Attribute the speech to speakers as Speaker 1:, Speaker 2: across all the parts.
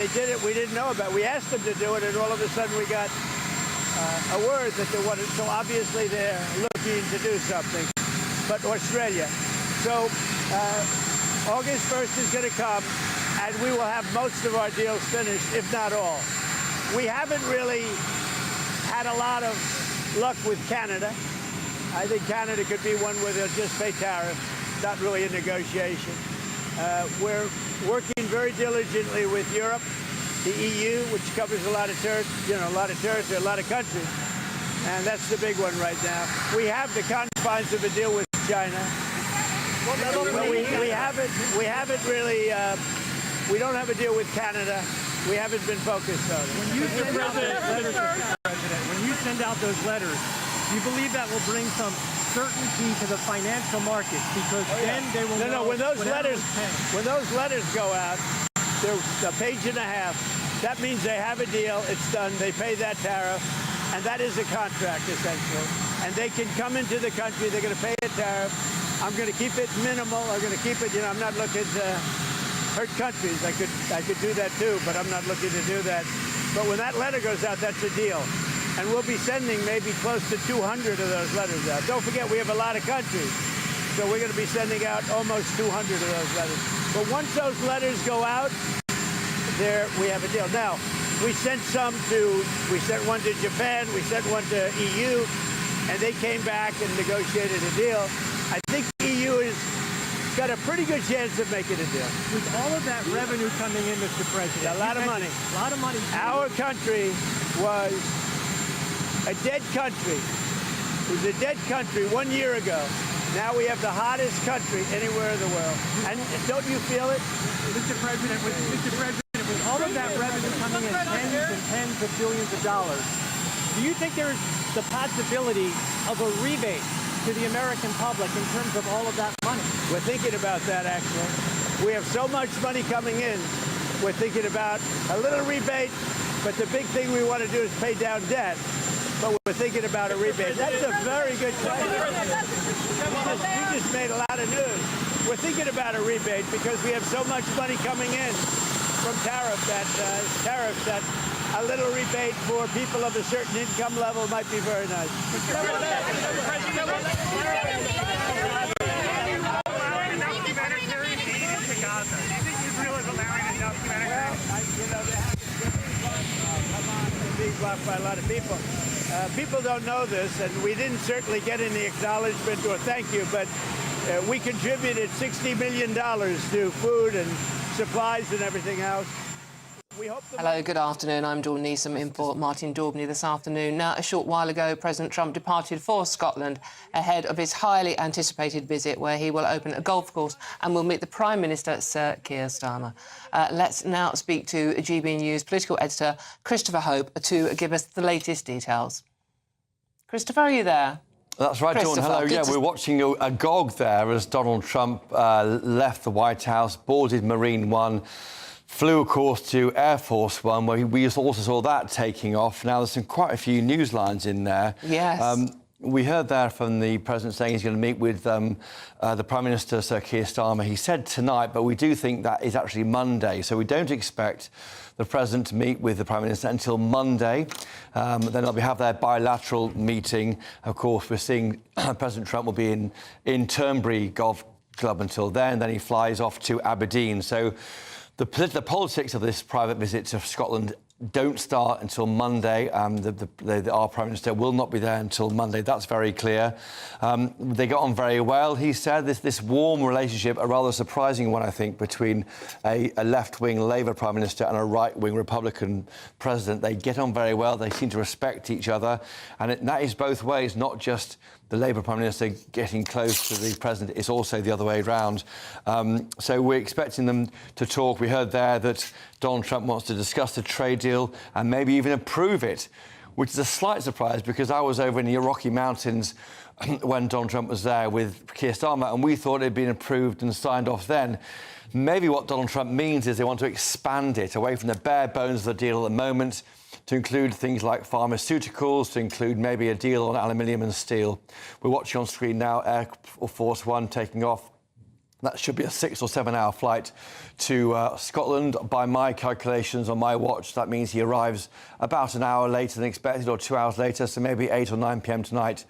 Speaker 1: They did it. We didn't know about it. We asked them to do it, and all of a sudden we got a word that they wanted. So obviously they're looking to do something. But Australia. So August 1st is going to come, and we will have most of our deals finished, if not all. We haven't really had a lot of luck with Canada. I think Canada could be one where they'll just pay tariffs, not really a negotiation. We're working very diligently with Europe, the EU, which covers a lot of territory, a lot of countries, and that's the big one right now. We have the confines of a deal with China, but we haven't really. We don't have a deal with Canada. We haven't been focused on it.
Speaker 2: When you send out those letters, Mr. President, when you send out those letters, do you believe that will bring some certainty to the financial markets? Because then they will know.
Speaker 1: No, when those letters go out, they're a page and a half. That means they have a deal. It's done. They pay that tariff, and that is a contract essentially. And they can come into the country. They're going to pay a tariff. I'm going to keep it minimal. I'm going to keep it. I'm not looking to hurt countries. I could do that too, but I'm not looking to do that. But when that letter goes out, that's a deal. And we'll be sending maybe close to 200 of those letters out. Don't forget, we have a lot of countries. So we're going to be sending out almost 200 of those letters. But once those letters go out, there we have a deal. Now, we sent one to Japan, we sent one to EU, and they came back and negotiated a deal. I think the EU has got a pretty good chance of making a deal.
Speaker 2: With all of that revenue coming in, Mr. President.
Speaker 1: A lot of money.
Speaker 2: A lot of money.
Speaker 1: Our country was a dead country. It was a dead country 1 year ago. Now we have the hottest country anywhere in the world. And don't you feel it?
Speaker 2: Mr. President, with all of that revenue coming in tens of billions of dollars, do you think there's the possibility of a rebate to the American public in terms of all of that money?
Speaker 1: We're thinking about that, actually. We have so much money coming in. We're thinking about a little rebate, but the big thing we want to do is pay down debt. But we're thinking about a rebate. That's a very good question. You just made a lot of news. We're thinking about a rebate because we have so much money coming in from tariffs that a little rebate for people of a certain income level might be very nice. Being blocked by a lot of people. People don't know this, and we didn't certainly get any acknowledgement or thank you, but we contributed $60 million to food and supplies and everything else.
Speaker 3: Hello, good afternoon. I'm Daubney, in for Martin Daubney this afternoon. Now, a short while ago, President Trump departed for Scotland ahead of his highly anticipated visit, where he will open a golf course and will meet the Prime Minister, Sir Keir Starmer. Let's now speak to GBNews political editor Christopher Hope to give us the latest details. Christopher, are you there?
Speaker 4: That's right, Dawn. Hello. Yeah, we're watching agog there as Donald Trump left the White House, boarded Marine One, flew, of course, to Air Force One, where we also saw that taking off. Now, there's quite a few news lines in there.
Speaker 3: Yes.
Speaker 4: We heard there from the President saying he's going to meet with the Prime Minister, Sir Keir Starmer. He said tonight, but we do think that is actually Monday. So we don't expect the President to meet with the Prime Minister until Monday. Then they'll have their bilateral meeting. Of course, we're seeing President Trump will be in Turnberry Golf Club until then. Then he flies off to Aberdeen. So the politics of this private visit to Scotland don't start until Monday. Our Prime Minister will not be there until Monday. That's very clear. They got on very well. He said this warm relationship, a rather surprising one, I think, between a left-wing Labour Prime Minister and a right-wing Republican President. They get on very well. They seem to respect each other. And that is both ways, not just the Labour Prime Minister getting close to the President, it's also the other way around. So we're expecting them to talk. We heard there that Donald Trump wants to discuss the trade deal and maybe even approve it, which is a slight surprise because I was over in the Rocky Mountains when Donald Trump was there with Keir Starmer, and we thought it had been approved and signed off then. Maybe what Donald Trump means is they want to expand it away from the bare bones of the deal at the moment to include things like pharmaceuticals, to include maybe a deal on aluminium and steel. We're watching on screen now Air Force One taking off That should be a 6 or 7 hour flight to Scotland. By my calculations on my watch, that means he arrives about an hour later than expected, or 2 hours later, so maybe 8 or 9 p.m. tonight,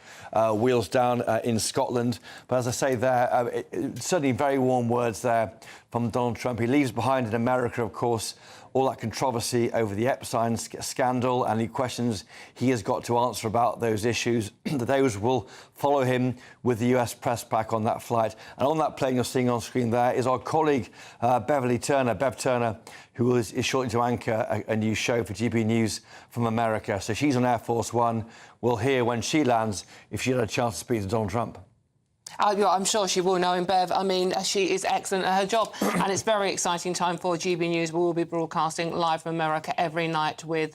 Speaker 4: wheels down in Scotland. But as I say there, certainly very warm words there from Donald Trump. He leaves behind in America, of course, all that controversy over the Epstein scandal and the questions he has got to answer about those issues. Those will follow him with the US press pack on that flight. And on that plane you're seeing on screen there is our colleague Bev Turner, who is shortly to anchor a new show for GB News from America. So she's on Air Force One. We'll hear when she lands if she had a chance to speak to Donald Trump.
Speaker 3: I'm sure she will, knowing Bev. I mean, she is excellent at her job. And it's a very exciting time for GB News. We will be broadcasting live from America every night with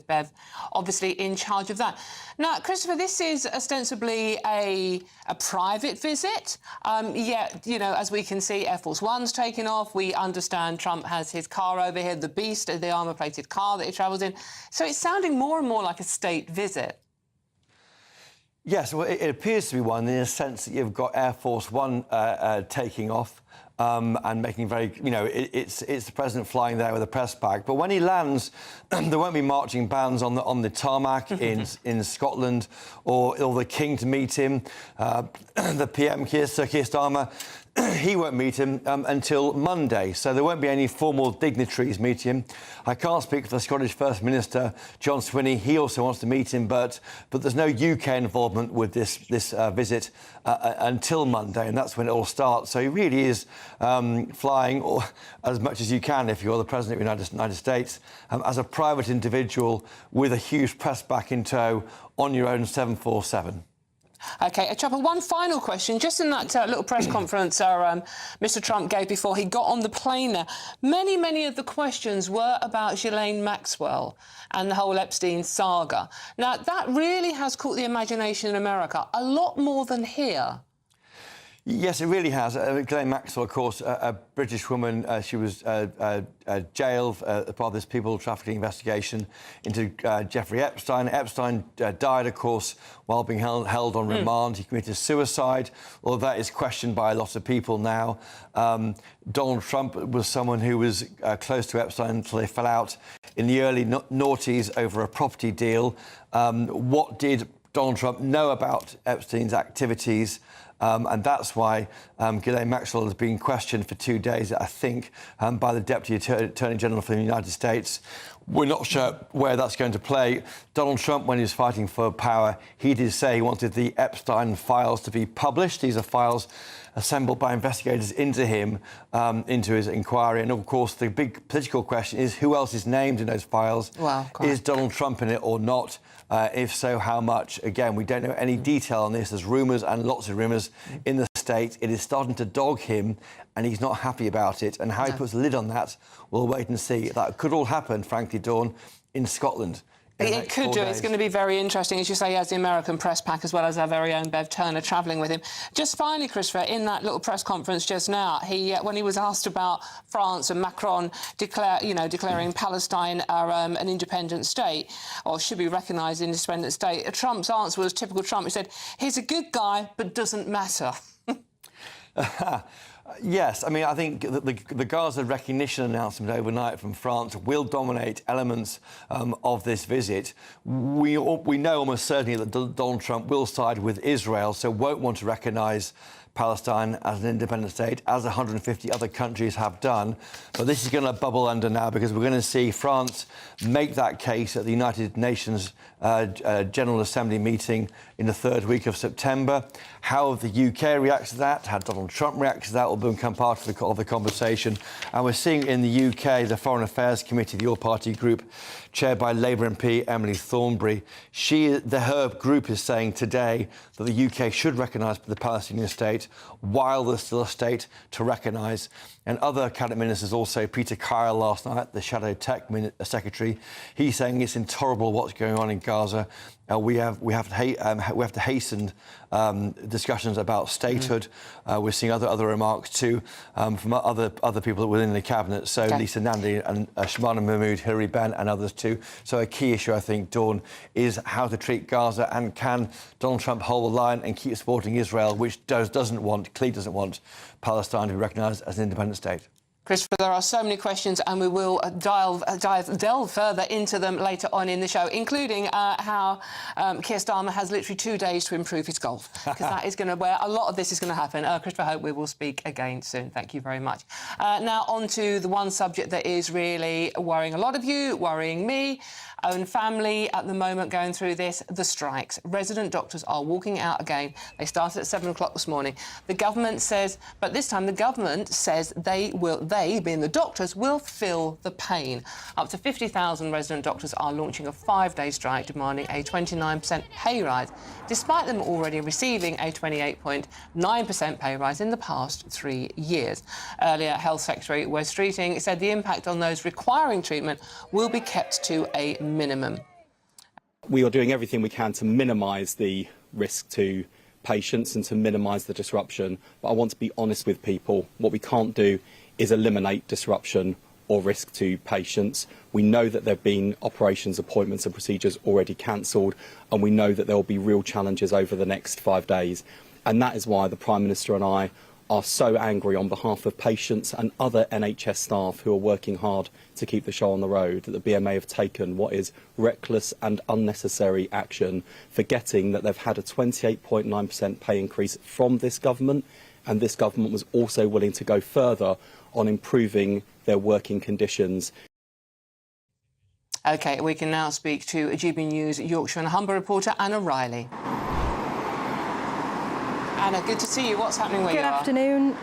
Speaker 3: Bev, obviously in charge of that. Now, Christopher, this is ostensibly a private visit. Yet, you know, as we can see, Air Force One's taken off. We understand Trump has his car over here, the Beast, the armour-plated car that he travels in. So it's sounding more and more like a state visit.
Speaker 4: Yes, well, it appears to be one in the sense that you've got Air Force One taking off and making very, you know, it's the president flying there with a press pack. But when he lands, there won't be marching bands on the tarmac in Scotland, or the King to meet him, the PM Sir Keir Starmer. He won't meet him until Monday, so there won't be any formal dignitaries meeting him. I can't speak for the Scottish First Minister, John Swinney. He also wants to meet him, but there's no UK involvement with this visit until Monday, and that's when it all starts. So he really is flying as much as you can if you're the President of the United States, as a private individual with a huge press back in tow on your own 747.
Speaker 3: OK, Chopper, one final question. Just in that little press conference Mr Trump gave before he got on the plane there, many of the questions were about Ghislaine Maxwell and the whole Epstein saga. Now, that really has caught the imagination in America, a lot more than here.
Speaker 4: Yes, it really has. Ghislaine Maxwell, of course, a British woman. She was jailed as part of this people trafficking investigation into Jeffrey Epstein. Epstein died, of course, while being held on remand. He committed suicide. All of that is questioned by a lot of people now. Donald Trump was someone who was close to Epstein until they fell out in the early noughties over a property deal. What did Donald Trump know about Epstein's activities? And that's why Ghislaine Maxwell has been questioned for 2 days, I think, by the Deputy Attorney General for the United States. We're not sure where that's going to play. Donald Trump, when he was fighting for power, he did say he wanted the Epstein files to be published. These are files assembled by investigators into him, into his inquiry. And, of course, the big political question is who else is named in those files? Well, is Donald Trump in it or not? If so, how much? Again, we don't know any detail on this. There's rumours and lots of rumours in the state. It is starting to dog him, and he's not happy about it. And how he puts a lid on that, we'll wait and see. That could all happen, frankly, Dawn, in Scotland.
Speaker 3: It could do. It's going to be very interesting. As you say, he has the American press pack as well as our very own Bev Turner travelling with him. Just finally, Christopher, in that little press conference just now, when he was asked about France and Macron declaring Palestine an independent state, or should be recognised an independent state, Trump's answer was typical Trump. He said, he's a good guy, but doesn't matter.
Speaker 4: Yes, I mean, I think the Gaza recognition announcement overnight from France will dominate elements of this visit. We know almost certainly that Donald Trump will side with Israel, so won't want to recognise Palestine as an independent state, as 150 other countries have done. But this is going to bubble under now, because we're going to see France make that case at the United Nations General Assembly meeting in the third week of September. How the UK reacts to that, how Donald Trump reacts to that, will become part of the conversation. And we're seeing in the UK, the Foreign Affairs Committee, the all-party group, chaired by Labour MP Emily Thornberry. Her group is saying today that the UK should recognise the Palestinian state while there's still a state to recognise. And other cabinet ministers also, Peter Kyle last night, the Shadow Tech Secretary, he's saying it's intolerable what's going on in Gaza. We have to hasten discussions about statehood. We're seeing other remarks too from other people within the cabinet. So Lisa Nandy and Shamana Mahmood, Hilary Benn, and others too. So a key issue, I think, Dawn, is how to treat Gaza, and can Donald Trump hold the line and keep supporting Israel, which doesn't clearly doesn't want Palestine to be recognised as an independent state.
Speaker 3: Christopher, there are so many questions, and we will delve further into them later on in the show, including how Keir Starmer has literally 2 days to improve his golf, because that is going to where a lot of this is going to happen. Christopher, I hope we will speak again soon. Thank you very much. Now on to the one subject that is really worrying a lot of you, worrying me. Own family at the moment going through this, the strikes. Resident doctors are walking out again. They started at 7 o'clock this morning. The government says, but this time the government says they, being the doctors, will feel the pain. Up to 50,000 resident doctors are launching a 5-day strike demanding a 29% pay rise, despite them already receiving a 28.9% pay rise in the past 3 years. Earlier, Health Secretary Wes Streeting said the impact on those requiring treatment will be kept to a minimum.
Speaker 5: We are doing everything we can to minimise the risk to patients and to minimise the disruption. But I want to be honest with people. What we can't do is eliminate disruption or risk to patients. We know that there have been operations, appointments and procedures already cancelled, and we know that there will be real challenges over the next 5 days. And that is why the Prime Minister and I are so angry on behalf of patients and other NHS staff who are working hard to keep the show on the road, that the BMA have taken what is reckless and unnecessary action, forgetting that they've had a 28.9% pay increase from this government, and this government was also willing to go further on improving their working conditions.
Speaker 3: OK, we can now speak to GBNews Yorkshire and Humber reporter Anna Riley. Anna, good to see you. What's happening where you are?
Speaker 6: Good afternoon.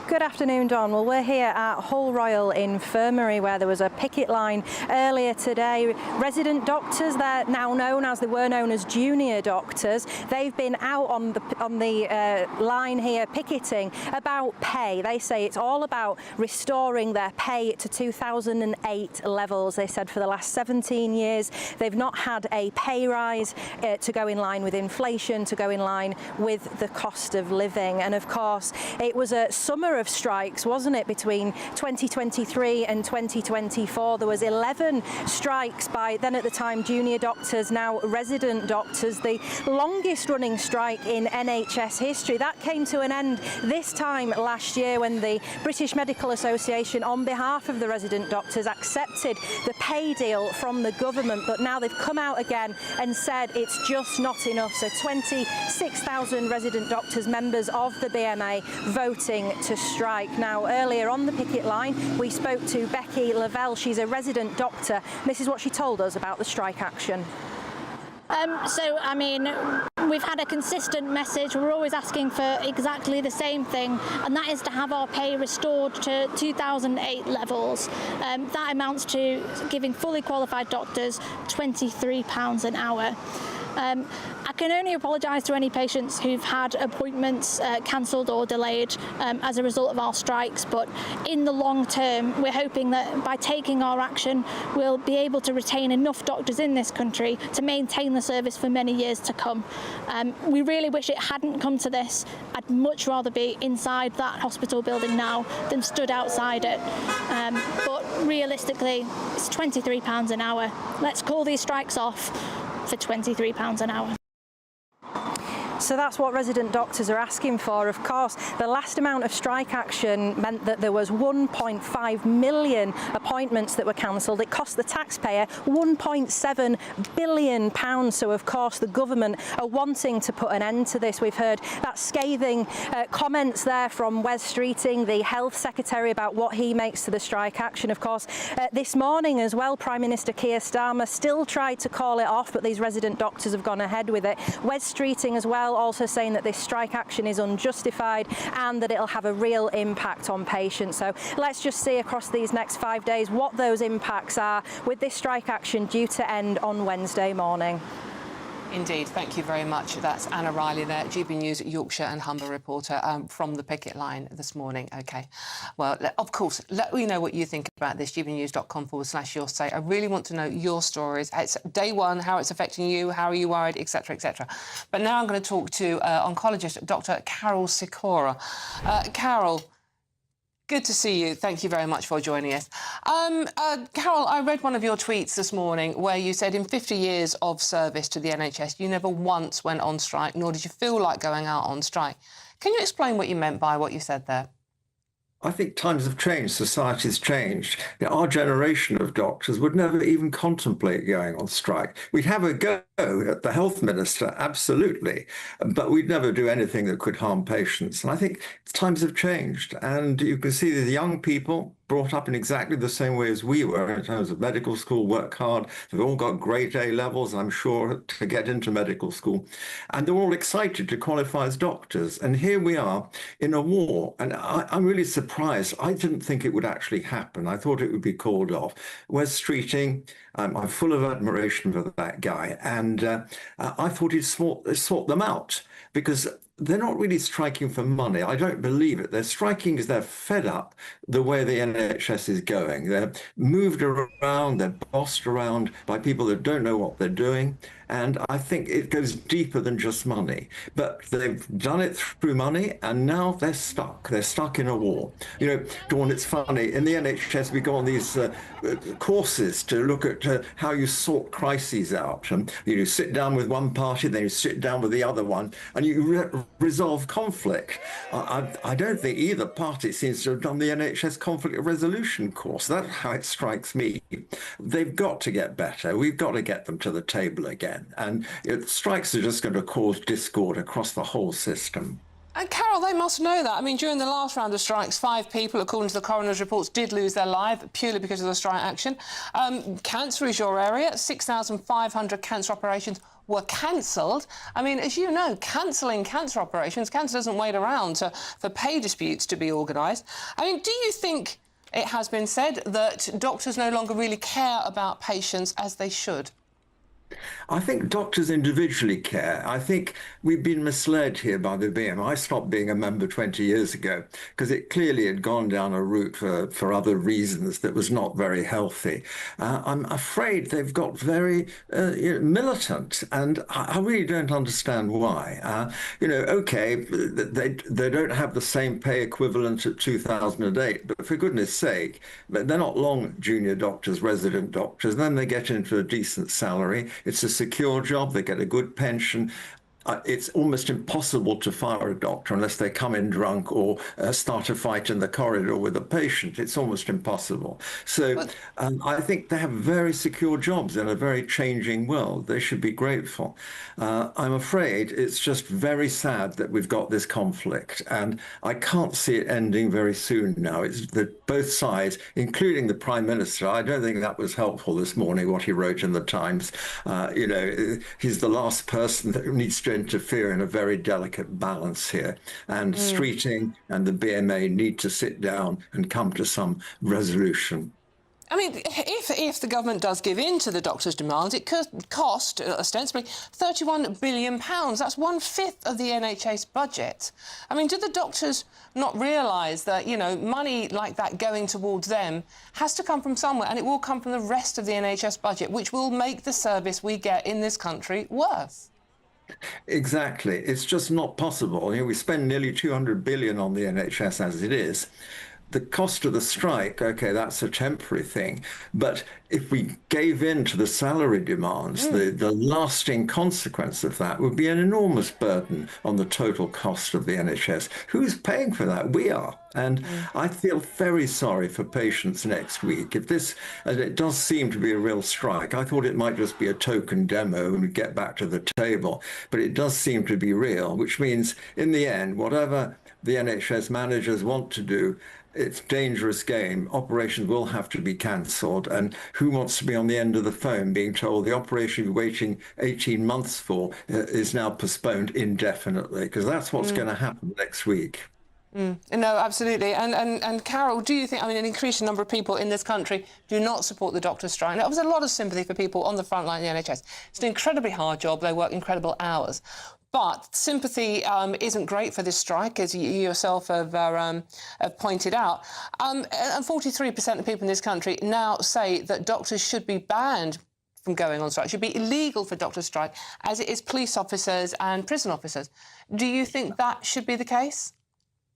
Speaker 6: Good afternoon, Don. Well, we're here at Hull Royal Infirmary, where there was a picket line earlier today. Resident doctors, they're now known as, they were known as junior doctors. They've been out on the line here picketing about pay. They say it's all about restoring their pay to 2008 levels. They said for the last 17 years they've not had a pay rise to go in line with inflation, to go in line with the cost of living. And of course, it was a summer of strikes, wasn't it, between 2023 and 2024. There was 11 strikes by then at the time junior doctors, now resident doctors, the longest running strike in NHS history. That came to an end this time last year when the British Medical Association, on behalf of the resident doctors, accepted the pay deal from the government, but now they've come out again and said it's just not enough. So 26,000 resident doctors, members of the BMA, voting to strike. Now, earlier on the picket line, we spoke to Becky Lavelle. She's a resident doctor. This is what she told us about the strike action.
Speaker 7: I mean, we've had a consistent message. We're always asking for exactly the same thing, and that is to have our pay restored to 2008 levels. That amounts to giving fully qualified doctors £23 an hour. I can only apologise to any patients who've had appointments cancelled or delayed as a result of our strikes, but in the long term we're hoping that by taking our action we'll be able to retain enough doctors in this country to maintain the service for many years to come. We really wish it hadn't come to this. I'd much rather be inside that hospital building now than stood outside it. But realistically, it's £23 an hour. Let's call these strikes off for £23 an hour.
Speaker 6: So that's what resident doctors are asking for. Of course, the last amount of strike action meant that there was 1.5 million appointments that were cancelled. It cost the taxpayer £1.7 billion. So, of course, the government are wanting to put an end to this. We've heard that scathing comments there from Wes Streeting, the Health Secretary, about what he makes to the strike action. Of course, this morning as well, Prime Minister Keir Starmer still tried to call it off, but these resident doctors have gone ahead with it. Wes Streeting as well, also saying that this strike action is unjustified and that it'll have a real impact on patients. So let's just see across these next 5 days what those impacts are with this strike action due to end on Wednesday morning.
Speaker 3: Indeed, thank you very much. That's Anna Riley there, GBNews Yorkshire and Humber reporter from the picket line this morning. OK, well, of course, let me know what you think about this, gbnews.com/your say. I really want to know your stories. It's day one, how it's affecting you, how are you worried, etc, etc. But now I'm going to talk to oncologist Dr. Carol Sikora. Carol, Good to see you. Thank you very much for joining us. Carol, I read one of your tweets this morning where you said in 50 years of service to the NHS, you never once went on strike, nor did you feel like going out on strike. Can you explain what you meant by what you said there?
Speaker 8: I think times have changed, society's changed. Our generation of doctors would never even contemplate going on strike. We'd have a go at the health minister, absolutely, but we'd never do anything that could harm patients. And I think times have changed. And you can see the young people brought up in exactly the same way as we were in terms of medical school, work hard. They've all got grade A levels, I'm sure, to get into medical school. And they're all excited to qualify as doctors. And here we are in a war. And I'm really surprised. I didn't think it would actually happen. I thought it would be called off. Wes Streeting, I'm full of admiration for that guy. And I thought he'd sort them out, because they're not really striking for money. I don't believe it. They're striking because they're fed up the way the NHS is going. They're moved around, they're bossed around by people that don't know what they're doing. And I think it goes deeper than just money. But they've done it through money, and now they're stuck. They're stuck in a war. You know, Dawn, it's funny. In the NHS, we go on these courses to look at how you sort crises out. And you sit down with one party, then you sit down with the other one, and you resolve conflict. I don't think either party seems to have done the NHS conflict resolution course. That's how it strikes me. They've got to get better. We've got to get them to the table again. And strikes are just going to cause discord across the whole system.
Speaker 3: And Carol, they must know that. I mean, during the last round of strikes, 5 people, according to the coroner's reports, did lose their life purely because of the strike action. Cancer is your area. 6,500 cancer operations were cancelled. I mean, as you know, cancelling cancer operations, cancer doesn't wait around for pay disputes to be organised. I mean, do you think it has been said that doctors no longer really care about patients as they should?
Speaker 8: I think doctors individually care. I think we've been misled here by the BM. I stopped being a member 20 years ago because it clearly had gone down a route for other reasons that was not very healthy. I'm afraid they've got very militant, and I really don't understand why. Okay, they don't have the same pay equivalent at 2008, but for goodness sake, they're not long junior doctors, resident doctors, and then they get into a decent salary. It's a secure job. They get a good pension. It's almost impossible to fire a doctor unless they come in drunk or start a fight in the corridor with a patient. It's almost impossible. So I think they have very secure jobs in a very changing world. They should be grateful. I'm afraid it's just very sad that we've got this conflict, and I can't see it ending very soon now. It's that both sides, including the Prime Minister, I don't think that was helpful this morning, what he wrote in the Times. He's the last person that needs to interfere in a very delicate balance here. And Streeting and the BMA need to sit down and come to some resolution.
Speaker 3: I mean, if the government does give in to the doctors' demands, it could cost, ostensibly, £31 billion. That's 1/5 of the NHS budget. I mean, do the doctors not realise that, money like that going towards them has to come from somewhere, and it will come from the rest of the NHS budget, which will make the service we get in this country worse?
Speaker 8: Exactly. It's just not possible. We spend nearly 200 billion on the NHS as it is. The cost of the strike, OK, that's a temporary thing. But if we gave in to the salary demands, the lasting consequence of that would be an enormous burden on the total cost of the NHS. Who's paying for that? We are. And I feel very sorry for patients next week. If this, and it does seem to be a real strike, I thought it might just be a token demo and we'd get back to the table. But it does seem to be real, which means in the end, whatever the NHS managers want to do, it's a dangerous game. Operations will have to be cancelled. And who wants to be on the end of the phone being told the operation you're waiting 18 months for is now postponed indefinitely? Because that's what's going to happen next week.
Speaker 3: No, absolutely. And Carol, do you think, an increasing number of people in this country do not support the doctors' strike? Now, there was a lot of sympathy for people on the front line in the NHS. It's an incredibly hard job. They work incredible hours. But sympathy isn't great for this strike, as you yourself have pointed out. And 43% of people in this country now say that doctors should be banned from going on strike. It should be illegal for doctors to strike, as it is police officers and prison officers. Do you think that should be the case?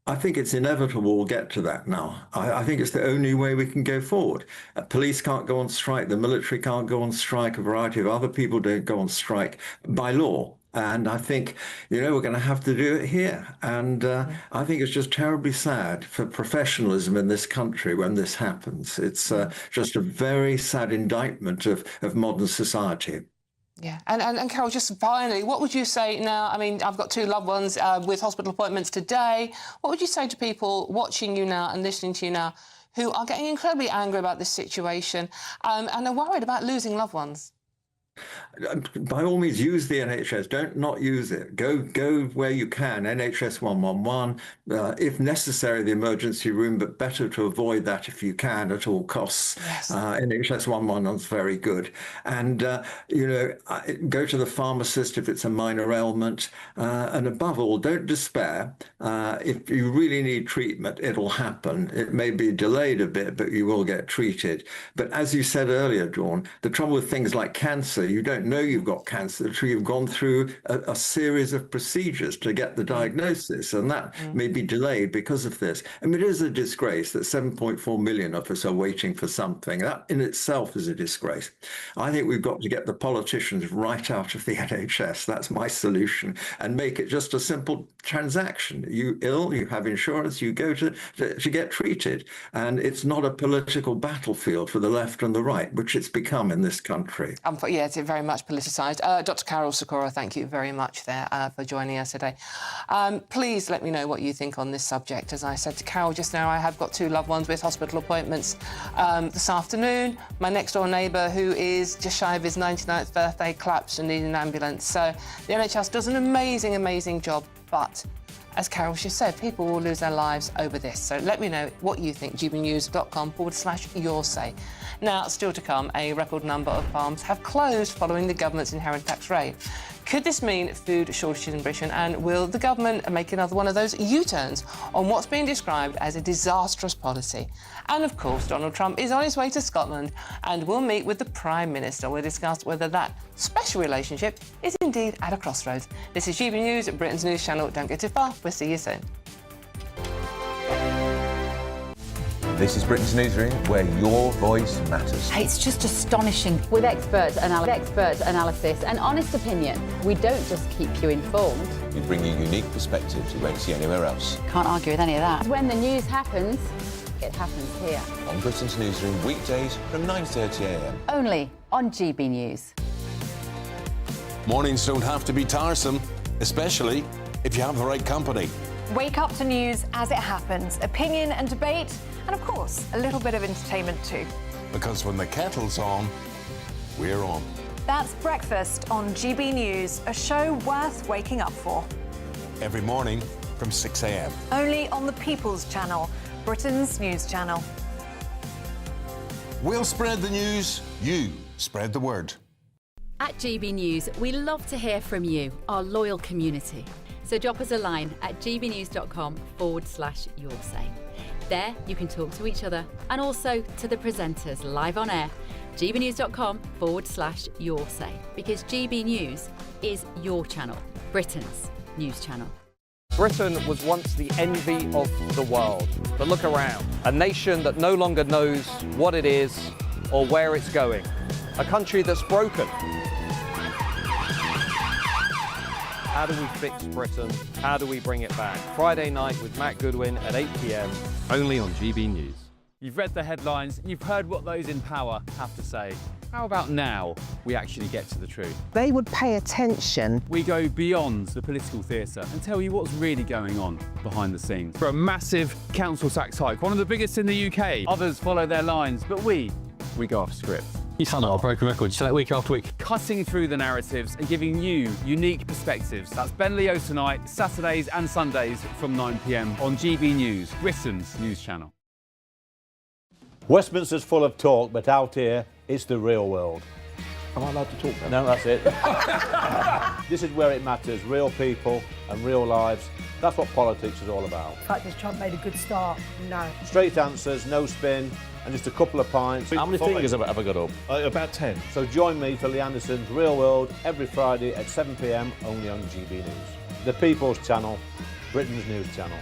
Speaker 8: I think it's inevitable we'll get to that now. I think it's the only way we can go forward. Police can't go on strike. The military can't go on strike. A variety of other people don't go on strike by law. And I think, we're going to have to do it here. And I think it's just terribly sad for professionalism in this country when this happens. It's just a very sad indictment of modern society.
Speaker 3: Yeah, and Carol, just finally, what would you say now? I mean, I've got 2 loved ones with hospital appointments today. What would you say to people watching you now and listening to you now who are getting incredibly angry about this situation and are worried about losing loved ones?
Speaker 8: By all means, use the NHS. Don't not use it. Go where you can. NHS 111. If necessary, the emergency room, but better to avoid that if you can at all costs.
Speaker 3: Yes.
Speaker 8: NHS 111 is very good. And, go to the pharmacist if it's a minor ailment. And above all, don't despair. If you really need treatment, it'll happen. It may be delayed a bit, but you will get treated. But as you said earlier, Dawn, the trouble with things like cancer, you don't know you've got cancer until you've gone through a series of procedures to get the diagnosis, and that may be delayed because of this. I mean, it is a disgrace that 7.4 million of us are waiting for something. That in itself is a disgrace. I think we've got to get the politicians right out of the NHS. That's my solution, and make it just a simple transaction. You ill, you have insurance, you go to get treated, and it's not a political battlefield for the left and the right, which it's become in this country.
Speaker 3: Yeah, it's very much politicised. Dr. Carol Sikora, thank you very much there for joining us today. Please let me know what you think on this subject. As I said to Carol just now, I have got 2 loved ones with hospital appointments this afternoon. My next-door neighbour, who is just shy of his 99th birthday, collapsed and needed an ambulance. So the NHS does an amazing, amazing job, but as Carol just said, people will lose their lives over this. So let me know what you think. gbnews.com/yoursay. Now, still to come, a record number of farms have closed following the government's inherent tax raid. Could this mean food shortages in Britain? And will the government make another one of those U-turns on what's being described as a disastrous policy? And, of course, Donald Trump is on his way to Scotland and will meet with the Prime Minister. We'll discuss whether that special relationship is indeed at a crossroads. This is GB News, Britain's news channel. Don't go too far. We'll see you soon.
Speaker 9: This is Britain's Newsroom, where your voice matters.
Speaker 10: It's just astonishing. With expert analysis and honest opinion, we don't just keep you informed.
Speaker 9: We bring you unique perspectives you won't see anywhere else.
Speaker 10: Can't argue with any of that. When the news happens, it happens here.
Speaker 9: On Britain's Newsroom, weekdays from 9:30 a.m.
Speaker 10: Only on GB News.
Speaker 11: Mornings don't have to be tiresome, especially if you have the right company.
Speaker 12: Wake up to news as it happens, opinion and debate, and of course, a little bit of entertainment too.
Speaker 11: Because when the kettle's on, we're on.
Speaker 12: That's Breakfast on GB News, a show worth waking up for.
Speaker 11: Every morning from 6 a.m.
Speaker 12: Only on the People's Channel, Britain's news channel.
Speaker 11: We'll spread the news, you spread the word.
Speaker 13: At GB News, we love to hear from you, our loyal community. So drop us a line at gbnews.com/yoursay. There you can talk to each other and also to the presenters live on air. gbnews.com/yoursay, because GB News is your channel, Britain's news channel.
Speaker 2: Britain was once the envy of the world. But look around. A nation that no longer knows what it is or where it's going. A country that's broken. How do we fix Britain? How do we bring it back? Friday night with Matt Goodwin at 8 p.m.
Speaker 14: only on GB News.
Speaker 15: You've read the headlines, you've heard what those in power have to say. How about now we actually get to the truth?
Speaker 16: They would pay attention.
Speaker 15: We go beyond the political theatre and tell you what's really going on behind the scenes. For a massive council tax hike, one of the biggest in the UK. Others follow their lines, but we go off script.
Speaker 14: You sound like a broken record. You say that week after week.
Speaker 15: Cutting through the narratives and giving you unique perspectives. That's Ben Leo tonight, Saturdays and Sundays from 9 p.m. on GB News, Britain's news channel.
Speaker 17: Westminster's full of talk, but out here, it's the real world.
Speaker 4: Am I allowed to talk then?
Speaker 17: No, that's it. This is where it matters, real people and real lives. That's what politics is all about.
Speaker 18: In fact, has Trump made a good start? No.
Speaker 17: Straight answers, no spin, and just a couple of pints.
Speaker 14: How many fingers have I got up?
Speaker 17: About 10. So join me for Lee Anderson's Real World every Friday at 7 p.m. only on GB News. The People's Channel, Britain's news channel.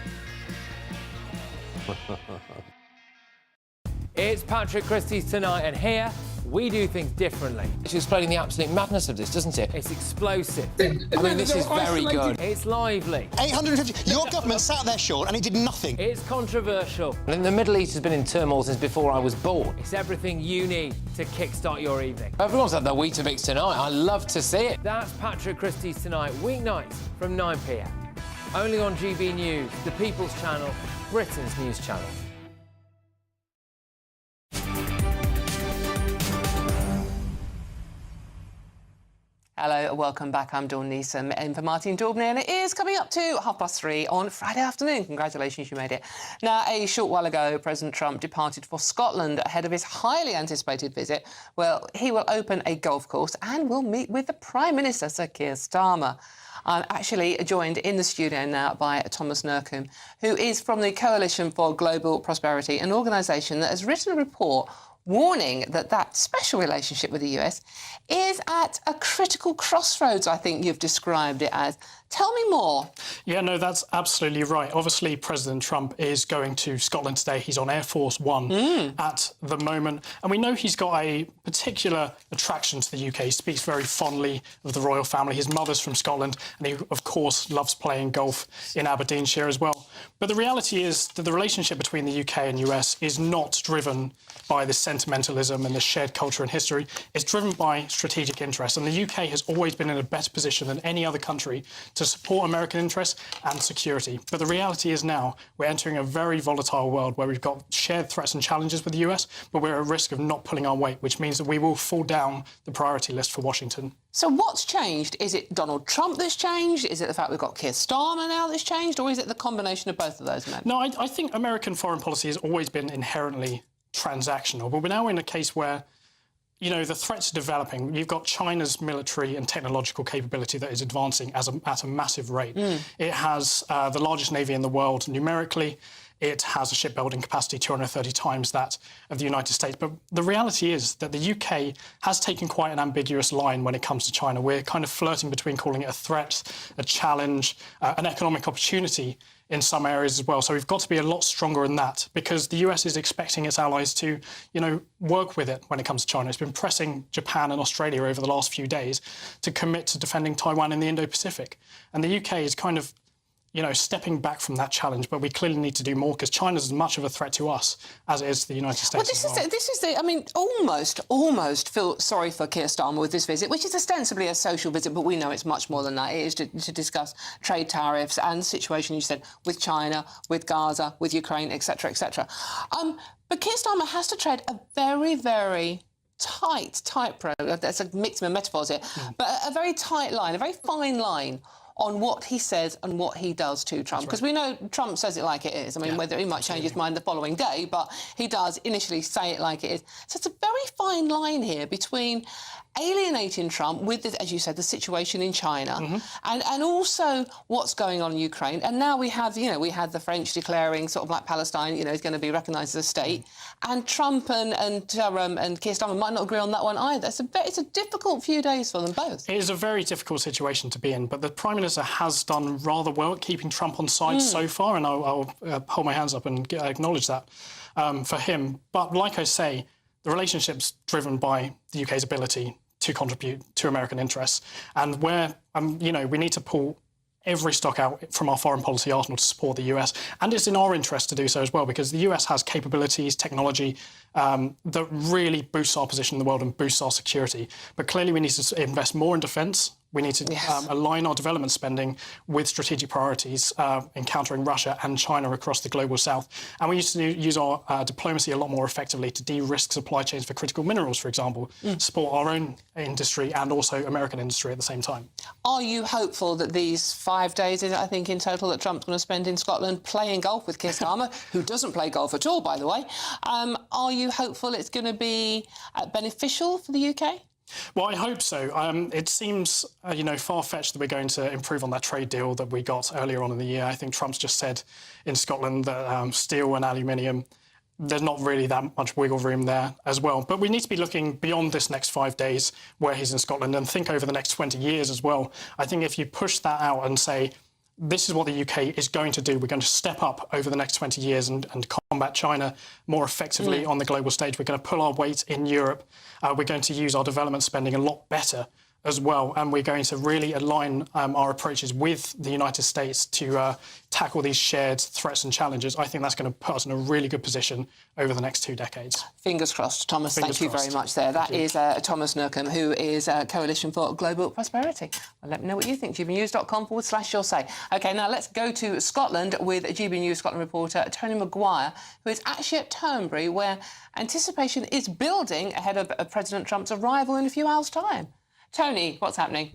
Speaker 19: It's Patrick Christie's Tonight, and here we do things differently.
Speaker 20: It's explaining the absolute madness of this, doesn't it?
Speaker 19: It's explosive. I mean, this is very good. It's lively.
Speaker 21: 850. Your government sat there, Sean, and it did nothing.
Speaker 19: It's controversial.
Speaker 20: And the Middle East has been in turmoil since before I was born.
Speaker 19: It's everything you need to kickstart your evening.
Speaker 20: Everyone's had their Weetabix tonight. I love to see it.
Speaker 19: That's Patrick Christie's Tonight, weeknights from 9 p.m. Only on GB News, the People's Channel, Britain's news channel.
Speaker 3: Hello and welcome back. I'm Dawn Neeson in for Martin Daubney, and it is coming up to 3:30 on Friday afternoon. Congratulations, you made it. Now, a short while ago, President Trump departed for Scotland ahead of his highly anticipated visit. Well, he will open a golf course and will meet with the Prime Minister, Sir Keir Starmer. I'm actually joined in the studio now by Thomas Nurkum, who is from the Coalition for Global Prosperity, an organisation that has written a report warning that that special relationship with the US is at a critical crossroads, I think you've described it as. Tell me more.
Speaker 22: Yeah, no, that's absolutely right. Obviously, President Trump is going to Scotland today. He's on Air Force One at the moment. And we know he's got a particular attraction to the UK. He speaks very fondly of the royal family. His mother's from Scotland, and he, of course, loves playing golf in Aberdeenshire as well. But the reality is that the relationship between the UK and US is not driven by this sentimentalism and the shared culture and history. It's driven by strategic interests. And the UK has always been in a better position than any other country to support American interests and security. But the reality is now we're entering a very volatile world where we've got shared threats and challenges with the US, but we're at risk of not pulling our weight, which means that we will fall down the priority list for Washington.
Speaker 3: So what's changed? Is it Donald Trump that's changed? Is it the fact we've got Keir Starmer now that's changed? Or is it the combination of both of those men?
Speaker 22: No, I think American foreign policy has always been inherently transactional, but we're now in a case where, you know, the threats are developing. You've got China's military and technological capability that is advancing at a massive rate. It has the largest navy in the world numerically. It has a shipbuilding capacity 230 times that of the United States. But the reality is that the UK has taken quite an ambiguous line when it comes to China. We're kind of flirting between calling it a threat, a challenge, an economic opportunity in some areas as well. So we've got to be a lot stronger in that, because the US is expecting its allies to, you know, work with it when it comes to China. It's been pressing Japan and Australia over the last few days to commit to defending Taiwan in the Indo-Pacific. And the UK is kind of, you know, stepping back from that challenge, but we clearly need to do more, because China's as much of a threat to us as it is to the United States.
Speaker 3: Well, this is the, I mean, almost feel sorry for Keir Starmer with this visit, which is ostensibly a social visit, but we know it's much more than that. It is to discuss trade tariffs and the situation, you said, with China, with Gaza, with Ukraine, etc., etc. But Keir Starmer has to tread a very, very tightrope. That's a mix of metaphors here, but a very tight line, a very fine line on what he says and what he does to Trump. Because we know Trump says it like it is. I mean, whether he might change his mind the following day, but he does initially say it like it is. So it's a very fine line here between alienating Trump with, as you said, the situation in China, and also what's going on in Ukraine. And now we have, you know, we had the French declaring sort of like Palestine, you know, is going to be recognised as a state. And Trump and Keir Starmer might not agree on that one either. It's a difficult few days for them both.
Speaker 22: It is a very difficult situation to be in, but the Prime Minister has done rather well at keeping Trump on side so far, and I'll hold my hands up and acknowledge that for him. But like I say, the relationship's driven by the UK's ability to contribute to American interests, and where you know, we need to pull every stock out from our foreign policy arsenal to support the US, and it's in our interest to do so as well, because the US has capabilities, technology that really boosts our position in the world and boosts our security. But clearly we need to invest more in defence. We need to align our development spending with strategic priorities, encountering Russia and China across the global south. And we need to use our diplomacy a lot more effectively to de-risk supply chains for critical minerals, for example, support our own industry and also American industry at the same time.
Speaker 3: Are you hopeful that these 5 days, I think, in total, that Trump's going to spend in Scotland playing golf with Keir Starmer, who doesn't play golf at all, by the way, are you hopeful it's going to be beneficial for the UK?
Speaker 22: Well, I hope so. It seems, you know, far-fetched that we're going to improve on that trade deal that we got earlier on in the year. I think Trump's just said in Scotland that steel and aluminium, there's not really that much wiggle room there as well. But we need to be looking beyond this next 5 days where he's in Scotland and think over the next 20 years as well. I think if you push that out and say, this is what the UK is going to do. We're going to step up over the next 20 years and combat China more effectively on the global stage. We're going to pull our weight in Europe. We're going to use our development spending a lot better as well, and we're going to really align our approaches with the United States to tackle these shared threats and challenges. I think that's going to put us in a really good position over the next 2 decades.
Speaker 3: Fingers crossed. Thomas, thank you very much there. That is Thomas Nurkham, who is Coalition for Global Prosperity. Well, let me know what you think. gbnews.com/your say. OK, now let's go to Scotland with GB News Scotland reporter Tony Maguire, who is actually at Turnberry, where anticipation is building ahead of President Trump's arrival in a few hours' time. Tony, what's happening?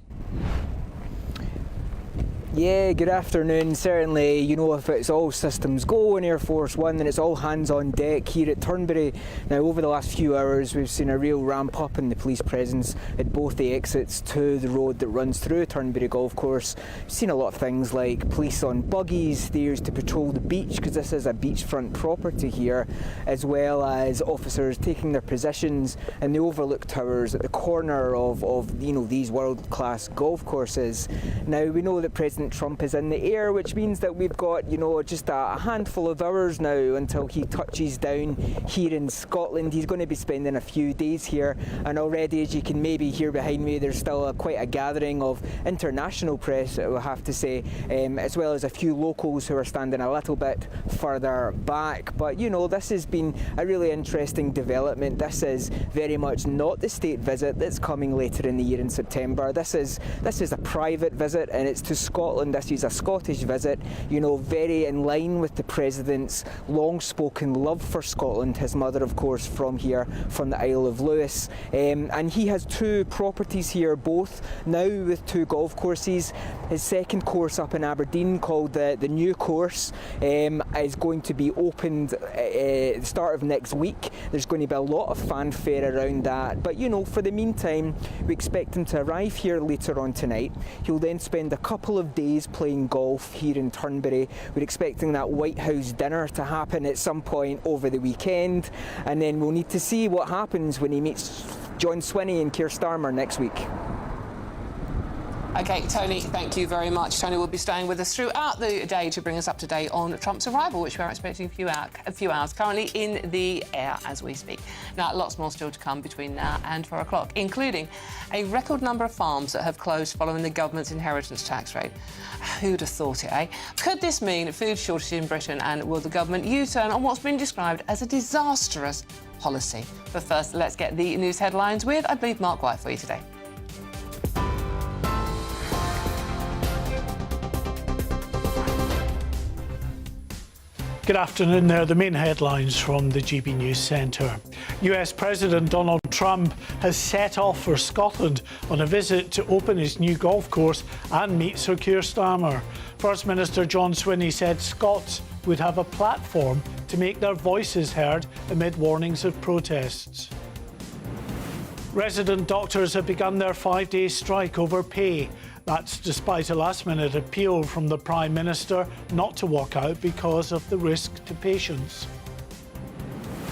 Speaker 1: Yeah, good afternoon. Certainly, you know, if it's all systems go in Air Force One, then it's all hands on deck here at Turnberry. Now, over the last few hours, we've seen a real ramp up in the police presence at both the exits to the road that runs through Turnberry Golf Course. We've seen a lot of things like police on buggies, there's to patrol the beach, because this is a beachfront property here, as well as officers taking their positions in the overlook towers at the corner of you know, these world-class golf courses. Now, we know that President Trump is in the air, which means that we've got, you know, just a handful of hours now until he touches down here in Scotland. He's going to be spending a few days here, and already, as you can maybe hear behind me, there's still quite a gathering of international press, we'll have to say, as well as a few locals who are standing a little bit further back. But, you know, this has been a really interesting development. This is very much not the state visit that's coming later in the year in September. This is a private visit, and it's to Scotland. This is a Scottish visit, you know, very in line with the President's long-spoken love for Scotland. His mother, of course, from here, from the Isle of Lewis. And he has 2 properties here, both now with 2 golf courses. His second course up in Aberdeen, called the New Course, is going to be opened at the start of next week. There's going to be a lot of fanfare around that. But, you know, for the meantime, we expect him to arrive here later on tonight. He'll then spend a couple of days playing golf here in Turnberry. We're expecting that White House dinner to happen at some point over the weekend, and then we'll need to see what happens when he meets John Swinney and Keir Starmer next week.
Speaker 3: OK, Tony, thank you very much. Tony will be staying with us throughout the day to bring us up to date on Trump's arrival, which we're expecting a few hours, currently in the air as we speak. Now, lots more still to come between now and 4 o'clock, including a record number of farms that have closed following the government's inheritance tax rate. Who'd have thought it, eh? Could this mean food shortage in Britain, and will the government U-turn on what's been described as a disastrous policy? But first, let's get the news headlines with, I believe, Mark White for you today.
Speaker 5: Good afternoon. There are the main headlines from the GB News Centre. US President Donald Trump has set off for Scotland on a visit to open his new golf course and meet Sir Keir Starmer. First Minister John Swinney said Scots would have a platform to make their voices heard amid warnings of protests. Resident doctors have begun their 5-day strike over pay. That's despite a last-minute appeal from the Prime Minister not to walk out because of the risk to patients.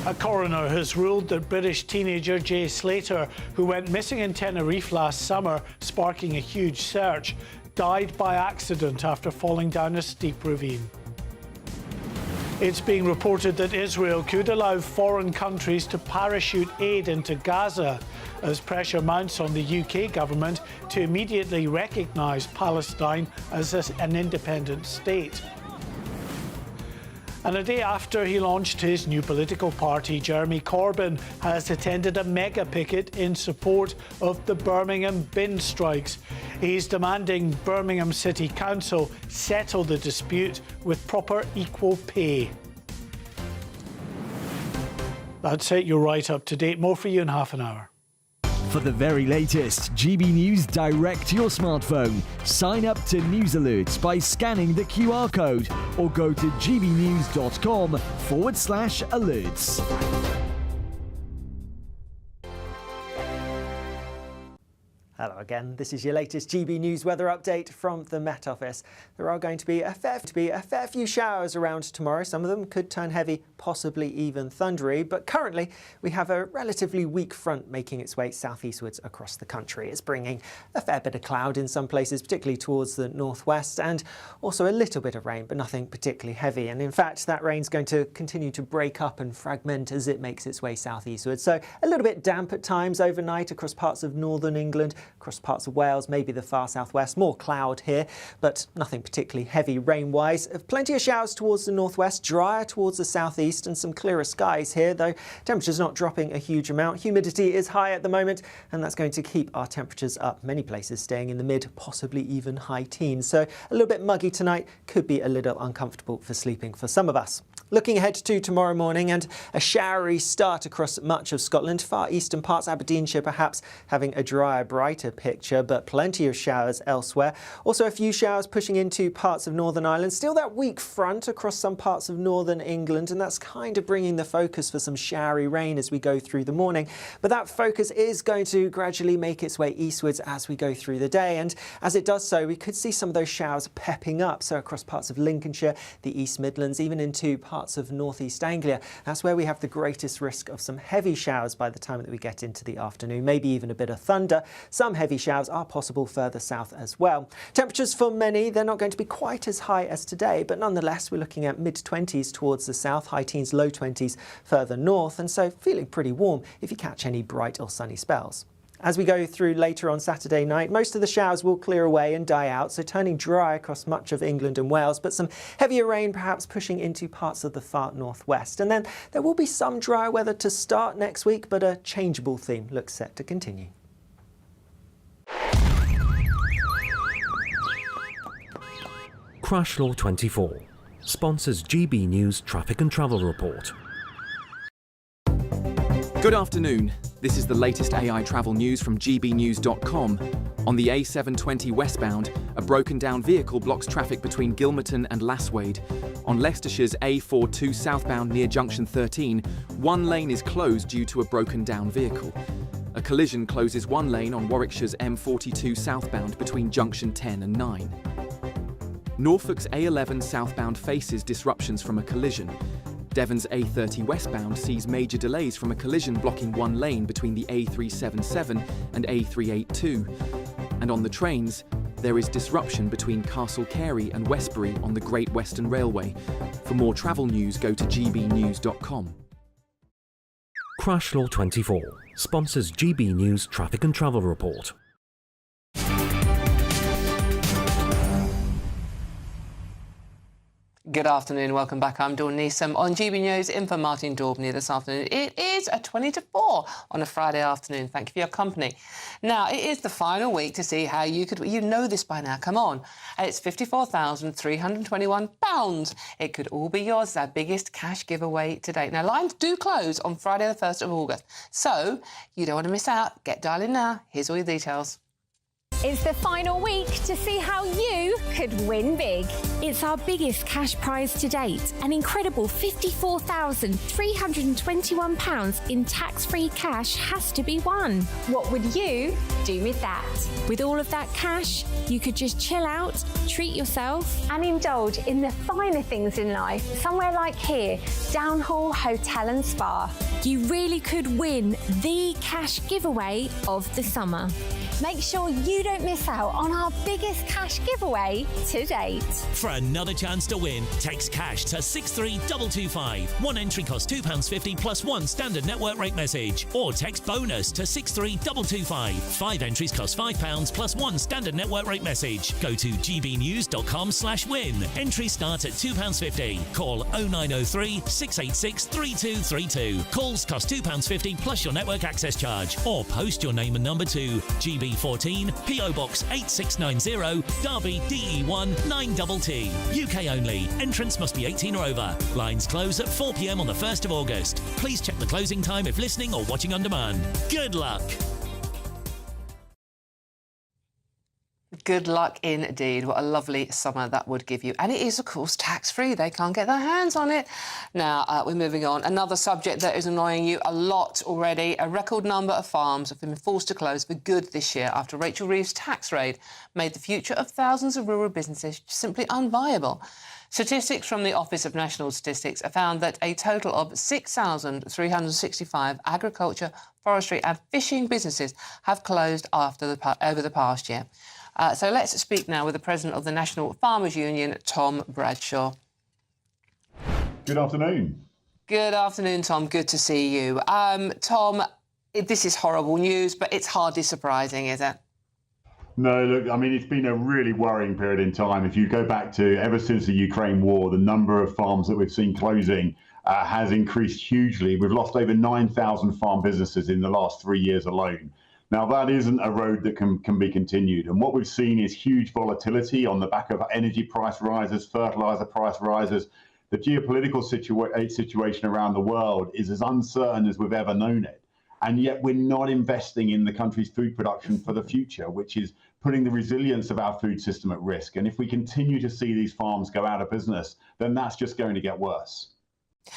Speaker 5: A coroner has ruled that British teenager Jay Slater, who went missing in Tenerife last summer, sparking a huge search, died by accident after falling down a steep ravine. It's being reported that Israel could allow foreign countries to parachute aid into Gaza as pressure mounts on the UK government to immediately recognise Palestine as an independent state. And a day after he launched his new political party, Jeremy Corbyn has attended a mega picket in support of the Birmingham bin strikes. He's demanding Birmingham City Council settle the dispute with proper equal pay. That's it, you're right up to date. More for you in half an hour.
Speaker 23: For the very latest GB News direct to your smartphone, sign up to News Alerts by scanning the QR code or go to gbnews.com/alerts.
Speaker 6: Hello again, this is your latest GB News weather update from the Met Office. There are going to be a fair few showers around tomorrow. Some of them could turn heavy, possibly even thundery, but currently we have a relatively weak front making its way southeastwards across the country. It's bringing a fair bit of cloud in some places, particularly towards the northwest, and also a little bit of rain, but nothing particularly heavy. And in fact, that rain's going to continue to break up and fragment as it makes its way southeastwards. So a little bit damp at times overnight across parts of northern England, across parts of Wales, maybe the far southwest. More cloud here, but nothing particularly heavy rain-wise. Plenty of showers towards the northwest, drier towards the southeast, and some clearer skies here, though temperatures not dropping a huge amount. Humidity is high at the moment, and that's going to keep our temperatures up. Many places staying in the mid, possibly even high teens. So a little bit muggy tonight, could be a little uncomfortable for sleeping for some of us. Looking ahead to tomorrow morning, and a showery start across much of Scotland. Far eastern parts, Aberdeenshire perhaps having a drier, brighter picture, but plenty of showers elsewhere. Also a few showers pushing into parts of Northern Ireland. Still that weak front across some parts of northern England, and that's kind of bringing the focus for some showery rain as we go through the morning. But that focus is going to gradually make its way eastwards as we go through the day, and as it does so, we could see some of those showers pepping up. So across parts of Lincolnshire, the East Midlands, even into parts of northeast Anglia. That's where we have the greatest risk of some heavy showers by the time that we get into the afternoon, maybe even a bit of thunder. Some heavy showers are possible further south as well. Temperatures for many, they're not going to be quite as high as today, but nonetheless we're looking at mid-20s towards the south, high teens, low 20s further north, and so feeling pretty warm if you catch any bright or sunny spells. As we go through later on Saturday night, most of the showers will clear away and die out, so turning dry across much of England and Wales, but some heavier rain perhaps pushing into parts of the far northwest. And then there will be some dry weather to start next week, but a changeable theme looks set to continue.
Speaker 7: Crash Law 24 sponsors GB News Traffic and Travel Report.
Speaker 8: Good afternoon. This is the latest AI travel news from GBnews.com. On the A720 westbound, a broken down vehicle blocks traffic between Gilmerton and Lasswade. On Leicestershire's A42 southbound near Junction 13, one lane is closed due to a broken down vehicle. A collision closes one lane on Warwickshire's M42 southbound between Junction 10 and 9. Norfolk's A11 southbound faces disruptions from a collision. Devon's A30 westbound sees major delays from a collision blocking one lane between the A377 and A382. And on the trains, there is disruption between Castle Carey and Westbury on the Great Western Railway. For more travel news, go to gbnews.com.
Speaker 7: Crash Law 24 sponsors GB News Traffic and Travel Report.
Speaker 3: Good afternoon, welcome back. I'm Dawn Neeson on GB News in for Martin Daubney this afternoon. It is a 20 to 4 on a Friday afternoon. Thank you for your company. Now, it is the final week to see how you know this by now, come on. It's £54,321. It could all be yours. It's our biggest cash giveaway to date. Now, lines do close on Friday the 1st of August, so you don't want to miss out. Get dialing now. Here's all your details.
Speaker 24: It's the final week to see how you could win big. It's our biggest cash prize to date, an incredible £54,321 in tax-free cash has to be won. What would you do with that? With all of that cash, you could just chill out, treat yourself and indulge in the finer things in life, somewhere like here, Downhall Hotel and Spa. You really could win the cash giveaway of the summer. Make sure you don't miss out on our biggest cash giveaway to date.
Speaker 25: For another chance to win, text cash to 63225. One entry costs £2.50 plus one standard network rate message. Or text bonus to 63225. 5 entries cost £5 plus one standard network rate message. Go to gbnews.com/win. Entries start at £2.50. Call 0903 686 3232. Calls cost £2.50 plus your network access charge. Or post your name and number to GB14 PO Box 8690 Derby DE1 9TT. UK only. Entrance must be 18 or over. Lines close at 4 p.m. on the 1st of August. Please check the closing time if listening or watching on demand. Good luck.
Speaker 3: Good luck indeed. What a lovely summer that would give you. And it is, of course, tax-free. They can't get their hands on it. Now, we're moving on. Another subject that is annoying you a lot already. A record number of farms have been forced to close for good this year after Rachel Reeves' tax raid made the future of thousands of rural businesses simply unviable. Statistics from the Office of National Statistics have found that a total of 6,365 agriculture, forestry and fishing businesses have closed over the past year. So let's speak now with the President of the National Farmers Union, Tom Bradshaw.
Speaker 9: Good afternoon.
Speaker 3: Good afternoon, Tom. Good to see you. Tom, this is horrible news, but it's hardly surprising, is it?
Speaker 9: No, look, I mean, it's been a really worrying period in time. If you go back to ever since the Ukraine war, the number of farms that we've seen closing has increased hugely. We've lost over 9,000 farm businesses in the last 3 years alone. Now, that isn't a road that can be continued. And what we've seen is huge volatility on the back of energy price rises, fertilizer price rises. The geopolitical situation around the world is as uncertain as we've ever known it. And yet we're not investing in the country's food production for the future, which is putting the resilience of our food system at risk. And if we continue to see these farms go out of business, then that's just going to get worse.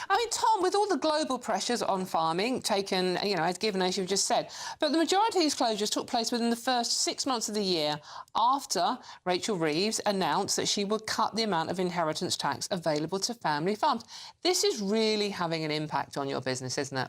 Speaker 3: I mean, Tom, with all the global pressures on farming taken, as given as you've just said, but the majority of these closures took place within the first 6 months of the year after Rachel Reeves announced that she would cut the amount of inheritance tax available to family farms. This is really having an impact on your business, isn't it?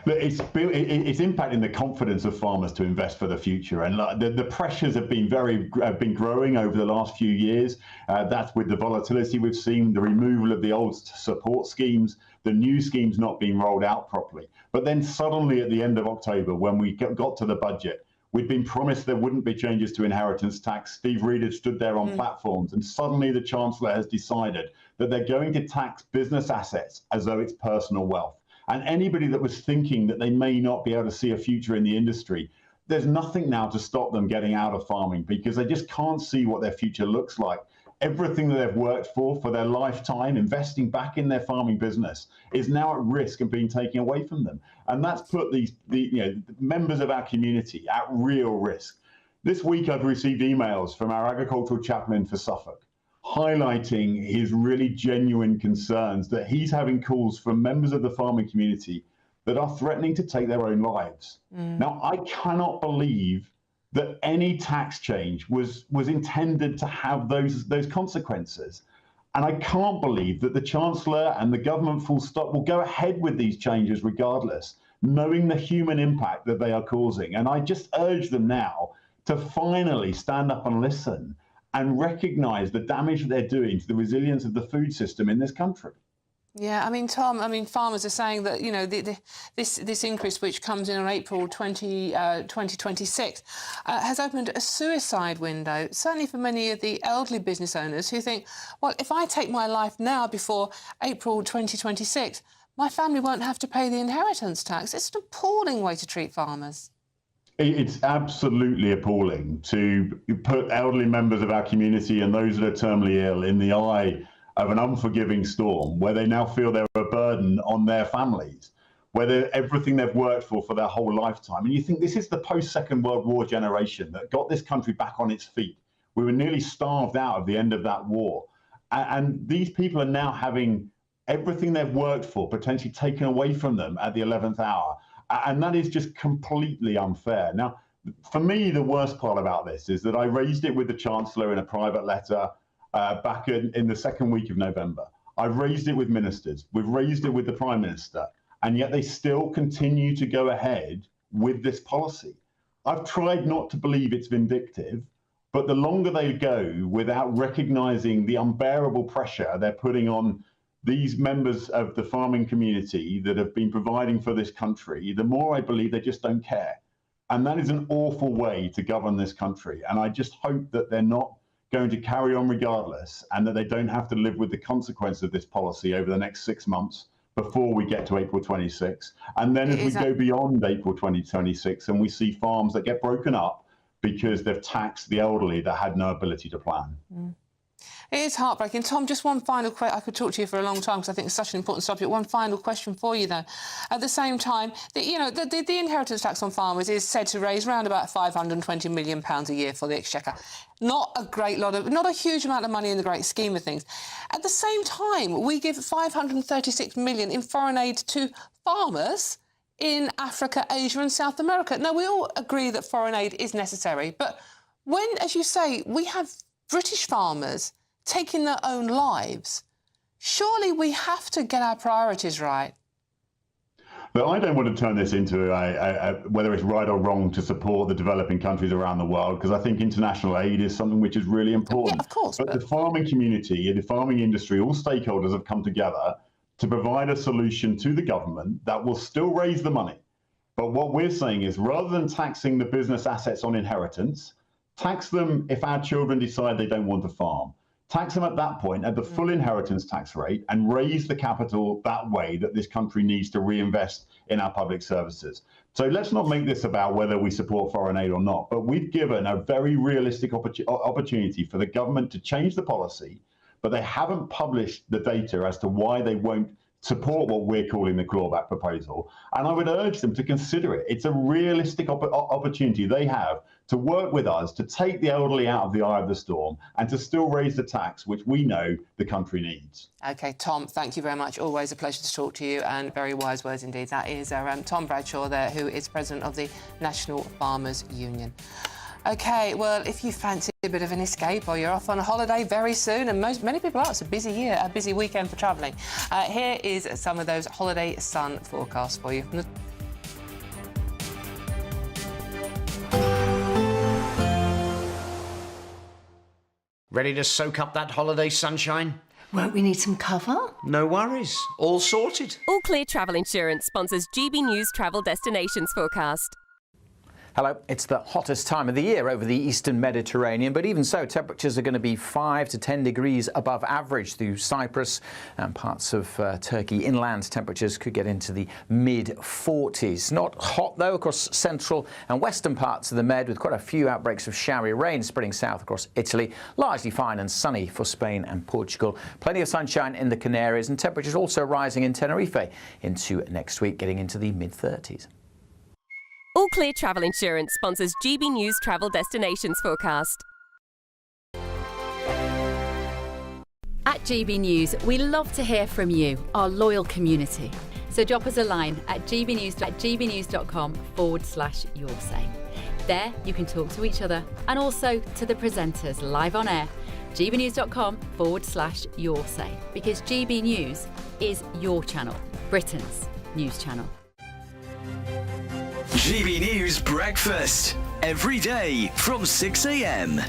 Speaker 9: It's impacting the confidence of farmers to invest for the future, and the pressures have been growing over the last few years. That's with the volatility we've seen, the removal of the old support schemes, the new schemes not being rolled out properly. But then suddenly at the end of October, when we got to the budget, we'd been promised there wouldn't be changes to inheritance tax. Steve Reed had stood there on platforms, and suddenly the Chancellor has decided that they're going to tax business assets as though it's personal wealth. And anybody that was thinking that they may not be able to see a future in the industry, there's nothing now to stop them getting out of farming because they just can't see what their future looks like. Everything that they've worked for their lifetime, investing back in their farming business, is now at risk and being taken away from them. And that's put the members of our community at real risk. This week I've received emails from our agricultural chaplain for Suffolk, highlighting his really genuine concerns that he's having calls from members of the farming community that are threatening to take their own lives. Now, I cannot believe that any tax change was intended to have those consequences. And I can't believe that the Chancellor and the government full stop will go ahead with these changes regardless, knowing the human impact that they are causing. And I just urge them now to finally stand up and listen and recognise the damage that they're doing to the resilience of the food system in this country.
Speaker 3: Yeah, I mean, Tom, farmers are saying that, this increase, which comes in on April 2026, has opened a suicide window, certainly for many of the elderly business owners who think, well, if I take my life now before April 2026, my family won't have to pay the inheritance tax. It's an appalling way to treat farmers.
Speaker 9: It's absolutely appalling to put elderly members of our community and those that are terminally ill in the eye of an unforgiving storm, where they now feel they're a burden on their families, where everything they've worked for their whole lifetime. And you think this is the post-Second World War generation that got this country back on its feet. We were nearly starved out at the end of that war. And these people are now having everything they've worked for potentially taken away from them at the 11th hour. And that is just completely unfair. Now, for me, the worst part about this is that I raised it with the Chancellor in a private letter back in the second week of November. I've raised it with ministers. We've raised it with the Prime Minister. And yet they still continue to go ahead with this policy. I've tried not to believe it's vindictive, but the longer they go without recognising the unbearable pressure they're putting on these members of the farming community that have been providing for this country, the more I believe they just don't care. And that is an awful way to govern this country. And I just hope that they're not going to carry on regardless, and that they don't have to live with the consequence of this policy over the next 6 months before we get to April 26. And then as we go beyond April 2026 and we see farms that get broken up because they've taxed the elderly that had no ability to plan.
Speaker 3: It is heartbreaking. Tom, just one final question. I could talk to you for a long time because I think it's such an important subject. One final question for you, though. At the same time, the inheritance tax on farmers is said to raise around about £520 million a year for the Exchequer. Not a huge amount of money in the great scheme of things. At the same time, we give £536 million in foreign aid to farmers in Africa, Asia and South America. Now, we all agree that foreign aid is necessary, but when, as you say, we have British farmers taking their own lives, surely we have to get our priorities right.
Speaker 9: But I don't want to turn this into whether it's right or wrong to support the developing countries around the world, because I think international aid is something which is really important.
Speaker 3: Yeah, of course.
Speaker 9: But the farming community, the farming industry, all stakeholders have come together to provide a solution to the government that will still raise the money. But what we're saying is, rather than taxing the business assets on inheritance, tax them if our children decide they don't want to farm. Tax them at that point at the full inheritance tax rate and raise the capital that way that this country needs to reinvest in our public services. So let's not make this about whether we support foreign aid or not, but we've given a very realistic opportunity for the government to change the policy, but they haven't published the data as to why they won't support what we're calling the clawback proposal. And I would urge them to consider it. It's a realistic opportunity they have to work with us to take the elderly out of the eye of the storm and to still raise the tax, which we know the country needs.
Speaker 3: OK, Tom, thank you very much. Always a pleasure to talk to you, and very wise words indeed. That is Tom Bradshaw there, who is president of the National Farmers Union. OK, well, if you fancy a bit of an escape or you're off on a holiday very soon, and many people are, it's a busy year, a busy weekend for travelling, here is some of those holiday sun forecasts for you.
Speaker 2: Ready to soak up that holiday sunshine?
Speaker 10: Won't we need some cover?
Speaker 2: No worries. All sorted.
Speaker 11: All Clear Travel Insurance sponsors GB News Travel Destinations Forecast.
Speaker 12: Hello, it's the hottest time of the year over the eastern Mediterranean, but even so, temperatures are going to be 5 to 10 degrees above average through Cyprus and parts of Turkey. Inland temperatures could get into the mid-40s. Not hot, though, across central and western parts of the Med, with quite a few outbreaks of showery rain spreading south across Italy. Largely fine and sunny for Spain and Portugal. Plenty of sunshine in the Canaries, and temperatures also rising in Tenerife into next week, getting into the mid-30s.
Speaker 11: All Clear Travel Insurance sponsors GB News Travel Destinations Forecast.
Speaker 13: At GB News, we love to hear from you, our loyal community. So drop us a line at gbnews.com/yoursay. There you can talk to each other and also to the presenters live on air. gbnews.com/yoursay, because GB News is your channel, Britain's news channel.
Speaker 23: GB News Breakfast, every day from 6 a.m.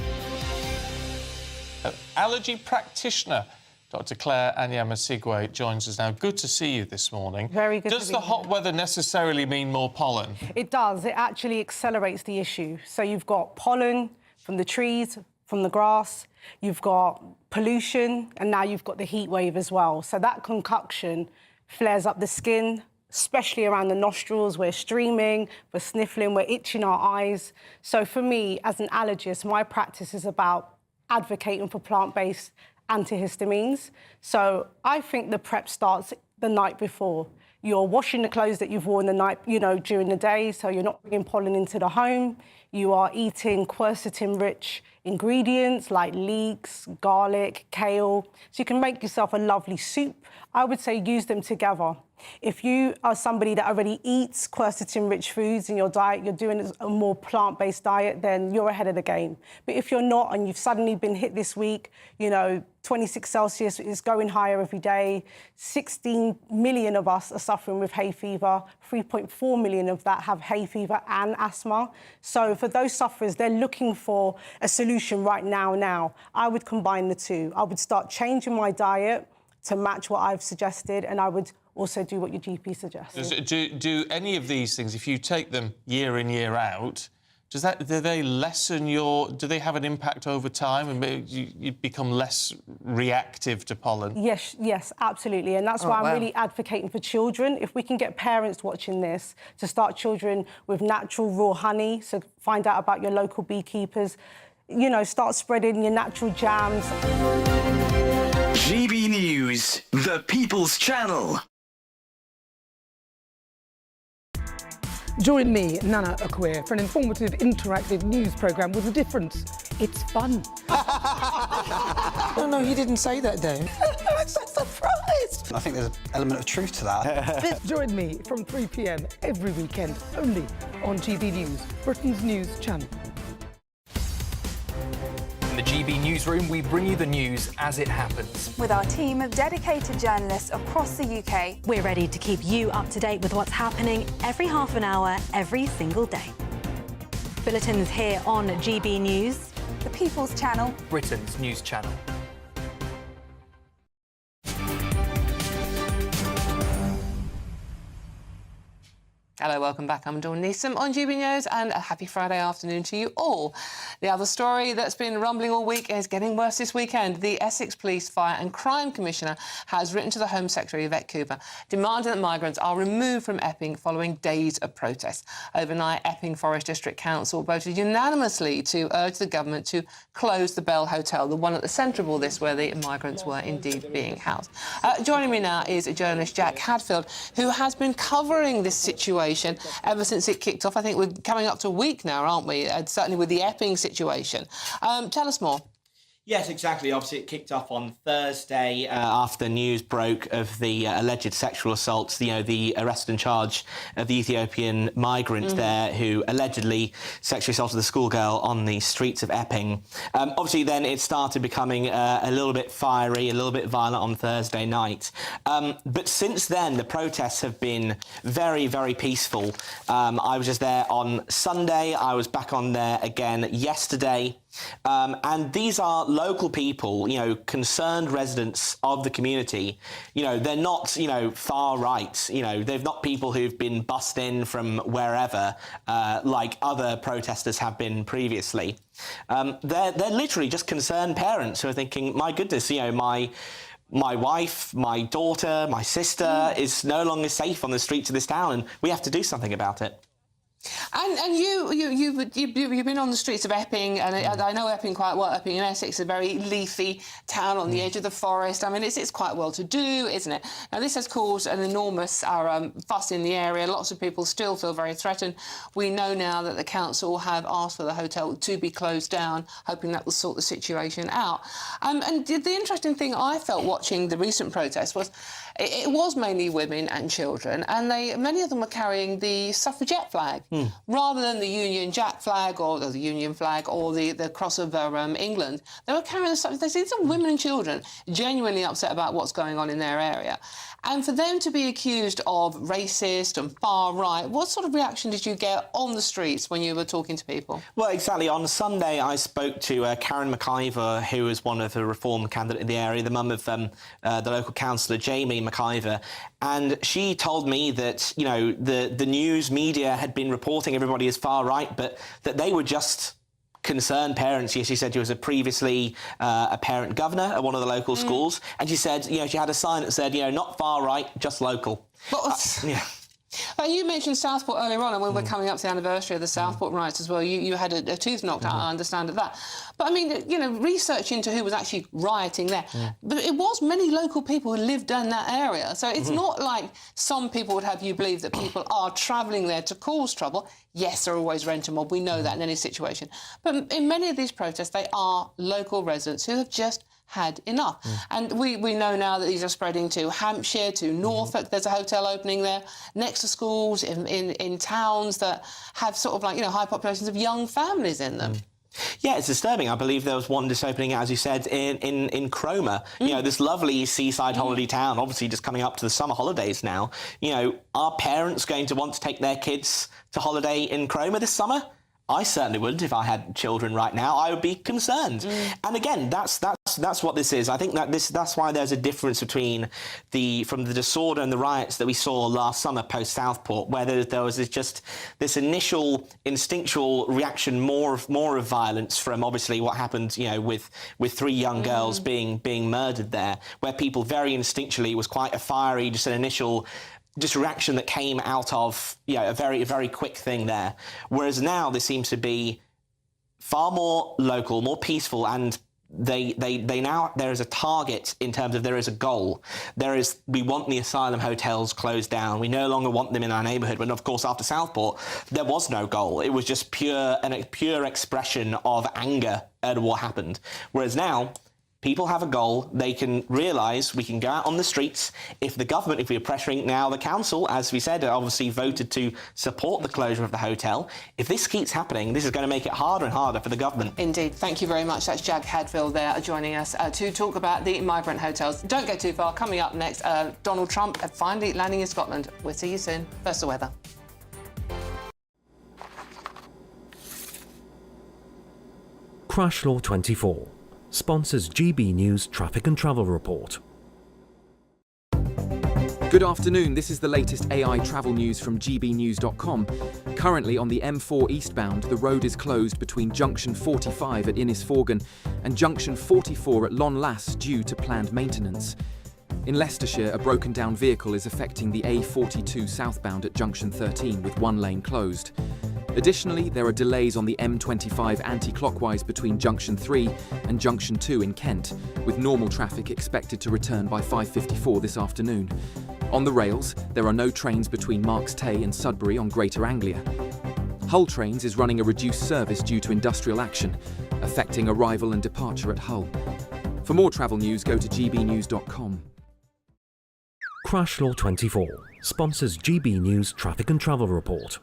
Speaker 26: Allergy practitioner Dr. Claire Anyamasigwe joins us now. Good to see you this morning.
Speaker 18: Very good.
Speaker 26: Does the hot weather necessarily mean more pollen?
Speaker 18: It does. It actually accelerates the issue. So you've got pollen from the trees, from the grass, you've got pollution, and now you've got the heat wave as well. So that concoction flares up the skin, especially around the nostrils. We're streaming, we're sniffling, we're itching our eyes. So for me, as an allergist, my practice is about advocating for plant-based antihistamines. So I think the prep starts the night before. You're washing the clothes that you've worn the night, during the day, so you're not bringing pollen into the home. You are eating quercetin-rich ingredients like leeks, garlic, kale. So you can make yourself a lovely soup. I would say use them together. If you are somebody that already eats quercetin-rich foods in your diet, you're doing a more plant-based diet, then you're ahead of the game. But if you're not and you've suddenly been hit this week, 26 Celsius is going higher every day. 16 million of us are suffering with hay fever. 3.4 million of that have hay fever and asthma. So for those sufferers, they're looking for a solution right now. I would combine the two. I would start changing my diet to match what I've suggested, and I would also do what your GP suggests.
Speaker 26: Do any of these things, if you take them year in, year out, do they lessen do they have an impact over time and you become less reactive to pollen?
Speaker 18: Yes, absolutely. And that's why I'm really advocating for children. If we can get parents watching this to start children with natural raw honey, so find out about your local beekeepers, start spreading your natural jams.
Speaker 4: News, the People's Channel.
Speaker 10: Join me, Nana Akwe, for an informative, interactive news programme with a difference. It's fun.
Speaker 21: No, he didn't say that, Dave.
Speaker 10: I'm so surprised.
Speaker 21: I think there's an element of truth to that.
Speaker 10: Join me from 3 p.m. every weekend, only on GB News, Britain's news channel.
Speaker 14: In the GB Newsroom, we bring you the news as it happens.
Speaker 15: With our team of dedicated journalists across the UK,
Speaker 16: we're ready to keep you up to date with what's happening every half an hour, every single day. Bulletins here on GB News,
Speaker 15: the People's Channel,
Speaker 14: Britain's news channel.
Speaker 3: Hello, welcome back. I'm Dawn Neeson on GB News, and a happy Friday afternoon to you all. The other story that's been rumbling all week is getting worse this weekend. The Essex Police Fire and Crime Commissioner has written to the Home Secretary, Yvette Cooper, demanding that migrants are removed from Epping following days of protests. Overnight, Epping Forest District Council voted unanimously to urge the government to close the Bell Hotel, the one at the centre of all this where the migrants were indeed being housed. Joining me now is journalist Jack Hadfield, who has been covering this situation ever since it kicked off. I think we're coming up to a week now, aren't we? Certainly with the Epping situation. Tell us more.
Speaker 17: Yes, exactly. Obviously, it kicked off on Thursday after news broke of the alleged sexual assaults, the arrest and charge of the Ethiopian migrant there who allegedly sexually assaulted the schoolgirl on the streets of Epping. Obviously, then it started becoming a little bit fiery, a little bit violent on Thursday night. But since then, the protests have been very, very peaceful. I was just there on Sunday. I was back on there again yesterday. And these are local people, concerned residents of the community. They're not, far right. They're not people who've been bussed in from wherever, like other protesters have been previously. They're literally just concerned parents who are thinking, my goodness, my wife, my daughter, my sister is no longer safe on the streets of this town, and we have to do something about it.
Speaker 3: And you've been on the streets of Epping, and I know Epping quite well. Epping in Essex is a very leafy town on the edge of the forest. I mean, it's quite well to do, isn't it? Now, this has caused an enormous fuss in the area. Lots of people still feel very threatened. We know now that the council have asked for the hotel to be closed down, hoping that will sort the situation out. And the interesting thing I felt watching the recent protests was it was mainly women and children, and many of them were carrying the suffragette flag rather than the Union Jack flag or the Union flag or the cross of England. They were carrying the suffragette. These are women and children genuinely upset about what's going on in their area. And for them to be accused of racist and far right, what sort of reaction did you get on the streets when you were talking to people?
Speaker 17: Well, exactly. On Sunday, I spoke to Karen McIver, who is one of the Reform candidate in the area, the mum of the local councillor, Jamie McIver, and she told me that, the news media had been reporting everybody as far right, but that they were just concerned parents. She said she was previously a parent governor at one of the local schools, and she said, she had a sign that said, not far right, just local.
Speaker 3: You mentioned Southport earlier on, and when we're coming up to the anniversary of the Southport riots as well, you had a tooth knocked out, I understand of that. But, I mean, research into who was actually rioting there, but it was many local people who lived in that area. So it's not like some people would have you believe that people are travelling there to cause trouble. Yes, there are always rent a mob, we know that in any situation. But in many of these protests, they are local residents who have just had enough. And we know now that these are spreading to Hampshire, to Norfolk. There's a hotel opening there next to schools in towns that have sort of high populations of young families in them.
Speaker 17: Yeah, it's disturbing. I believe there was one just opening, as you said, in Cromer. This lovely seaside holiday town, obviously just coming up to the summer holidays now. Are parents going to want to take their kids to holiday in Cromer this summer? I certainly wouldn't if I had children right now. I would be concerned. And again, that's what this is. I think that's why there's a difference between from the disorder and the riots that we saw last summer post Southport, where there was this initial instinctual reaction, more of violence from obviously what happened, with 3 young girls being murdered there, where people very instinctually, it was quite a fiery, just an initial reaction that came out of a very, very quick thing there. Whereas now this seems to be far more local, more peaceful, and there is a target in terms of there is a goal. We want the asylum hotels closed down. We no longer want them in our neighbourhood. But of course, after Southport, there was no goal. It was just pure expression of anger at what happened. Whereas now, people have a goal. They can realise we can go out on the streets. If we are pressuring now the council, as we said, obviously voted to support the closure of the hotel. If this keeps happening, this is going to make it harder and harder for the government.
Speaker 3: Indeed. Thank you very much. That's Jag Hadfield there joining us to talk about the migrant hotels. Don't go too far. Coming up next, Donald Trump finally landing in Scotland. We'll see you soon. First, the weather.
Speaker 7: Crash Law 24 sponsors GB News Traffic and Travel Report.
Speaker 8: Good afternoon, this is the latest AI travel news from GBNews.com. Currently on the M4 eastbound, the road is closed between Junction 45 at Innisforgan and Junction 44 at Lonlass due to planned maintenance. In Leicestershire, a broken down vehicle is affecting the A42 southbound at Junction 13 with one lane closed. Additionally, there are delays on the M25 anti-clockwise between Junction 3 and Junction 2 in Kent, with normal traffic expected to return by 5:54 this afternoon. On the rails, there are no trains between Marks Tay and Sudbury on Greater Anglia. Hull Trains is running a reduced service due to industrial action, affecting arrival and departure at Hull. For more travel news, go to gbnews.com.
Speaker 7: Crash Law 24 sponsors GB News Traffic and Travel Report.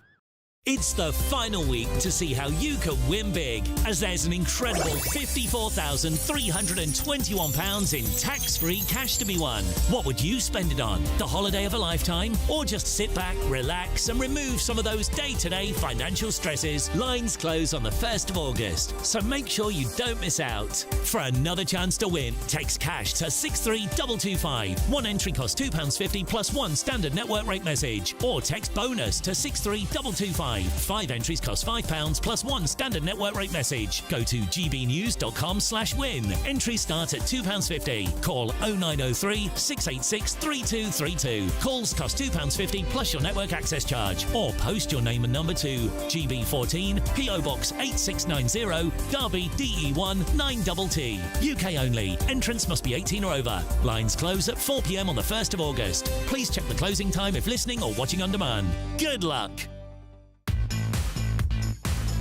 Speaker 25: It's the final week to see how you can win big, as there's an incredible £54,321 in tax-free cash to be won. What would you spend it on? The holiday of a lifetime? Or just sit back, relax and remove some of those day-to-day financial stresses? Lines close on the 1st of August, so make sure you don't miss out. For another chance to win, text cash to 63225. One entry costs £2.50 plus one standard network rate message. Or text bonus to 63225. 5 entries cost £5 plus one standard network rate message. Go to gbnews.com/win. Entries start at £2.50. Call 0903 686 3232. Calls cost £2.50 plus your network access charge. Or post your name and number to GB14 PO Box 8690 Derby DE1 9TT. UK only. Entrance must be 18 or over. Lines close at 4 p.m. on the 1st of August. Please check the closing time if listening or watching on demand. Good luck.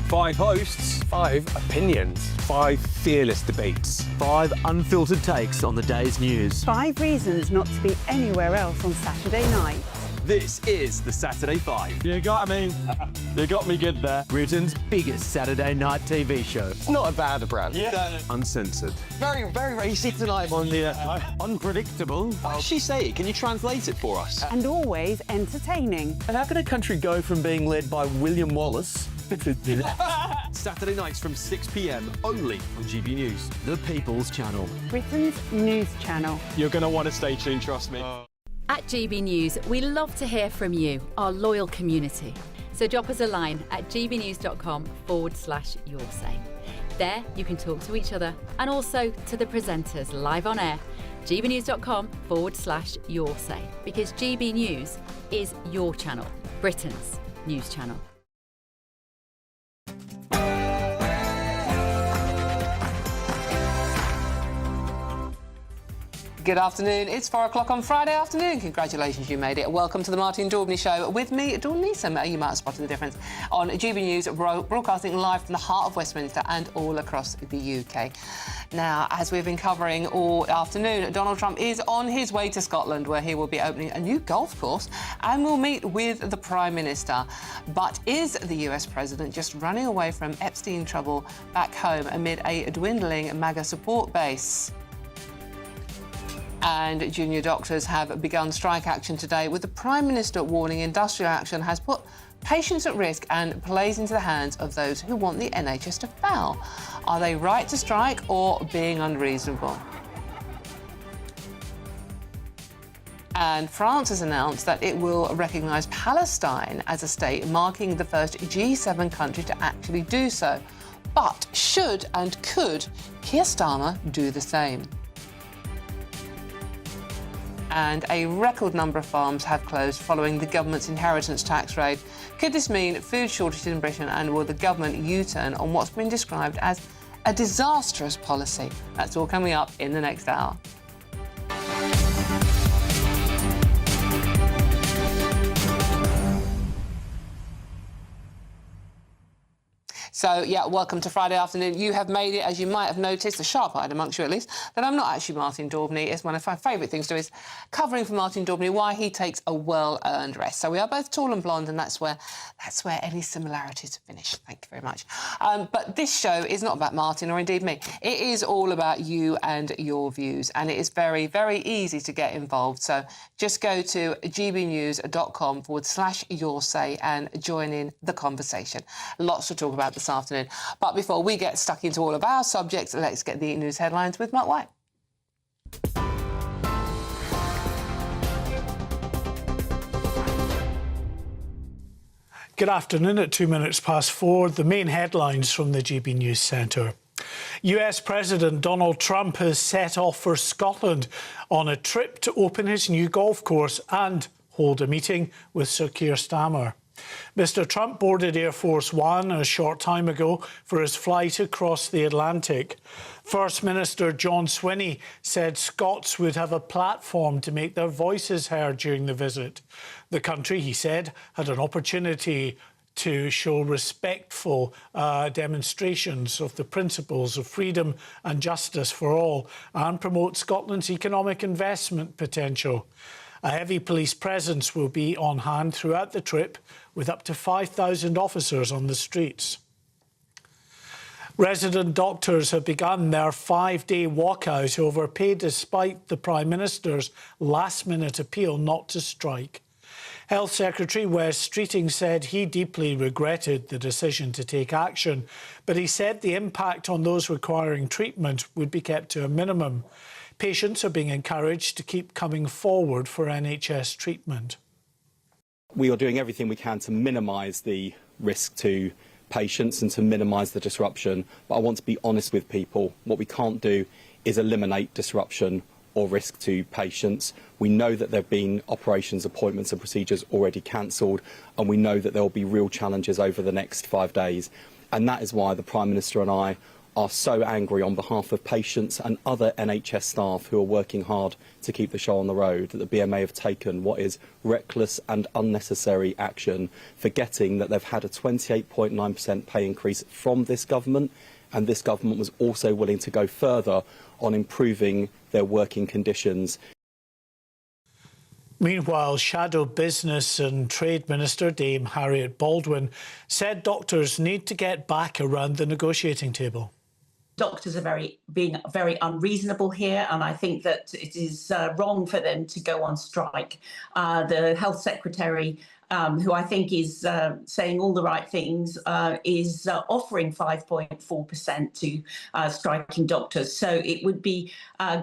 Speaker 1: 5 hosts, 5 opinions, 5 fearless debates, 5 unfiltered takes on the day's news.
Speaker 5: 5 reasons not to be anywhere else on Saturday night.
Speaker 1: This is the Saturday 5. You got me good there. Britain's biggest Saturday night TV show. It's not a bad brand. Yeah. Uncensored. Very, very, very easy tonight on the unpredictable. What does she say? Can you translate it for us?
Speaker 5: And always entertaining.
Speaker 1: And how can a country go from being led by William Wallace Saturday nights from 6 p.m. only on GB News, the People's Channel.
Speaker 5: Britain's news channel.
Speaker 1: You're going to want to stay tuned, trust me.
Speaker 13: At GB News, we love to hear from you, our loyal community. So drop us a line at gbnews.com/yoursay. There you can talk to each other and also to the presenters live on air. gbnews.com/yoursay, because GB News is your channel, Britain's news channel.
Speaker 3: Good afternoon. It's 4 o'clock on Friday afternoon. Congratulations, you made it. Welcome to the Martin Daubney Show with me, Dawn Neeson. You might have spotted the difference on GB News, broadcasting live from the heart of Westminster and all across the UK. Now, as we've been covering all afternoon, Donald Trump is on his way to Scotland, where he will be opening a new golf course and will meet with the Prime Minister. But is the US President just running away from Epstein trouble back home amid a dwindling MAGA support base? And junior doctors have begun strike action today, with the Prime Minister warning industrial action has put patients at risk and plays into the hands of those who want the NHS to fail. Are they right to strike or being unreasonable? And France has announced that it will recognise Palestine as a state, marking the first G7 country to actually do so. But should and could Keir Starmer do the same? And a record number of farms have closed following the government's inheritance tax raid. Could this mean food shortages in Britain, and will the government U-turn on what's been described as a disastrous policy. That's all coming up in the next hour. So, yeah, welcome to Friday afternoon. You have made it, as you might have noticed, the sharp-eyed amongst you at least, that I'm not actually Martin Daubney. It's one of my favourite things to do is covering for Martin Daubney why he takes a well-earned rest. So we are both tall and blonde, and that's where any similarities finish. Thank you very much. But this show is not about Martin or indeed me. It is all about you and your views, and it is very, very easy to get involved. So just go to gbnews.com/yoursay and join in the conversation. Lots to talk about this afternoon. But before we get stuck into all of our subjects, let's get the news headlines with Mark White.
Speaker 6: Good afternoon. At 4:02, the main headlines from the GB News Centre. US President Donald Trump has set off for Scotland on a trip to open his new golf course and hold a meeting with Sir Keir Starmer. Mr Trump boarded Air Force One a short time ago for his flight across the Atlantic. First Minister John Swinney said Scots would have a platform to make their voices heard during the visit. The country, he said, had an opportunity to show respectful demonstrations of the principles of freedom and justice for all and promote Scotland's economic investment potential. A heavy police presence will be on hand throughout the trip, with up to 5,000 officers on the streets. Resident doctors have begun their 5-day walkout over pay despite the Prime Minister's last-minute appeal not to strike. Health Secretary Wes Streeting said he deeply regretted the decision to take action, but he said the impact on those requiring treatment would be kept to a minimum. Patients are being encouraged to keep coming forward for NHS treatment.
Speaker 9: We are doing everything we can to minimise the risk to patients and to minimise the disruption. But I want to be honest with people. What we can't do is eliminate disruption or risk to patients. We know that there have been operations, appointments and procedures already cancelled, and we know that there will be real challenges over the next 5 days. And that is why the Prime Minister and I are so angry on behalf of patients and other NHS staff who are working hard to keep the show on the road, that the BMA have taken what is reckless and unnecessary action, forgetting that they've had a 28.9% pay increase from this government, and this government was also willing to go further on improving their working conditions.
Speaker 6: Meanwhile, Shadow Business and Trade Minister Dame Harriet Baldwin said doctors need to get back around the negotiating table.
Speaker 19: Doctors are being very unreasonable here, and I think that it is wrong for them to go on strike. The Health Secretary, who I think is saying all the right things, is offering 5.4% to striking doctors. So it would be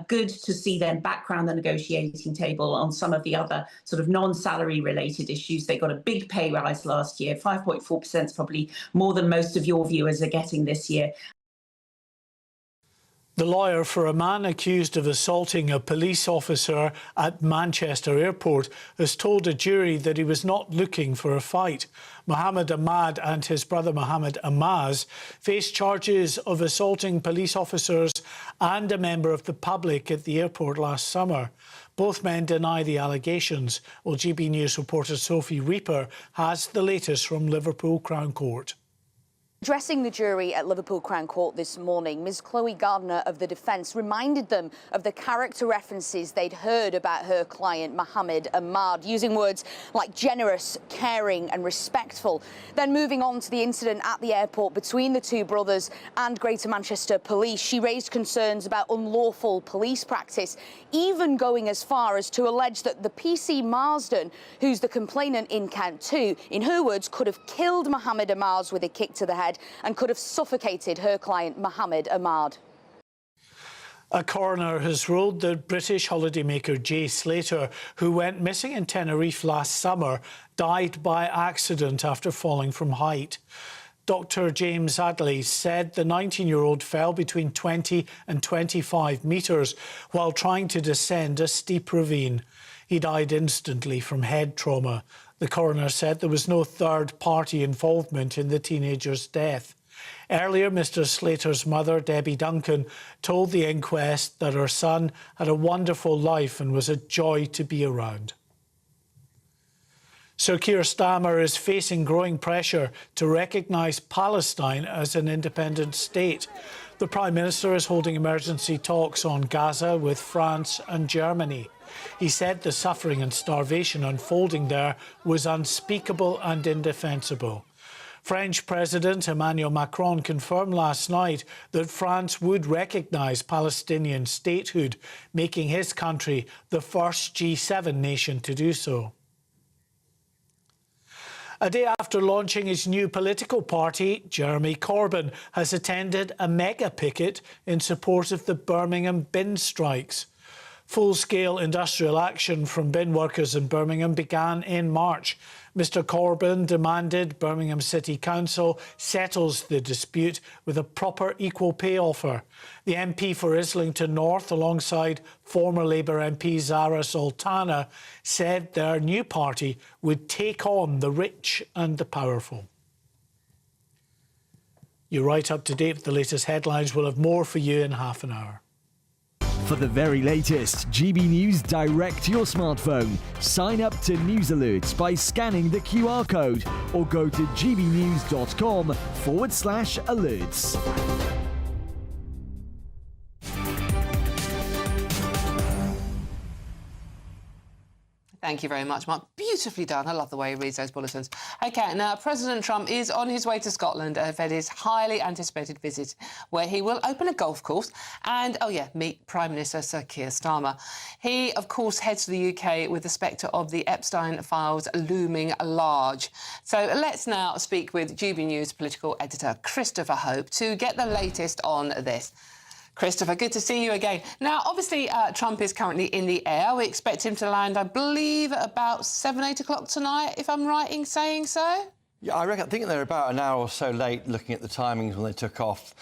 Speaker 19: good to see them back around the negotiating table on some of the other sort of non-salary related issues. They got a big pay rise last year. 5.4% is probably more than most of your viewers are getting this year.
Speaker 6: The lawyer for a man accused of assaulting a police officer at Manchester Airport has told a jury that he was not looking for a fight. Mohammed Ahmad and his brother Mohammed Amaz face charges of assaulting police officers and a member of the public at the airport last summer. Both men deny the allegations. Well, GB News reporter Sophie Reaper has the latest from Liverpool Crown Court.
Speaker 20: Addressing the jury at Liverpool Crown Court this morning, Ms Chloe Gardner of the defence reminded them of the character references they'd heard about her client Mohammed Ahmad, using words like generous, caring and respectful. Then moving on to the incident at the airport between the two brothers and Greater Manchester Police, she raised concerns about unlawful police practice, even going as far as to allege that the PC Marsden, who's the complainant in count 2, in her words, could have killed Mohammed Ahmad with a kick to the head and could have suffocated her client Mohammed Ahmad.
Speaker 6: A coroner has ruled that British holidaymaker Jay Slater, who went missing in Tenerife last summer, died by accident after falling from height. Dr James Adley said the 19-year-old fell between 20 and 25 metres while trying to descend a steep ravine. He died instantly from head trauma. The coroner said there was no third-party involvement in the teenager's death. Earlier, Mr Slater's mother, Debbie Duncan, told the inquest that her son had a wonderful life and was a joy to be around. Sir Keir Starmer is facing growing pressure to recognise Palestine as an independent state. The Prime Minister is holding emergency talks on Gaza with France and Germany. He said the suffering and starvation unfolding there was unspeakable and indefensible. French President Emmanuel Macron confirmed last night that France would recognise Palestinian statehood, making his country the first G7 nation to do so. A day after launching his new political party, Jeremy Corbyn has attended a mega picket in support of the Birmingham bin strikes. Full-scale industrial action from bin workers in Birmingham began in March. Mr Corbyn demanded Birmingham City Council settles the dispute with a proper equal pay offer. The MP for Islington North, alongside former Labour MP Zara Sultana, said their new party would take on the rich and the powerful. You're right up to date with the latest headlines. We'll have more for you in half an hour.
Speaker 2: For the very latest GB News direct to your smartphone, sign up to News Alerts by scanning the QR code or go to gbnews.com/alerts.
Speaker 3: Thank you very much, Mark. Beautifully done. I love the way he reads those bulletins. OK, now President Trump is on his way to Scotland for his highly anticipated visit, where he will open a golf course and, oh yeah, meet Prime Minister Sir Keir Starmer. He, of course, heads to the UK with the spectre of the Epstein files looming large. So let's now speak with GB News political editor Christopher Hope to get the latest on this. Christopher, good to see you again. Now, obviously, Trump is currently in the air. We expect him to land, I believe, at about 7, 8 o'clock tonight, if I'm right in saying so?
Speaker 11: Yeah, I think they're about an hour or so late looking at the timings when they took off.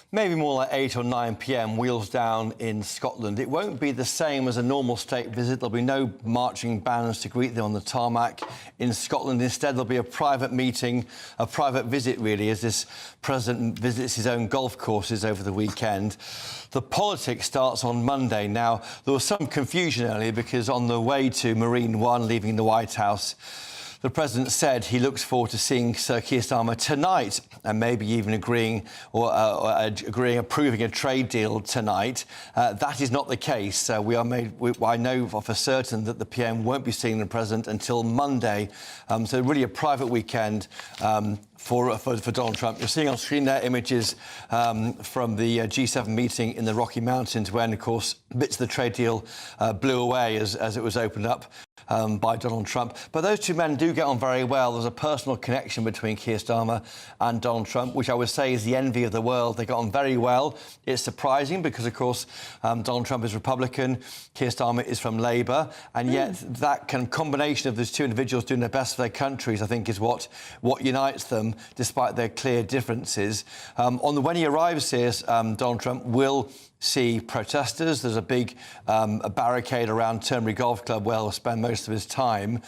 Speaker 11: Maybe more like 8 or 9 p.m, wheels down in Scotland. It won't be the same as a normal state visit. There'll be no marching bands to greet them on the tarmac in Scotland. Instead, there'll be a private meeting, a private visit, really, as this president visits his own golf courses over the weekend. The politics starts on Monday. Now, there was some confusion earlier because on the way to Marine One, leaving the White House, the president said he looks forward to seeing Sir Keir Starmer tonight and maybe even approving a trade deal tonight. That is not the case. I know for certain that the PM won't be seeing the president until Monday. So really a private weekend for Donald Trump. You're seeing on screen there images from the G7 meeting in the Rocky Mountains when, of course, bits of the trade deal blew away as it was opened up by Donald Trump. But those two men do get on very well. There's a personal connection between Keir Starmer and Donald Trump, which I would say is the envy of the world. They got on very well. It's surprising because, of course, Donald Trump is Republican, Keir Starmer is from Labour, and yet that combination of those two individuals doing their best for their countries, I think, is what unites them, despite their clear differences. When he arrives here, Donald Trump will see protesters. There's a big a barricade around Turnberry Golf Club where he'll spend most of his time.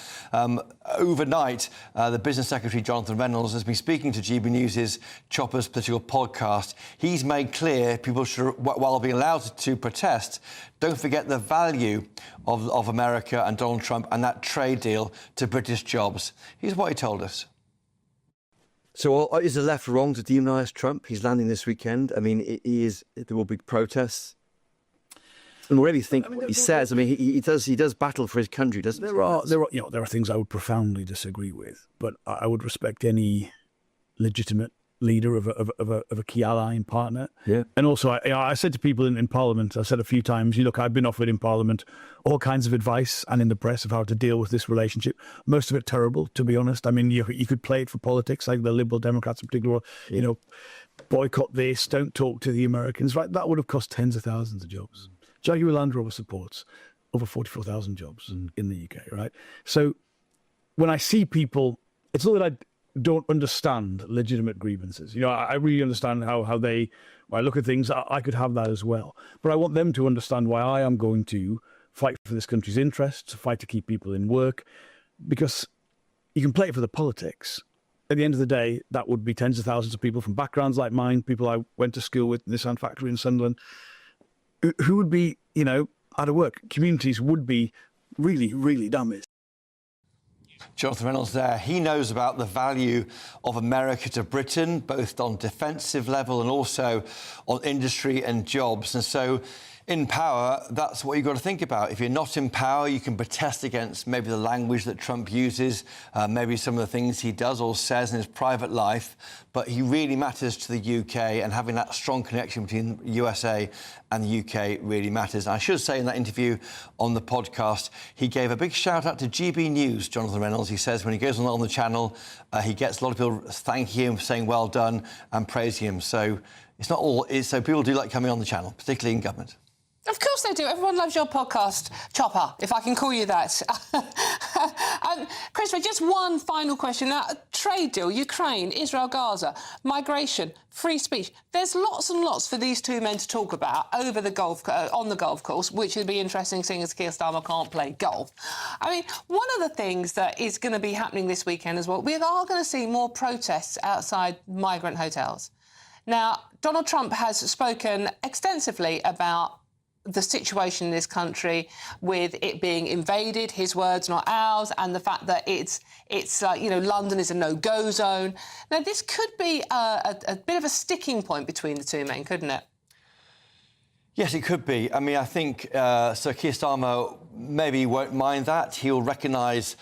Speaker 11: Overnight, the Business Secretary, Jonathan Reynolds, has been speaking to GB News' Choppers Political Podcast. He's made clear people should, while being allowed to protest, don't forget the value of America and Donald Trump and that trade deal to British jobs. Here's what he told us.
Speaker 12: So is the left wrong to demonise Trump? He's landing this weekend. I mean, there will be protests. And whatever you think what he says, I mean, he does battle for his country, doesn't he?
Speaker 22: There are things I would profoundly disagree with, but I would respect any legitimate leader of a key ally and partner.
Speaker 12: Yeah.
Speaker 22: And also, I said to people in Parliament, I said a few times, look, I've been offered in Parliament all kinds of advice and in the press of how to deal with this relationship. Most of it terrible, to be honest. I mean, you could play it for politics, like the Liberal Democrats in particular, boycott this, don't talk to the Americans, right? That would have cost tens of thousands of jobs. Jaguar Land Rover supports over 44,000 jobs in the UK, right? So when I see people, it's not that I don't understand legitimate grievances. I really understand how when I look at things, I could have that as well. But I want them to understand why I am going to fight for this country's interests, fight to keep people in work, because you can play it for the politics, at the end of the day, that would be tens of thousands of people from backgrounds like mine, people I went to school with, Nissan factory in Sunderland, who would be, out of work. Communities would be really, really damaged.
Speaker 11: Jonathan Reynolds there. He knows about the value of America to Britain, both on defensive level and also on industry and jobs. And so in power, that's what you've got to think about. If you're not in power, you can protest against maybe the language that Trump uses, maybe some of the things he does or says in his private life, but he really matters to the UK, and having that strong connection between the USA and the UK really matters. I should say in that interview on the podcast, he gave a big shout out to GB News, Jonathan Reynolds. He says when he goes on the channel, he gets a lot of people thanking him, saying well done and praising him. So it's not all, so people do like coming on the channel, particularly in government.
Speaker 3: Of course they do. Everyone loves your podcast, Chopper, if I can call you that. Christopher, just one final question. Now, trade deal, Ukraine, Israel, Gaza, migration, free speech. There's lots and lots for these two men to talk about over the on the golf course, which would be interesting seeing as Keir Starmer can't play golf. I mean, one of the things that is going to be happening this weekend as well, we are going to see more protests outside migrant hotels. Now, Donald Trump has spoken extensively about the situation in this country with it being invaded, his words, not ours, and the fact that it's London is a no-go zone. Now, this could be a bit of a sticking point between the two men, couldn't it?
Speaker 11: Yes, it could be. I mean, I think Sir Keir Starmer maybe won't mind that. He'll recognise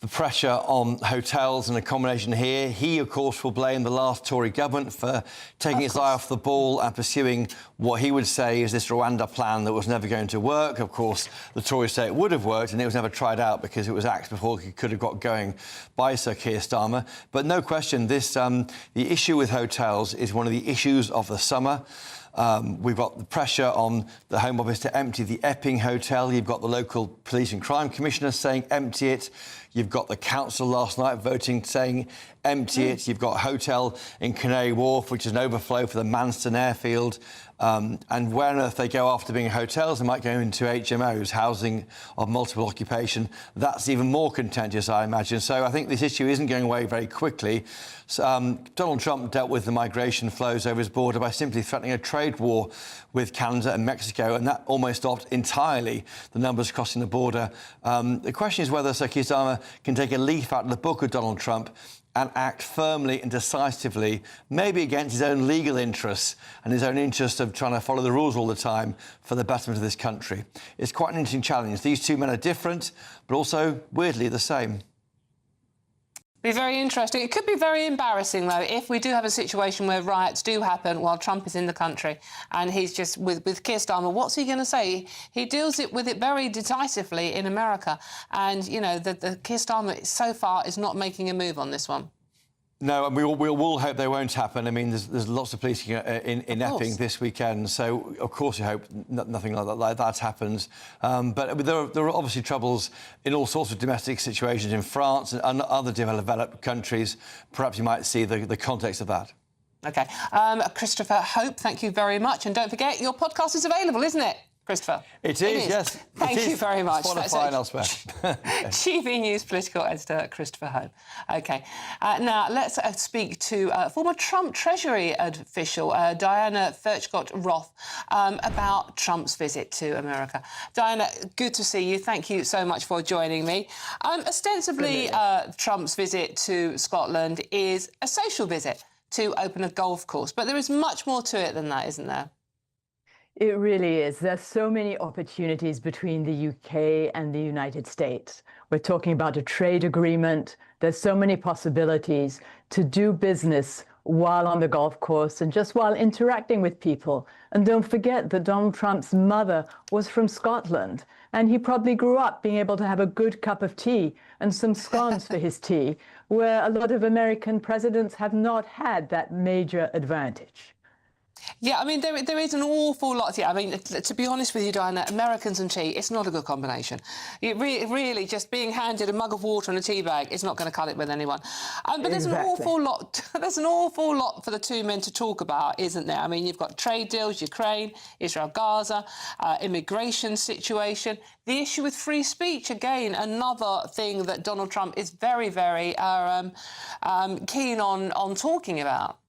Speaker 11: the pressure on hotels and accommodation here. He, of course, will blame the last Tory government for taking its eye off the ball and pursuing what he would say is this Rwanda plan that was never going to work. Of course, the Tories say it would have worked, and it was never tried out because it was axed before it could have got going by Sir Keir Starmer. But no question, the issue with hotels is one of the issues of the summer. We've got the pressure on the Home Office to empty the Epping Hotel. You've got the local police and crime commissioner saying empty it. You've got the council last night voting saying empty it. You've got a hotel in Canary Wharf, which is an overflow for the Manston airfield. And where on earth they go after being hotels, they might go into HMOs, housing of multiple occupation. That's even more contentious, I imagine. So I think this issue isn't going away very quickly. Donald Trump dealt with the migration flows over his border by simply threatening a trade war with Canada and Mexico, and that almost stopped entirely the numbers crossing the border. The question is whether Sir Keir Starmer can take a leaf out of the book of Donald Trump and act firmly and decisively, maybe against his own legal interests and his own interest of trying to follow the rules all the time for the betterment of this country. It's quite an interesting challenge. These two men are different, but also, weirdly, the same.
Speaker 3: Be very interesting. It could be very embarrassing, though, if we do have a situation where riots do happen while Trump is in the country and he's just with Keir Starmer. What's he going to say? He deals with it very decisively in America. And, the Keir Starmer so far is not making a move on this one.
Speaker 11: No, and we will hope they won't happen. I mean, there's lots of policing in Epping this weekend, so of course you hope nothing like that happens. But there are obviously troubles in all sorts of domestic situations in France and other developed countries. Perhaps you might see the context of that.
Speaker 3: OK. Christopher Hope, thank you very much. And don't forget, your podcast is available, isn't it, Christopher?
Speaker 11: It is, yes.
Speaker 3: Thank you very much.
Speaker 11: Spotify and elsewhere.
Speaker 3: GB News political editor Christopher Hope. OK. Now, let's speak to former Trump Treasury official Diana Furchtgott-Roth about Trump's visit to America. Diana, good to see you. Thank you so much for joining me. Ostensibly, Trump's visit to Scotland is a social visit to open a golf course, but there is much more to it than that, isn't there?
Speaker 4: It really is. There's so many opportunities between the UK and the United States. We're talking about a trade agreement. There's so many possibilities to do business while on the golf course and just while interacting with people. And don't forget that Donald Trump's mother was from Scotland, and he probably grew up being able to have a good cup of tea and some scones for his tea, where a lot of American presidents have not had that major advantage.
Speaker 3: Yeah, I mean, there is an awful lot. Yeah, I mean, to be honest with you, Diana, Americans and tea, it's not a good combination. It really, just being handed a mug of water and a tea bag is not going to cut it with anyone. But there's an awful lot. There's an awful lot for the two men to talk about, isn't there? I mean, you've got trade deals, Ukraine, Israel, Gaza, immigration situation, the issue with free speech. Again, another thing that Donald Trump is very, very keen on talking about.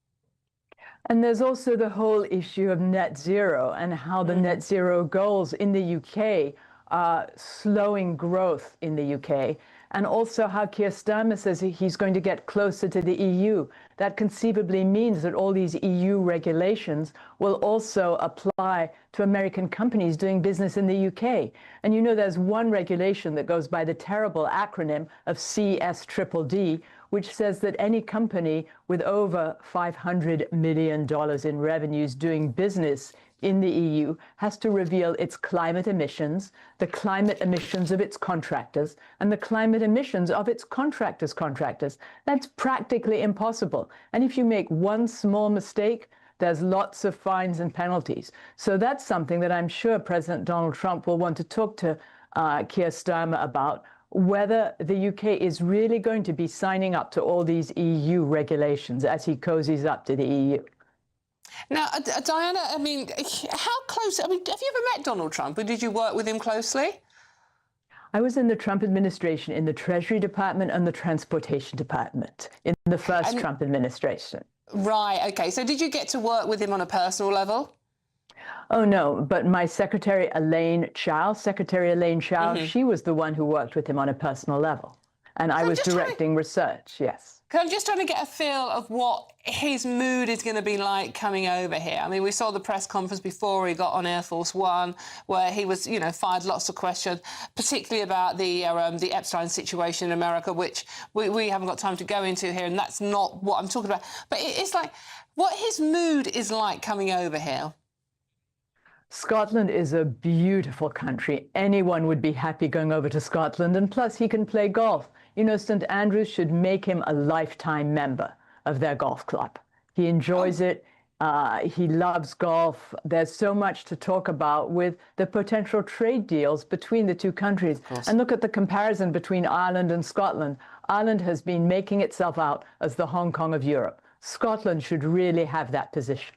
Speaker 4: And there's also the whole issue of net zero and how the net zero goals in the UK are slowing growth in the UK. And also how Keir Starmer says he's going to get closer to the EU. That conceivably means that all these EU regulations will also apply to American companies doing business in the UK. And you know, there's one regulation that goes by the terrible acronym of CSDDD, which says that any company with over $500 million in revenues doing business in the EU has to reveal its climate emissions, the climate emissions of its contractors, and the climate emissions of its contractors. That's practically impossible. And if you make one small mistake, there's lots of fines and penalties. So that's something that I'm sure President Donald Trump will want to talk to Keir Starmer about, whether the UK is really going to be signing up to all these EU regulations as he cozies up to the EU.
Speaker 3: Now, Diana, I mean, how close... I mean, have you ever met Donald Trump, or did you work with him closely?
Speaker 4: I was in the Trump administration in the Treasury Department and the Transportation Department in the first Trump administration.
Speaker 3: Right, OK. So did you get to work with him on a personal level?
Speaker 4: Oh, no, but my Secretary Elaine Chao, she was the one who worked with him on a personal level. And I was directing research, yes.
Speaker 3: I'm just trying to get a feel of what his mood is going to be like coming over here. I mean, we saw the press conference before he got on Air Force One, where he was, you know, fired lots of questions, particularly about the Epstein situation in America, which we haven't got time to go into here, and that's not what I'm talking about. But it's like, what his mood is like coming over here.
Speaker 4: Scotland is a beautiful country. Anyone would be happy going over to Scotland, and plus he can play golf. You know, St Andrews should make him a lifetime member of their golf club. He enjoys it. He loves golf. There's so much to talk about with the potential trade deals between the two countries. And look at the comparison between Ireland and Scotland. Ireland has been making itself out as the Hong Kong of Europe. Scotland should really have that position.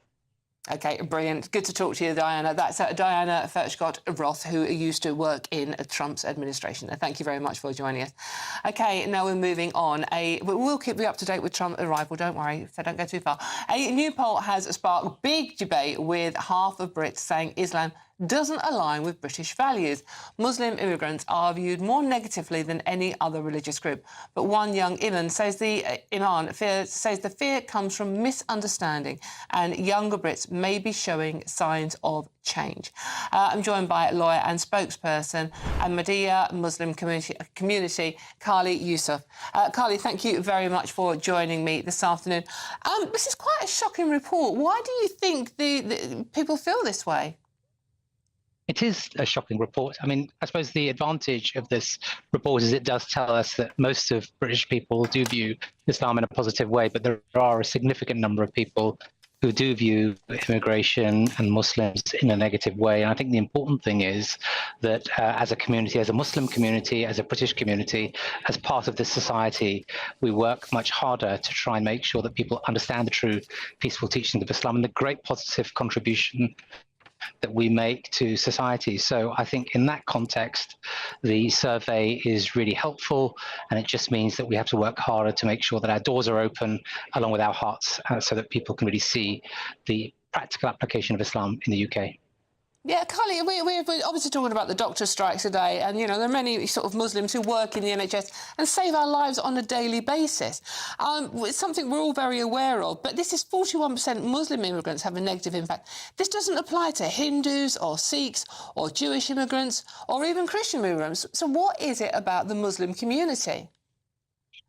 Speaker 3: OK, brilliant. Good to talk to you, Diana. That's Diana Furchtgott-Roth, who used to work in Trump's administration. Thank you very much for joining us. OK, now we're moving on. We'll keep you up to date with Trump's arrival, don't worry, so don't go too far. A new poll has sparked big debate, with half of Brits saying Islam doesn't align with British values. Muslim immigrants are viewed more negatively than any other religious group. But one young imam says the fear comes from misunderstanding, and younger Brits may be showing signs of change. I'm joined by lawyer and spokesperson Ahmadiyya Muslim community, Carly Yusuf. Carly, thank you very much for joining me this afternoon. This is quite a shocking report. Why do you think the people feel this way?
Speaker 10: It is a shocking report. I mean, I suppose the advantage of this report is it does tell us that most of British people do view Islam in a positive way, but there are a significant number of people who do view immigration and Muslims in a negative way. And I think the important thing is that as a community, as a Muslim community, as a British community, as part of this society, we work much harder to try and make sure that people understand the true peaceful teachings of Islam and the great positive contribution that we make to society. So I think in that context, the survey is really helpful, and it just means that we have to work harder to make sure that our doors are open along with our hearts, so that people can really see the practical application of Islam in the UK.
Speaker 3: Yeah, Carly, we're obviously talking about the doctor strikes today, and, you know, there are many sort of Muslims who work in the NHS and save our lives on a daily basis. It's something we're all very aware of, but this is 41% Muslim immigrants have a negative impact. This doesn't apply to Hindus or Sikhs or Jewish immigrants or even Christian immigrants. So what is it about the Muslim community?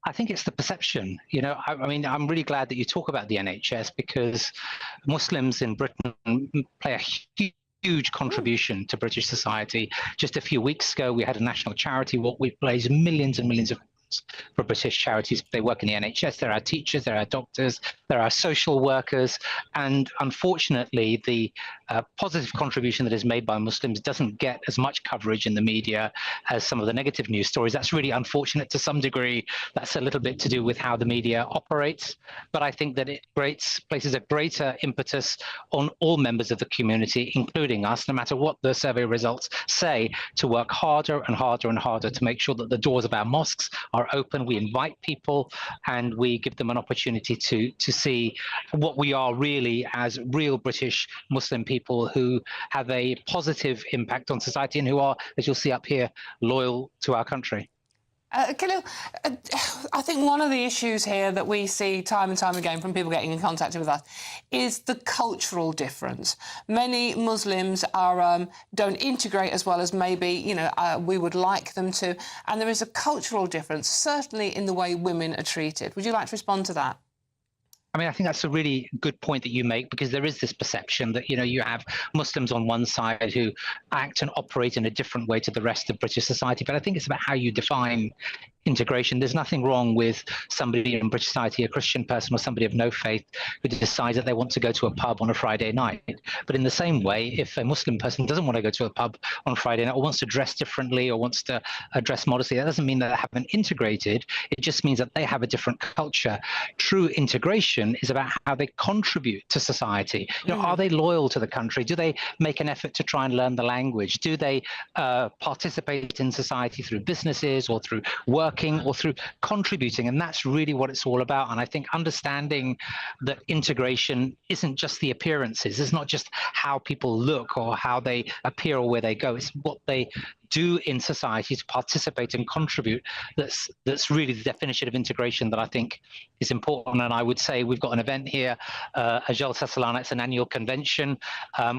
Speaker 10: I think it's the perception. You know, I mean, I'm really glad that you talk about the NHS, because Muslims in Britain play a huge contribution to British society. Just a few weeks ago, we had a national charity walk. We raised millions and millions of for British charities. They work in the NHS, there are teachers, there are doctors, there are social workers, and unfortunately the positive contribution that is made by Muslims doesn't get as much coverage in the media as some of the negative news stories. That's really unfortunate to some degree. That's a little bit to do with how the media operates, but I think that it places a greater impetus on all members of the community, including us, no matter what the survey results say, to work harder and harder and harder to make sure that the doors of our mosques are open. We invite people and we give them an opportunity to see what we are really as real British Muslim people who have a positive impact on society and who are, as you'll see up here, loyal to our country.
Speaker 3: Khalil, I think one of the issues here that we see time and time again from people getting in contact with us is the cultural difference. Many Muslims don't integrate as well as maybe we would like them to, and there is a cultural difference, certainly in the way women are treated. Would you like to respond to that?
Speaker 10: I mean, I think that's a really good point that you make, because there is this perception that, you have Muslims on one side who act and operate in a different way to the rest of British society. But I think it's about how you define integration. There's nothing wrong with somebody in British society, a Christian person or somebody of no faith, who decides that they want to go to a pub on a Friday night. But in the same way, if a Muslim person doesn't want to go to a pub on Friday night, or wants to dress differently, or wants to dress modestly, that doesn't mean that they haven't integrated. It just means that they have a different culture. True integration is about how they contribute to society. Are they loyal to the country? Do they make an effort to try and learn the language? Do they participate in society through businesses or through working or through contributing? And that's really what it's all about. And I think understanding that integration isn't just the appearances. It's not just how people look or how they appear or where they go. It's what they do in society to participate and contribute that's really the definition of integration that I think is important. And I would say we've got an event here, Jalsa Salana. It's an annual convention.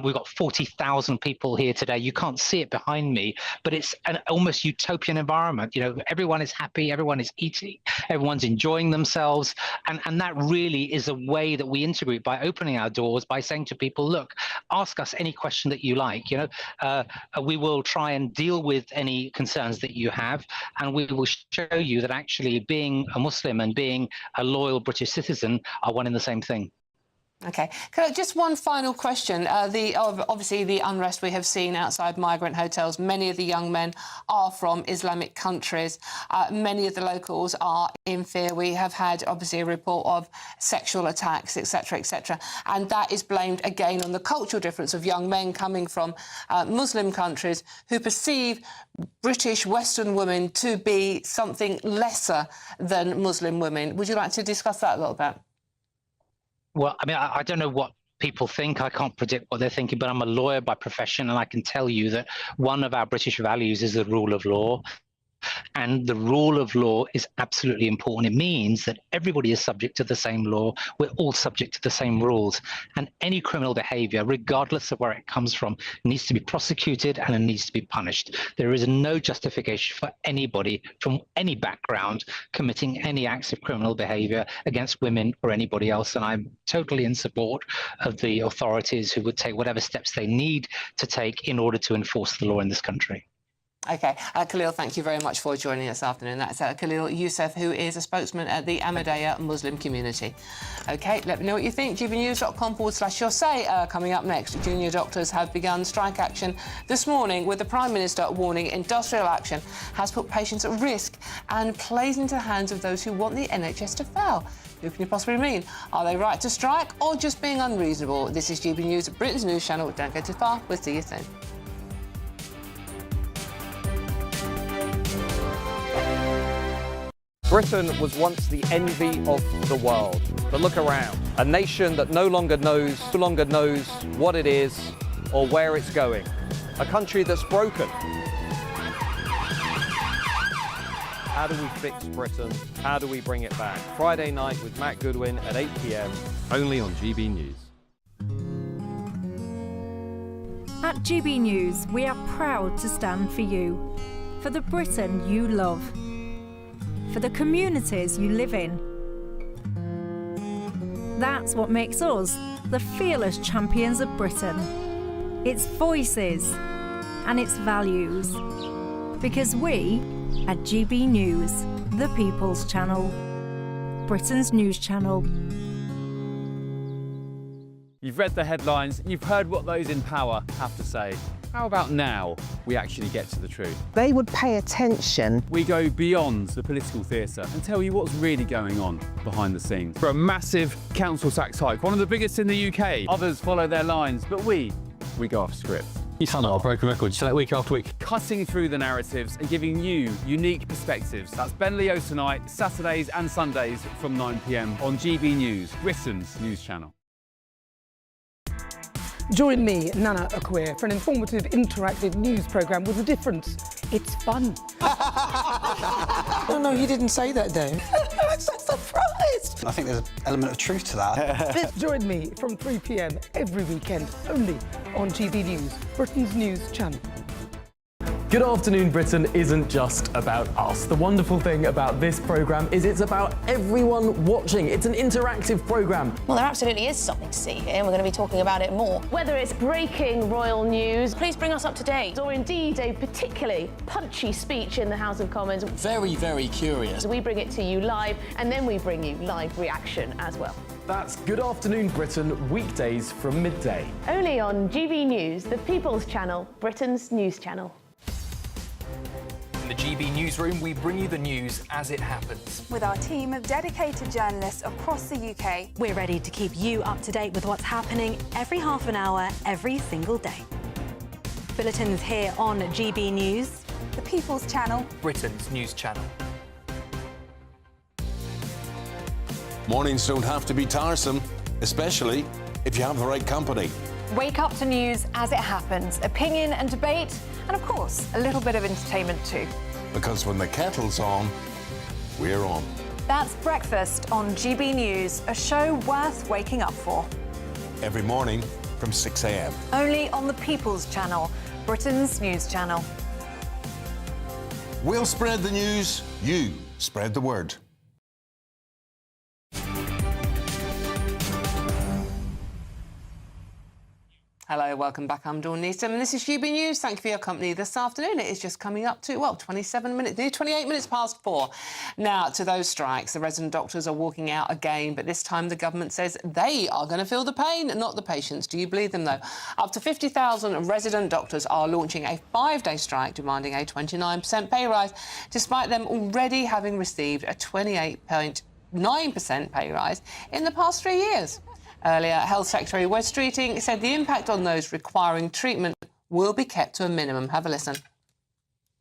Speaker 10: We've got 40,000 people here today. You can't see it behind me, but it's an almost utopian environment. Everyone is happy, everyone is eating, everyone's enjoying themselves, and that really is a way that we integrate, by opening our doors, by saying to people, look, ask us any question that you like. We will try and deal with any concerns that you have, and we will show you that actually being a Muslim and being a loyal British citizen are one and the same thing.
Speaker 3: OK. Just one final question. Obviously, the unrest we have seen outside migrant hotels, many of the young men are from Islamic countries. Many of the locals are in fear. We have had, obviously, a report of sexual attacks, etc., etc. And that is blamed, again, on the cultural difference of young men coming from Muslim countries who perceive British Western women to be something lesser than Muslim women. Would you like to discuss that a little bit?
Speaker 10: Well, I mean, I don't know what people think. I can't predict what they're thinking, but I'm a lawyer by profession, and I can tell you that one of our British values is the rule of law. And the rule of law is absolutely important. It means that everybody is subject to the same law. We're all subject to the same rules. And any criminal behavior, regardless of where it comes from, needs to be prosecuted and it needs to be punished. There is no justification for anybody from any background committing any acts of criminal behavior against women or anybody else. And I'm totally in support of the authorities who would take whatever steps they need to take in order to enforce the law in this country.
Speaker 3: OK. Khalil, thank you very much for joining us this afternoon. That's Khalil Youssef, who is a spokesman at the Ahmadiyya Muslim community. OK, let me know what you think. GBNews.com/your say. Coming up next, junior doctors have begun strike action this morning, with the Prime Minister warning industrial action has put patients at risk and plays into the hands of those who want the NHS to fail. Who can you possibly mean? Are they right to strike or just being unreasonable? This is GB News, Britain's news channel. Don't go too far. We'll see you soon.
Speaker 16: Britain was once the envy of the world. But look around. A nation that no longer knows what it is or where it's going. A country that's broken. How do we fix Britain? How do we bring it back? Friday night with Matt Goodwin at 8 p.m.
Speaker 18: Only on GB News.
Speaker 21: At GB News, we are proud to stand for you. For the Britain you love. For the communities you live in. That's what makes us the fearless champions of Britain. Its voices and its values. Because we, at GB News, The People's Channel, Britain's news channel.
Speaker 18: You've read the headlines, you've heard what those in power have to say. How about now we actually get to the truth?
Speaker 14: They would pay attention.
Speaker 18: We go beyond the political theatre and tell you what's really going on behind the scenes. For a massive council tax hike, one of the biggest in the UK. Others follow their lines, but we go off script.
Speaker 15: You sound like a broken record, you say that week after week.
Speaker 18: Cutting through the narratives and giving you unique perspectives. That's Ben Leo tonight, Saturdays and Sundays from 9 p.m. on GB News, Britain's news channel.
Speaker 17: Join me, Nana Akwe, for an informative, interactive news programme with a difference. It's fun.
Speaker 23: No, he didn't say that, Dave.
Speaker 17: I'm so surprised.
Speaker 23: I think there's an element of truth to that.
Speaker 17: Join me from 3 p.m. every weekend, only on GB News, Britain's news channel.
Speaker 24: Good Afternoon Britain isn't just about us. The wonderful thing about this programme is it's about everyone watching. It's an interactive programme.
Speaker 26: Well, there absolutely is something to see here, and we're going to be talking about it more. Whether it's breaking royal news, please bring us up to date, or indeed a particularly punchy speech in the House of Commons.
Speaker 24: Very, very curious.
Speaker 26: We bring it to you live, and then we bring you live reaction as well.
Speaker 24: That's Good Afternoon Britain, weekdays from midday.
Speaker 26: Only on GB News, the People's Channel, Britain's news channel.
Speaker 27: In the GB Newsroom, we bring you the news as it happens.
Speaker 28: With our team of dedicated journalists across the UK,
Speaker 21: We're ready to keep you up to date with what's happening every half an hour, every single day. Bulletins here on GB News,
Speaker 28: the People's Channel,
Speaker 27: Britain's news channel.
Speaker 29: Mornings don't have to be tiresome, especially if you have the right company.
Speaker 28: Wake up to news as it happens, opinion and debate, and of course, a little bit of entertainment too.
Speaker 29: Because when the kettle's on, we're on.
Speaker 28: That's Breakfast on GB News, a show worth waking up for.
Speaker 29: Every morning from 6 a.m.
Speaker 28: Only on the People's Channel, Britain's news channel.
Speaker 29: We'll spread the news, you spread the word.
Speaker 3: Hello, welcome back. I'm Dawn Neeson, and this is GB News. Thank you for your company this afternoon. It is just coming up to, well, 27 minutes, nearly 28 minutes past 4. Now, to those strikes, the resident doctors are walking out again, but this time the government says they are going to feel the pain, not the patients. Do you believe them, though? Up to 50,000 resident doctors are launching a 5-day strike demanding a 29% pay rise, despite them already having received a 28.9% pay rise in the past 3 years. Earlier, Health Secretary Wes Streeting said the impact on those requiring treatment will be kept to a minimum. Have a listen.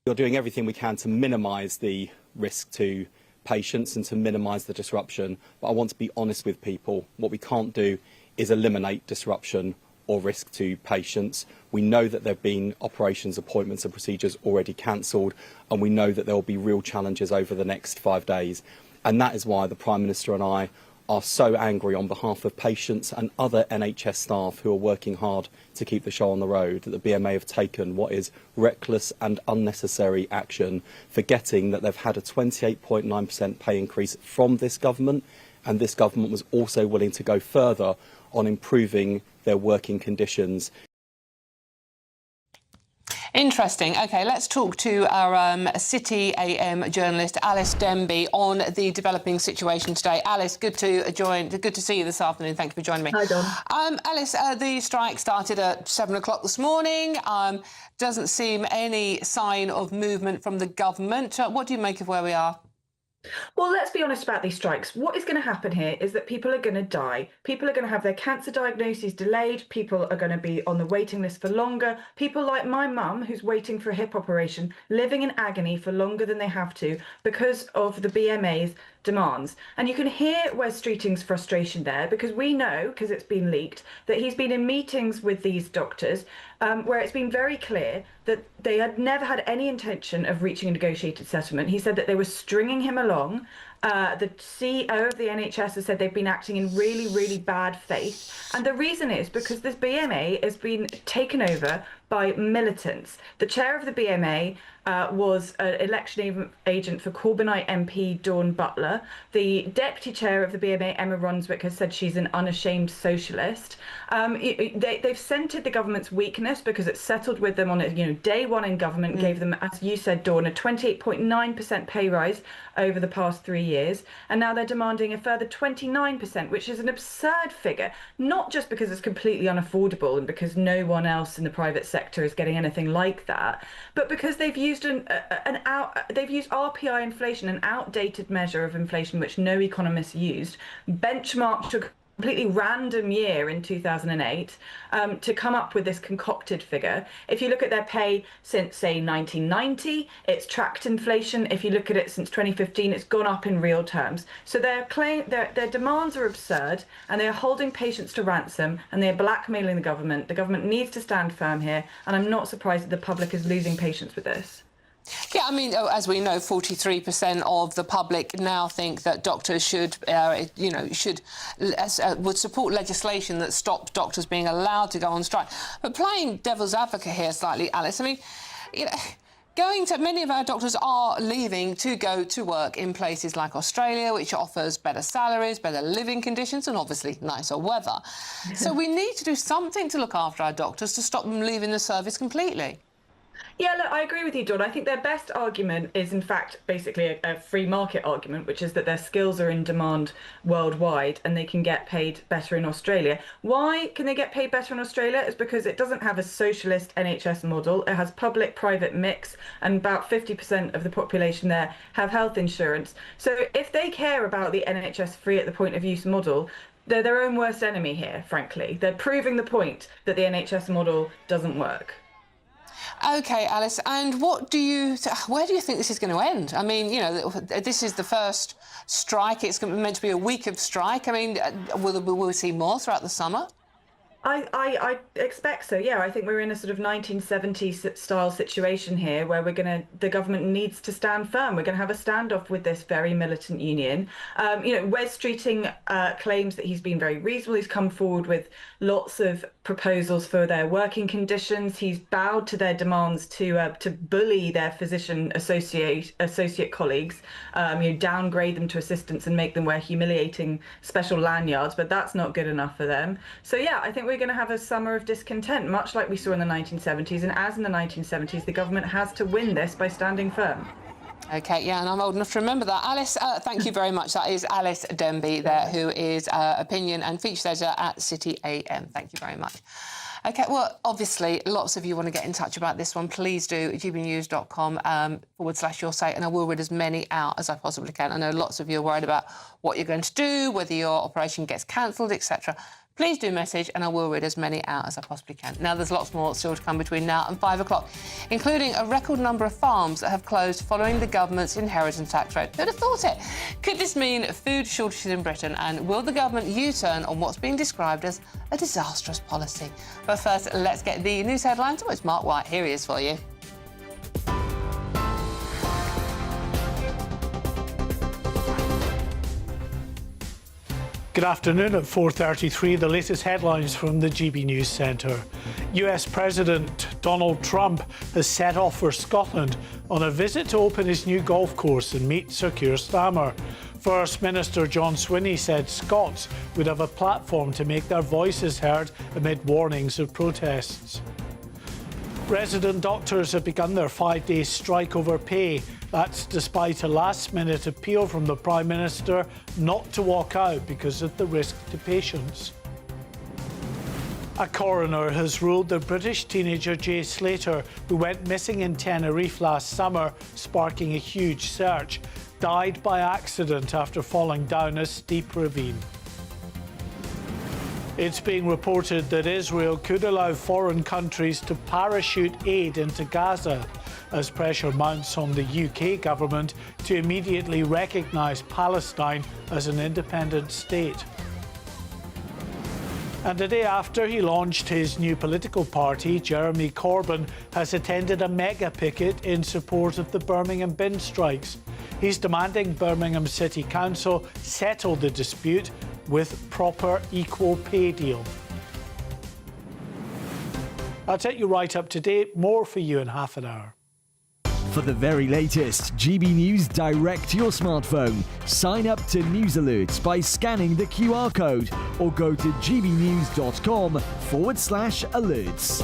Speaker 9: We're doing everything we can to minimise the risk to patients and to minimise the disruption. But I want to be honest with people. What we can't do is eliminate disruption or risk to patients. We know that there have been operations, appointments and procedures already cancelled, and we know that there will be real challenges over the next 5 days. And that is why the Prime Minister and I are so angry on behalf of patients and other NHS staff who are working hard to keep the show on the road, that the BMA have taken what is reckless and unnecessary action, forgetting that they've had a 28.9% pay increase from this government, and this government was also willing to go further on improving their working conditions.
Speaker 3: Interesting. OK, let's talk to our City AM journalist Alice Denby on the developing situation today. Alice, good to see you this afternoon. Thank you for joining me.
Speaker 30: Hi, Dawn.
Speaker 3: Alice, the strike started at 7 o'clock this morning. Doesn't seem any sign of movement from the government. What do you make of where we are?
Speaker 30: Well, let's be honest about these strikes. What is going to happen here is that people are going to die. People are going to have their cancer diagnoses delayed. People are going to be on the waiting list for longer. People like my mum, who's waiting for a hip operation, living in agony for longer than they have to because of the BMA's demands. And you can hear Wes Streeting's frustration there, because we know, because it's been leaked, that he's been in meetings with these doctors where it's been very clear that they had never had any intention of reaching a negotiated settlement. He said that they were stringing him along The CEO of the NHS has said they've been acting in really, really bad faith. And the reason is because this BMA has been taken over by militants. The chair of the BMA was an election agent for Corbynite MP Dawn Butler. The deputy chair of the BMA, Emma Ronswick, has said she's an unashamed socialist. They've scented the government's weakness because it settled with them on day one in government, gave them, as you said, Dawn, a 28.9% pay rise over the past 3 years, and now they're demanding a further 29%, which is an absurd figure, not just because it's completely unaffordable and because no one else in the private sector is getting anything like that, but because they've used RPI inflation, an outdated measure of inflation which no economists used, benchmarked to completely random year in 2008 to come up with this concocted figure. If you look at their pay since, say, 1990, it's tracked inflation. If you look at it since 2015, it's gone up in real terms. So their demands are absurd, and they're holding patients to ransom, and they're blackmailing the government. The government needs to stand firm here, and I'm not surprised that the public is losing patience with this.
Speaker 3: Yeah, I mean, as we know, 43% of the public now think that doctors would support legislation that stops doctors being allowed to go on strike. But playing devil's advocate here slightly, Alice, I mean, many of our doctors are leaving to go to work in places like Australia, which offers better salaries, better living conditions, and obviously nicer weather. So we need to do something to look after our doctors to stop them leaving the service completely.
Speaker 30: Yeah, look, I agree with you, Dawn. I think their best argument is, in fact, basically a free market argument, which is that their skills are in demand worldwide and they can get paid better in Australia. Why can they get paid better in Australia? It's because it doesn't have a socialist NHS model. It has public-private mix, and about 50% of the population there have health insurance. So if they care about the NHS free at the point of use model, they're their own worst enemy here, frankly. They're proving the point that the NHS model doesn't work.
Speaker 3: OK, Alice, and where do you think this is going to end? I mean, this is the first strike. It's meant to be a week of strike. I mean, will we see more throughout the summer?
Speaker 30: I expect so, yeah. I think we're in a sort of 1970s style situation here where the government needs to stand firm. We're going to have a standoff with this very militant union. Wes Streeting claims that he's been very reasonable. He's come forward with lots of proposals for their working conditions. He's bowed to their demands to bully their physician associate colleagues, downgrade them to assistants and make them wear humiliating special lanyards, but that's not good enough for them. So yeah, I think we're going to have a summer of discontent, much like we saw in the 1970s. And as in the 1970s, the government has to win this by standing firm.
Speaker 3: OK, yeah, and I'm old enough to remember that. Alice, thank you very much. That is Alice Denby there, who is opinion and features editor at City AM. Thank you very much. OK, well, obviously, lots of you want to get in touch about this one. Please do, gbnews.com/your say, and I will read as many out as I possibly can. I know lots of you are worried about what you're going to do, whether your operation gets cancelled, etc. Please do message, and I will read as many out as I possibly can. Now, there's lots more still to come between now and 5 o'clock, including a record number of farms that have closed following the government's inheritance tax rate. Who'd have thought it? Could this mean food shortages in Britain, and will the government U-turn on what's being described as a disastrous policy? But first, let's get the news headlines. Oh, it's Mark White. Here he is for you.
Speaker 1: Good afternoon. At 4:33, the latest headlines from the GB News Centre. US President Donald Trump has set off for Scotland on a visit to open his new golf course and meet Sir Keir Starmer. First Minister John Swinney said Scots would have a platform to make their voices heard amid warnings of protests. Resident doctors have begun their 5-day strike over pay. That's despite a last-minute appeal from the Prime Minister not to walk out because of the risk to patients. A coroner has ruled that British teenager Jay Slater, who went missing in Tenerife last summer, sparking a huge search, died by accident after falling down a steep ravine. It's being reported that Israel could allow foreign countries to parachute aid into Gaza as pressure mounts on the UK government to immediately recognise Palestine as an independent state. And the day after he launched his new political party, Jeremy Corbyn has attended a mega picket in support of the Birmingham bin strikes. He's demanding Birmingham City Council settle the dispute with proper equal pay deal. I'll take you right up to date. More for you in half an hour.
Speaker 2: For the very latest GB News direct to your smartphone, sign up to News Alerts by scanning the QR code or go to gbnews.com/alerts.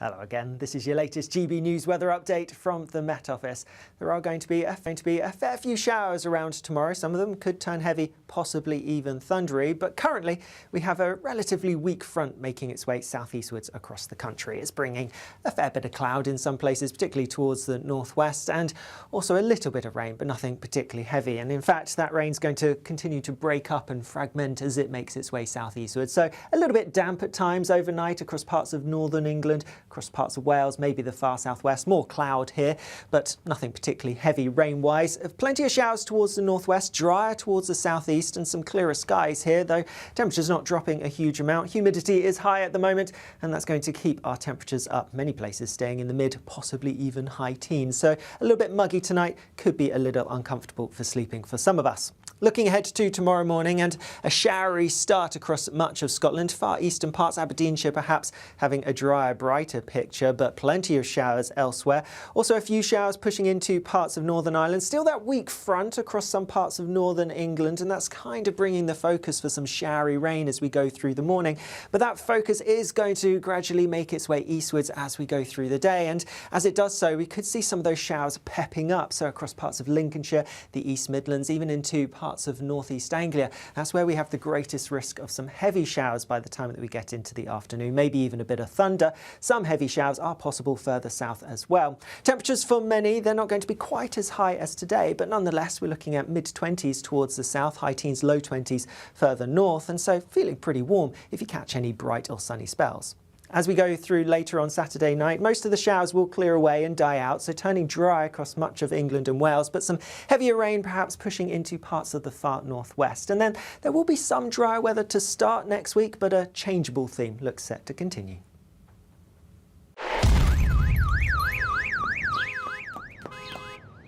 Speaker 5: Hello again, this is your latest GB News weather update from the Met Office. There are going to be a fair few showers around tomorrow. Some of them could turn heavy, possibly even thundery, but currently we have a relatively weak front making its way southeastwards across the country. It's bringing a fair bit of cloud in some places, particularly towards the northwest, and also a little bit of rain, but nothing particularly heavy. And in fact, that rain's going to continue to break up and fragment as it makes its way southeastward. So a little bit damp at times overnight across parts of northern England, across parts of Wales, maybe the far southwest. More cloud here, but nothing particularly heavy rain-wise. Plenty of showers towards the northwest, drier towards the southeast, and some clearer skies here, though temperatures not dropping a huge amount. Humidity is high at the moment, and that's going to keep our temperatures up. Many places staying in the mid, possibly even high teens. So a little bit muggy tonight, could be a little uncomfortable for sleeping for some of us. Looking ahead to tomorrow morning, and a showery start across much of Scotland. Far eastern parts, Aberdeenshire perhaps having a drier, brighter picture, but plenty of showers elsewhere. Also a few showers pushing into parts of Northern Ireland. Still that weak front across some parts of northern England, and that's kind of bringing the focus for some showery rain as we go through the morning. But that focus is going to gradually make its way eastwards as we go through the day, and as it does so, we could see some of those showers pepping up. So across parts of Lincolnshire, the East Midlands, even into parts of northeast Anglia. That's where we have the greatest risk of some heavy showers by the time that we get into the afternoon, maybe even a bit of thunder. Some heavy showers are possible further south as well. Temperatures for many, they're not going to be quite as high as today, but nonetheless we're looking at mid-20s towards the south, high teens, low 20s further north, and so feeling pretty warm if you catch any bright or sunny spells. As we go through later on Saturday night, most of the showers will clear away and die out, so turning dry across much of England and Wales, but some heavier rain perhaps pushing into parts of the far northwest. And then there will be some dry weather to start next week, but a changeable theme looks set to continue.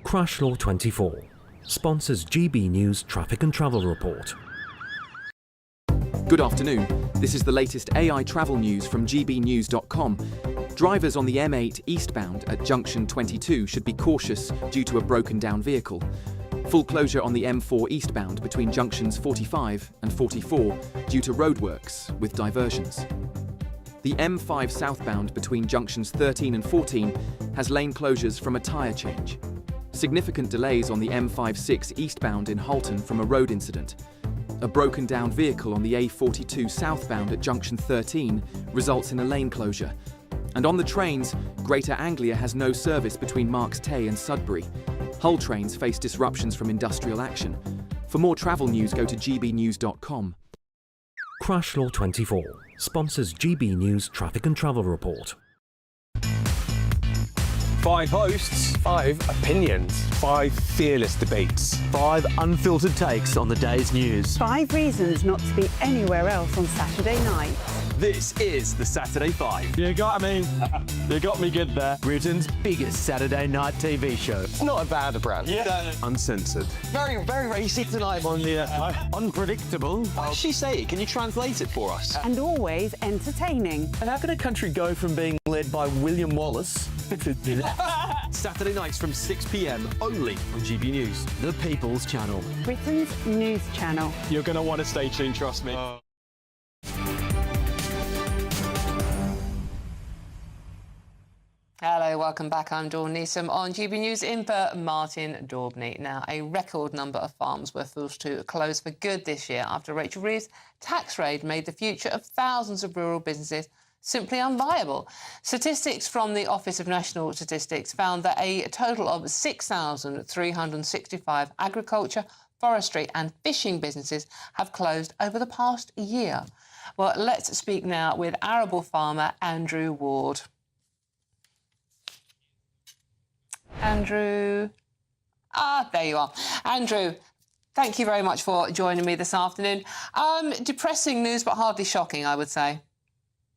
Speaker 6: Crash Law 24 sponsors GB News Traffic and Travel Report.
Speaker 7: Good afternoon. This is the latest AI travel news from GBnews.com. Drivers on the M8 eastbound at junction 22 should be cautious due to a broken down vehicle. Full closure on the M4 eastbound between junctions 45 and 44 due to roadworks with diversions. The M5 southbound between junctions 13 and 14 has lane closures from a tyre change. Significant delays on the M56 eastbound in Halton from a road incident. A broken down vehicle on the A42 southbound at junction 13 results in a lane closure. And on the trains, Greater Anglia has no service between Marks Tay and Sudbury. Hull trains face disruptions from industrial action. For more travel news, go to gbnews.com.
Speaker 6: Crash Law 24 sponsors GB News Traffic and Travel Report.
Speaker 8: 5 hosts, 5 opinions, 5 fearless debates,
Speaker 2: 5 unfiltered takes on the day's news.
Speaker 12: 5 reasons not to be anywhere else on Saturday night.
Speaker 8: This is the Saturday 5.
Speaker 22: You got me. You got me good there.
Speaker 2: Britain's biggest Saturday night TV show.
Speaker 8: It's not a bad brand.
Speaker 22: Yeah.
Speaker 8: Uncensored. Very, very racy tonight.
Speaker 22: On the unpredictable.
Speaker 8: What did she say? Can you translate it for us?
Speaker 12: And always entertaining.
Speaker 8: And how can a country go from being led by William Wallace Saturday nights from 6 p.m. only on GB News.
Speaker 2: The People's Channel.
Speaker 12: Britain's news channel.
Speaker 8: You're going to want to stay tuned, trust me.
Speaker 3: Hello, welcome back. I'm Dawn Neeson on GB News in for Martin Daubney. Now, a record number of farms were forced to close for good this year after Rachel Reeves' tax raid made the future of thousands of rural businesses simply unviable. Statistics from the Office of National Statistics found that a total of 6,365 agriculture, forestry and fishing businesses have closed over the past year. Well, let's speak now with arable farmer Andrew Ward. Andrew... there you are. Andrew, Thank you very much for joining me this afternoon. Depressing news, but hardly shocking, I would say.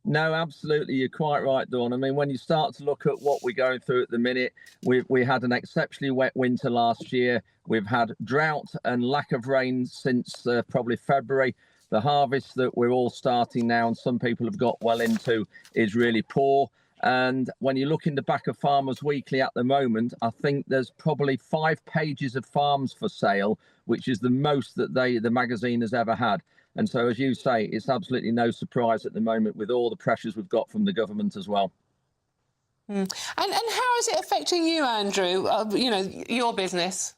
Speaker 4: No, absolutely. You're quite right, Dawn. I mean, when you start to look at what we're going through at the minute, we had an exceptionally wet winter last year. We've had drought and lack of rain since probably February. The harvest that we're all starting now and some people have got well into is really poor. And when you look in the back of Farmers Weekly at the moment, I think there's probably 5 pages of farms for sale, which is the most that the magazine has ever had. And so, as you say, it's absolutely no surprise at the moment with all the pressures we've got from the government as well.
Speaker 3: And how is it affecting you, Andrew? You know, your business?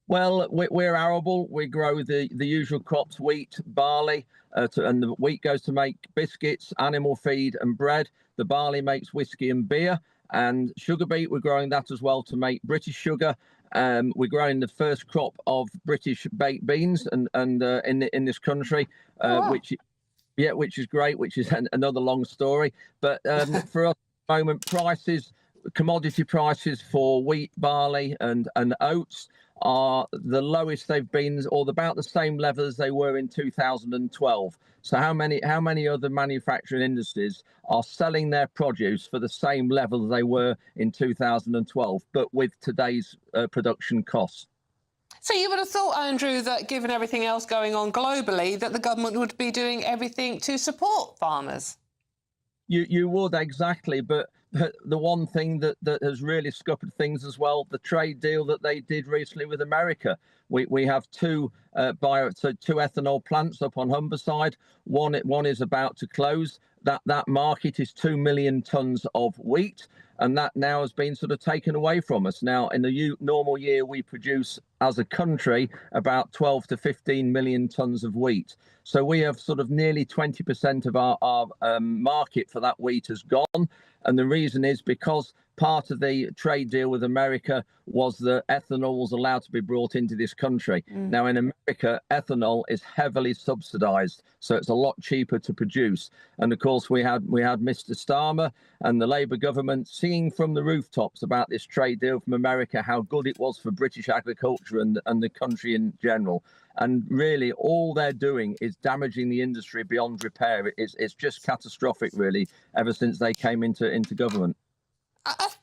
Speaker 4: Well, we're arable. We grow the usual crops, wheat, barley, and the wheat goes to make biscuits, animal feed and bread. The barley makes whiskey and beer. And sugar beet, we're growing that as well to make British sugar. We're growing the first crop of British baked beans and in this country, which is great, which is another long story. But for us at the moment, commodity prices for wheat, barley and oats are the lowest they've been, or about the same level as they were in 2012. So how many other manufacturing industries are selling their produce for the same level they were in 2012, but with today's production costs?
Speaker 3: So you would have thought, Andrew, that given everything else going on globally, that the government would be doing everything to support farmers.
Speaker 4: You would, exactly, but the one thing that has really scuppered things as well, the trade deal that they did recently with America. We have two ethanol plants up on Humberside. One is about to close. That market is 2 million tons of wheat, and that now has been sort of taken away from us. Now, in the normal year, we produce as a country about 12 to 15 million tons of wheat. So we have sort of nearly 20% of our market for that wheat has gone. And the reason is because part of the trade deal with America was that ethanol was allowed to be brought into this country. Now, in America, ethanol is heavily subsidized, so it's a lot cheaper to produce. And of course, we had Mr. Starmer and the Labour government singing from the rooftops about this trade deal from America, how good it was for British agriculture and the country in general. And really, all they're doing is damaging the industry beyond repair. It's just catastrophic, really, ever since they came into government.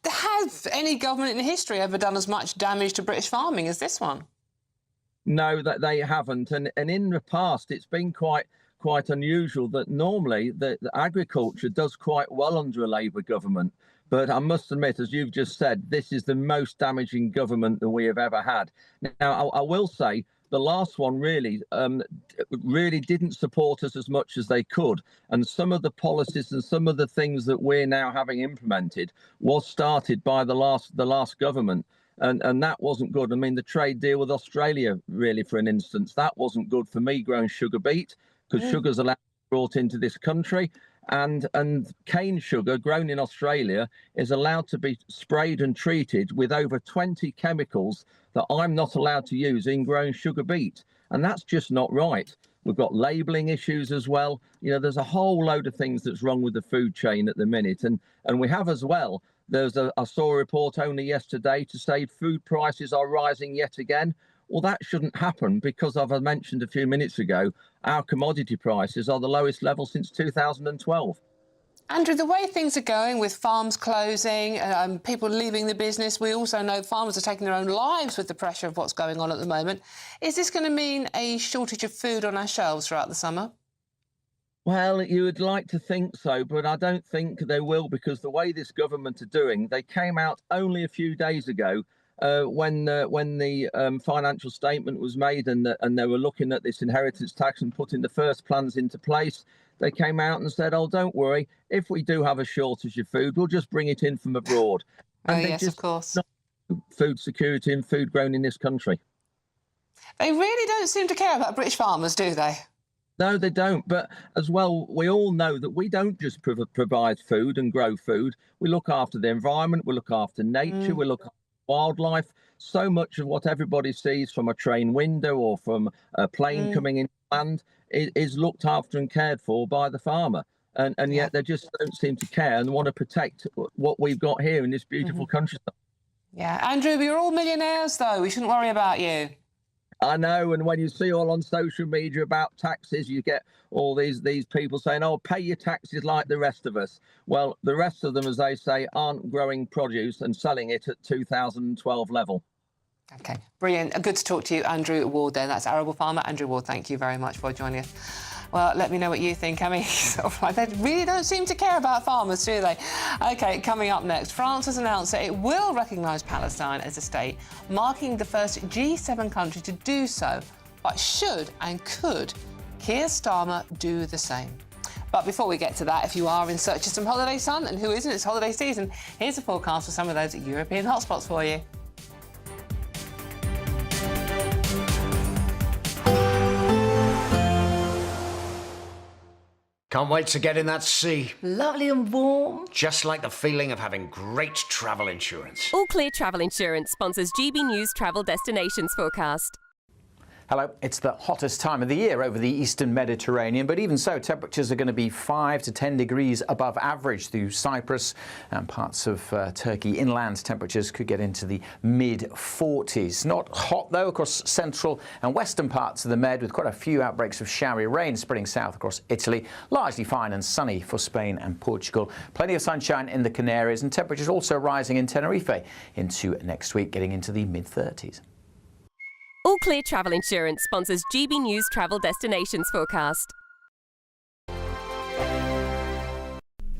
Speaker 3: Has any government in history ever done as much damage to British farming as this one?
Speaker 4: No, that they haven't. And in the past, it's been quite unusual that normally the agriculture does quite well under a Labour government. But I must admit, as you've just said, this is the most damaging government that we have ever had. Now, I will say, the last one really didn't support us as much as they could. And some of the policies and some of the things that we're now having implemented was started by the last government. And that wasn't good. I mean, the trade deal with Australia, really, for an instance, that wasn't good for me growing sugar beet, because sugar's allowed to be brought into this country. And cane sugar grown in Australia is allowed to be sprayed and treated with over 20 chemicals that I'm not allowed to use in growing sugar beet. And that's just not right. We've got labelling issues as well. You know, there's a whole load of things that's wrong with the food chain at the minute. And we have as well, I saw a report only yesterday to say food prices are rising yet again. Well, that shouldn't happen because, as I mentioned a few minutes ago, our commodity prices are the lowest level since 2012.
Speaker 3: Andrew, the way things are going with farms closing, people leaving the business, we also know farmers are taking their own lives with the pressure of what's going on at the moment. Is this going to mean a shortage of food on our shelves throughout the summer?
Speaker 4: Well, you would like to think so, but I don't think they will, because the way this government are doing, they came out only a few days ago when the financial statement was made and they were looking at this inheritance tax and putting the first plans into place. They came out and said, oh, don't worry, if we do have a shortage of food, we'll just bring it in from abroad. And
Speaker 3: yes, of course.
Speaker 4: Food security and food grown in this country.
Speaker 3: They really don't seem to care about British farmers, do they?
Speaker 4: No, they don't. But as well, we all know that we don't just provide food and grow food. We look after the environment, we look after nature, we look after wildlife. So much of what everybody sees from a train window or from a plane coming in land is looked after and cared for by the farmer. And yet they just don't seem to care and want to protect what we've got here in this beautiful countryside.
Speaker 3: Yeah. Andrew, you're all millionaires, though. We shouldn't worry about you.
Speaker 4: I know, and when you see all on social media about taxes, you get all these people saying, oh, pay your taxes like the rest of us. Well, the rest of them, as they say, aren't growing produce and selling it at 2012 level.
Speaker 3: OK, brilliant. Good to talk to you, Andrew Ward there. That's arable farmer Andrew Ward. Thank you very much for joining us. Well, let me know what you think. I mean, they really don't seem to care about farmers, do they? OK, coming up next, France has announced that it will recognise Palestine as a state, marking the first G7 country to do so. But should and could Keir Starmer do the same? But before we get to that, if you are in search of some holiday sun, and who isn't, it's holiday season, here's a forecast for some of those European hotspots for you.
Speaker 10: Can't wait to get in that sea.
Speaker 11: Lovely and warm.
Speaker 10: Just like the feeling of having great travel insurance.
Speaker 13: All Clear Travel Insurance sponsors GB News Travel Destinations Forecast.
Speaker 14: Hello, it's the hottest time of the year over the eastern Mediterranean, but even so, temperatures are going to be 5 to 10 degrees above average through Cyprus and parts of Turkey. Inland temperatures could get into the mid-40s. Not hot, though, across central and western parts of the Med, with quite a few outbreaks of showery rain spreading south across Italy. Largely fine and sunny for Spain and Portugal. Plenty of sunshine in the Canaries, and temperatures also rising in Tenerife into next week, getting into the mid-30s.
Speaker 13: All Clear Travel Insurance sponsors GB News Travel Destinations Forecast.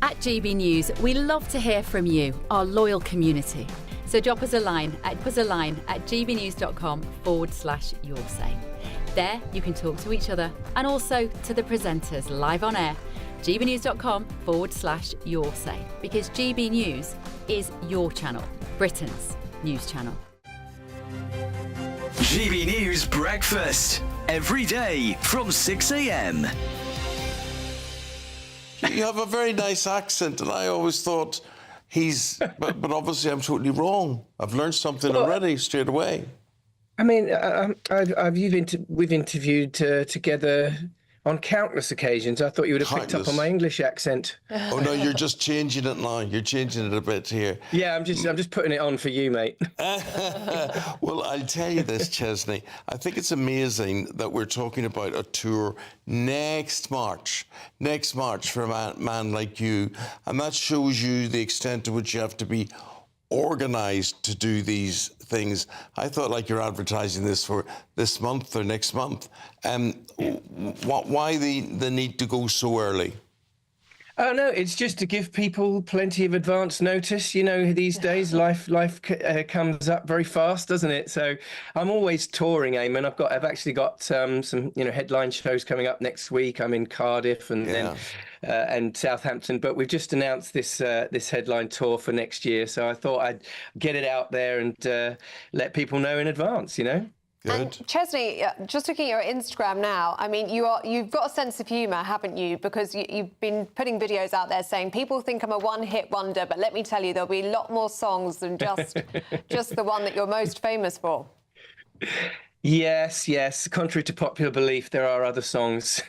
Speaker 15: At GB News, we love to hear from you, our loyal community. So drop us a line at gbnews.com/yoursay. There you can talk to each other and also to the presenters live on air. gbnews.com/yoursay, because GB News is your channel, Britain's news channel.
Speaker 16: GB News Breakfast, every day from 6 a.m.
Speaker 29: You have a very nice accent, and I always thought but obviously I'm totally wrong. I've learned something already straight away.
Speaker 18: I mean, we've interviewed together on countless occasions. I thought you would have picked up on my English accent.
Speaker 29: Oh no, you're just changing it now. You're changing it a bit here.
Speaker 18: Yeah, I'm just putting it on for you, mate.
Speaker 29: Well, I'll tell you this, Chesney. I think it's amazing that we're talking about a tour next March for a man like you, and that shows you the extent to which you have to be organised to do these things. I thought, like, you're advertising this for this month or next month. Why the need to go so early?
Speaker 18: Oh no, it's just to give people plenty of advance notice. You know, these days life comes up very fast, doesn't it? So I'm always touring, Eamon. I've actually got some headline shows coming up next week. I'm in Cardiff and Southampton, but we've just announced this headline tour for next year. So I thought I'd get it out there and let people know in advance. You know.
Speaker 29: Good.
Speaker 28: And Chesney, just looking at your Instagram now, I mean, you've got a sense of humour, haven't you? Because you've been putting videos out there saying people think I'm a one-hit wonder, but let me tell you, there'll be a lot more songs than just the one that you're most famous for.
Speaker 18: Yes. Contrary to popular belief, there are other songs.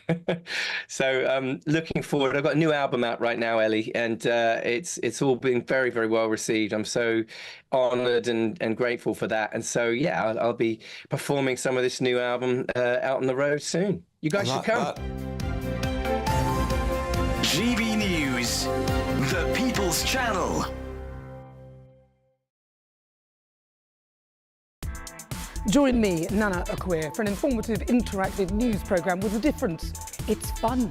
Speaker 18: So looking forward, I've got a new album out right now, Ellie, and it's all been very, very well received. I'm so honoured and grateful for that. And so, yeah, I'll be performing some of this new album out on the road soon. You guys should come.
Speaker 16: GB News, the People's Channel.
Speaker 17: Join me, Nana Akwe, for an informative, interactive news programme with a difference. It's fun.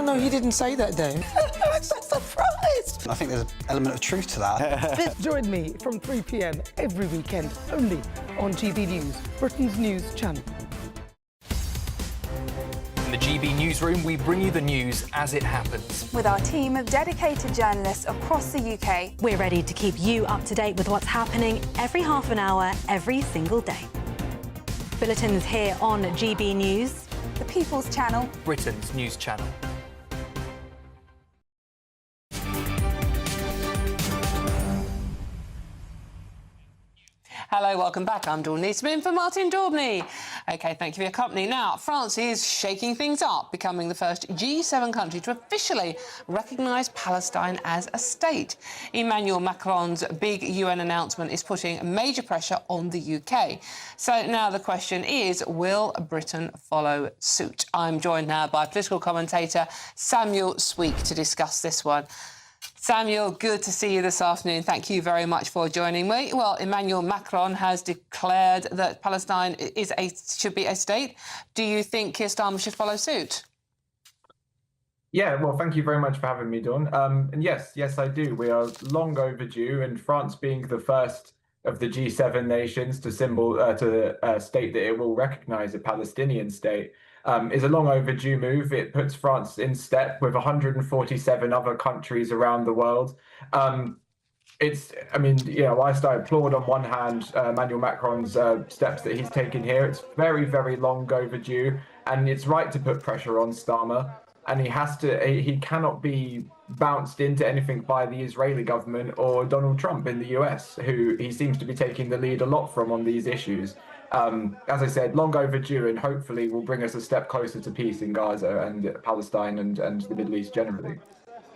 Speaker 23: No, you didn't say that, Dave.
Speaker 17: I'm so surprised.
Speaker 23: I think there's an element of truth to that.
Speaker 17: Join me from 3 p.m. every weekend, only on GB News, Britain's news channel.
Speaker 27: In the GB Newsroom, we bring you the news as it happens.
Speaker 28: With our team of dedicated journalists across the UK,
Speaker 19: we're ready to keep you up to date with what's happening every half an hour, every single day. Bulletins here on GB News,
Speaker 28: the People's Channel,
Speaker 27: Britain's news channel.
Speaker 3: Hello, welcome back. I'm Dawn Neesman for Martin Daubney. OK, thank you for your company. Now, France is shaking things up, becoming the first G7 country to officially recognise Palestine as a state. Emmanuel Macron's big UN announcement is putting major pressure on the UK. So now the question is, will Britain follow suit? I'm joined now by political commentator Samuel Sweek to discuss this one. Samuel, good to see you this afternoon. Thank you very much for joining me. Well, Emmanuel Macron has declared that Palestine should be a state. Do you think Keir Starmer should follow suit?
Speaker 1: Yeah, well, thank you very much for having me, Dawn. And yes, I do. We are long overdue, and France being the first of the G7 nations to state that it will recognise a Palestinian state is a long overdue move. It puts France in step with 147 other countries around the world. Whilst I applaud on one hand Emmanuel Macron's steps that he's taken here, it's very, very long overdue, and it's right to put pressure on Starmer. And he cannot be bounced into anything by the Israeli government or Donald Trump in the US, who he seems to be taking the lead a lot from on these issues. As I said, long overdue, and hopefully will bring us a step closer to peace in Gaza and Palestine and the Middle East generally.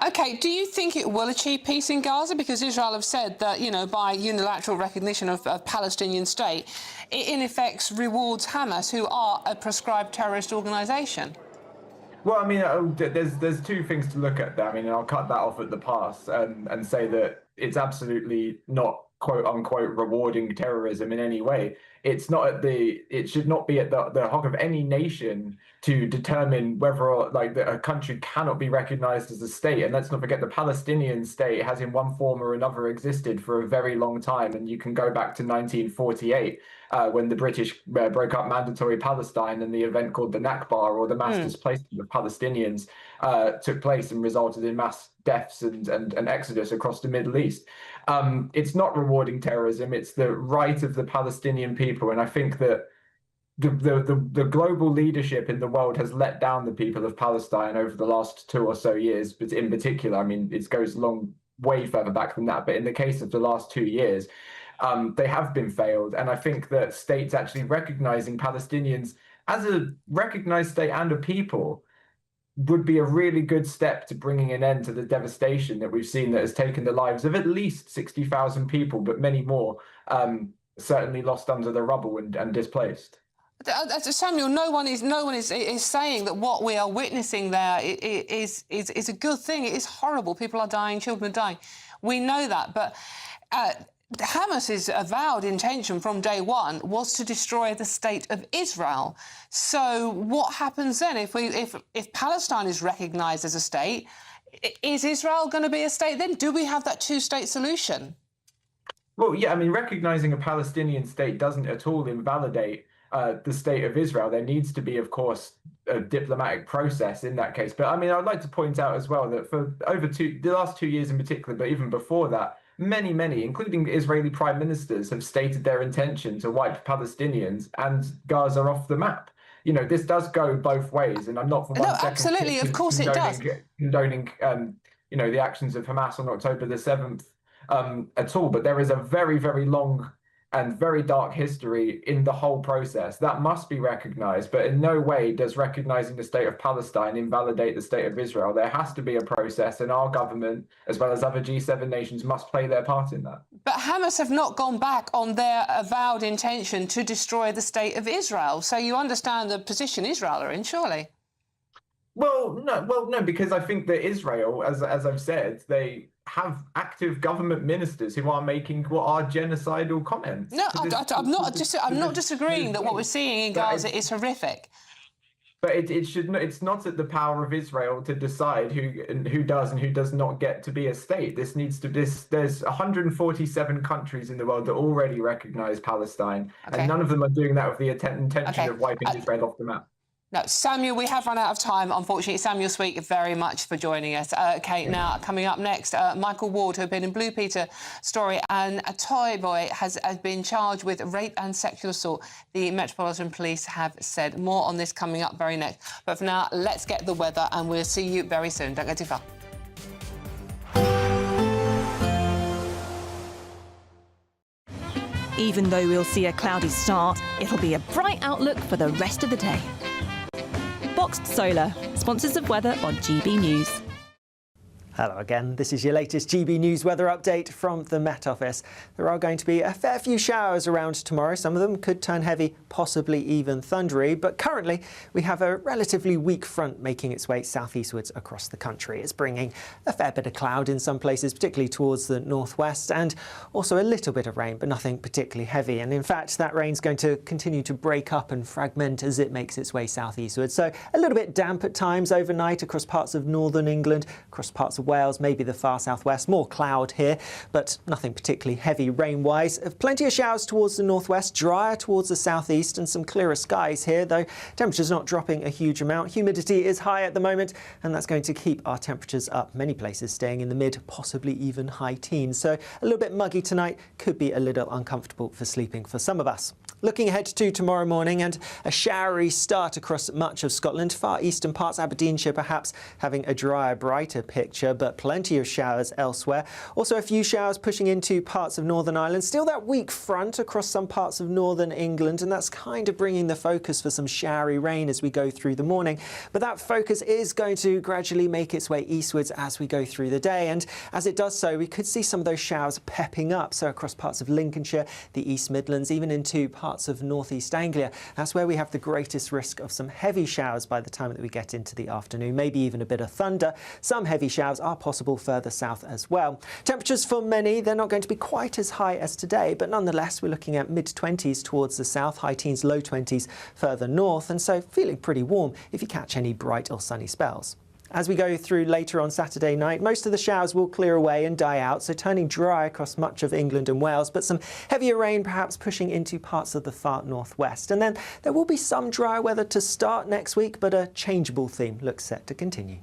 Speaker 3: OK, do you think it will achieve peace in Gaza? Because Israel have said that, by unilateral recognition of a Palestinian state, it in effect rewards Hamas, who are a proscribed terrorist organisation.
Speaker 1: Well, I mean, there's two things to look at there. I mean, I'll cut that off at the pass and say that it's absolutely not quote unquote rewarding terrorism in any way. It should not be at the hog of any nation to determine whether a country cannot be recognized as a state. And let's not forget, the Palestinian state has in one form or another existed for a very long time. And you can go back to 1948 when the British broke up mandatory Palestine and the event called the Nakba, or the mass displacement of Palestinians, took place and resulted in mass deaths and exodus across the Middle East. It's not rewarding terrorism. It's the right of the Palestinian people. And I think that the global leadership in the world has let down the people of Palestine over the last 2 or so years, but in particular, I mean, it goes way further back than that. But in the case of the last 2 years, they have been failed. And I think that states actually recognizing Palestinians as a recognized state and a people would be a really good step to bringing an end to the devastation that we've seen that has taken the lives of at least 60,000 people, but many more certainly lost under the rubble and displaced.
Speaker 3: Samuel, no one is saying that what we are witnessing there is a good thing. It is horrible. People are dying, children are dying. We know that, but Hamas's avowed intention from day one was to destroy the state of Israel. So what happens then if Palestine is recognised as a state? Is Israel going to be a state then? Do we have that two-state solution?
Speaker 1: Well, yeah, I mean, recognising a Palestinian state doesn't at all invalidate the state of Israel. There needs to be, of course, a diplomatic process in that case. But I mean, I'd like to point out as well that for the last 2 years in particular, but even before that, many, including Israeli prime ministers, have stated their intention to wipe Palestinians and Gaza off the map. This does go both ways, and I'm not for 1 second
Speaker 3: absolutely, of course it does,
Speaker 1: condoning the actions of Hamas on October the 7th at all. But there is a very, very long and very dark history in the whole process that must be recognized. But in no way does recognizing the state of Palestine invalidate the state of Israel. There has to be a process, and our government, as well as other G7 nations, must play their part in that.
Speaker 3: But Hamas have not gone back on their avowed intention to destroy the state of Israel. So you understand the position Israel are in, surely?
Speaker 1: Well, no, because I think that Israel, as I've said, they have active government ministers who are making what are genocidal comments.
Speaker 3: No, I'm not disagreeing that what we're seeing in Gaza is horrific.
Speaker 1: But it's not at the power of Israel to decide who does and who does not get to be a state. There's 147 countries in the world that already recognize Palestine, and none of them are doing that with the intention of wiping Israel off the map.
Speaker 3: No, Samuel, we have run out of time, unfortunately. Samuel Sweek, very much for joining us. OK, now, coming up next, Michael Ward, who had been in Blue Peter story, and a toy boy has been charged with rape and sexual assault. The Metropolitan Police have said. More on this coming up very next. But for now, let's get the weather, and we'll see you very soon. Don't go too far.
Speaker 5: Even though we'll see a cloudy start, it'll be a bright outlook for the rest of the day. Boxed Solar, sponsors of weather on GB News.
Speaker 7: Hello again, this is your latest GB News weather update from the Met Office. There are going to be a fair few showers around tomorrow. Some of them could turn heavy, possibly even thundery, but currently we have a relatively weak front making its way southeastwards across the country. It's bringing a fair bit of cloud in some places, particularly towards the northwest, and also a little bit of rain, but nothing particularly heavy. And in fact, that rain's going to continue to break up and fragment as it makes its way southeastwards. So a little bit damp at times overnight across parts of northern England, across parts of Wales, maybe the far southwest. More cloud here, but nothing particularly heavy rain-wise. Plenty of showers towards the northwest, drier towards the southeast, and some clearer skies here, though temperatures not dropping a huge amount. Humidity is high at the moment, and that's going to keep our temperatures up. Many places staying in the mid, possibly even high teens. So a little bit muggy tonight, could be a little uncomfortable for sleeping for some of us. Looking ahead to tomorrow morning, and a showery start across much of Scotland. Far eastern parts, Aberdeenshire perhaps having a drier, brighter picture, but plenty of showers elsewhere. Also a few showers pushing into parts of Northern Ireland. Still that weak front across some parts of northern England, and that's kind of bringing the focus for some showery rain as we go through the morning. But that focus is going to gradually make its way eastwards as we go through the day, and as it does so, we could see some of those showers pepping up. So across parts of Lincolnshire, the East Midlands, even into parts of northeast Anglia. That's where we have the greatest risk of some heavy showers by the time that we get into the afternoon, maybe even a bit of thunder. Some heavy showers are possible further south as well. Temperatures for many, they're not going to be quite as high as today, but nonetheless we're looking at mid-20s towards the south, high teens, low 20s further north, and so feeling pretty warm if you catch any bright or sunny spells. As we go through later on Saturday night, most of the showers will clear away and die out, so turning dry across much of England and Wales, but some heavier rain perhaps pushing into parts of the far northwest. And then there will be some dry weather to start next week, but a changeable theme looks set to continue.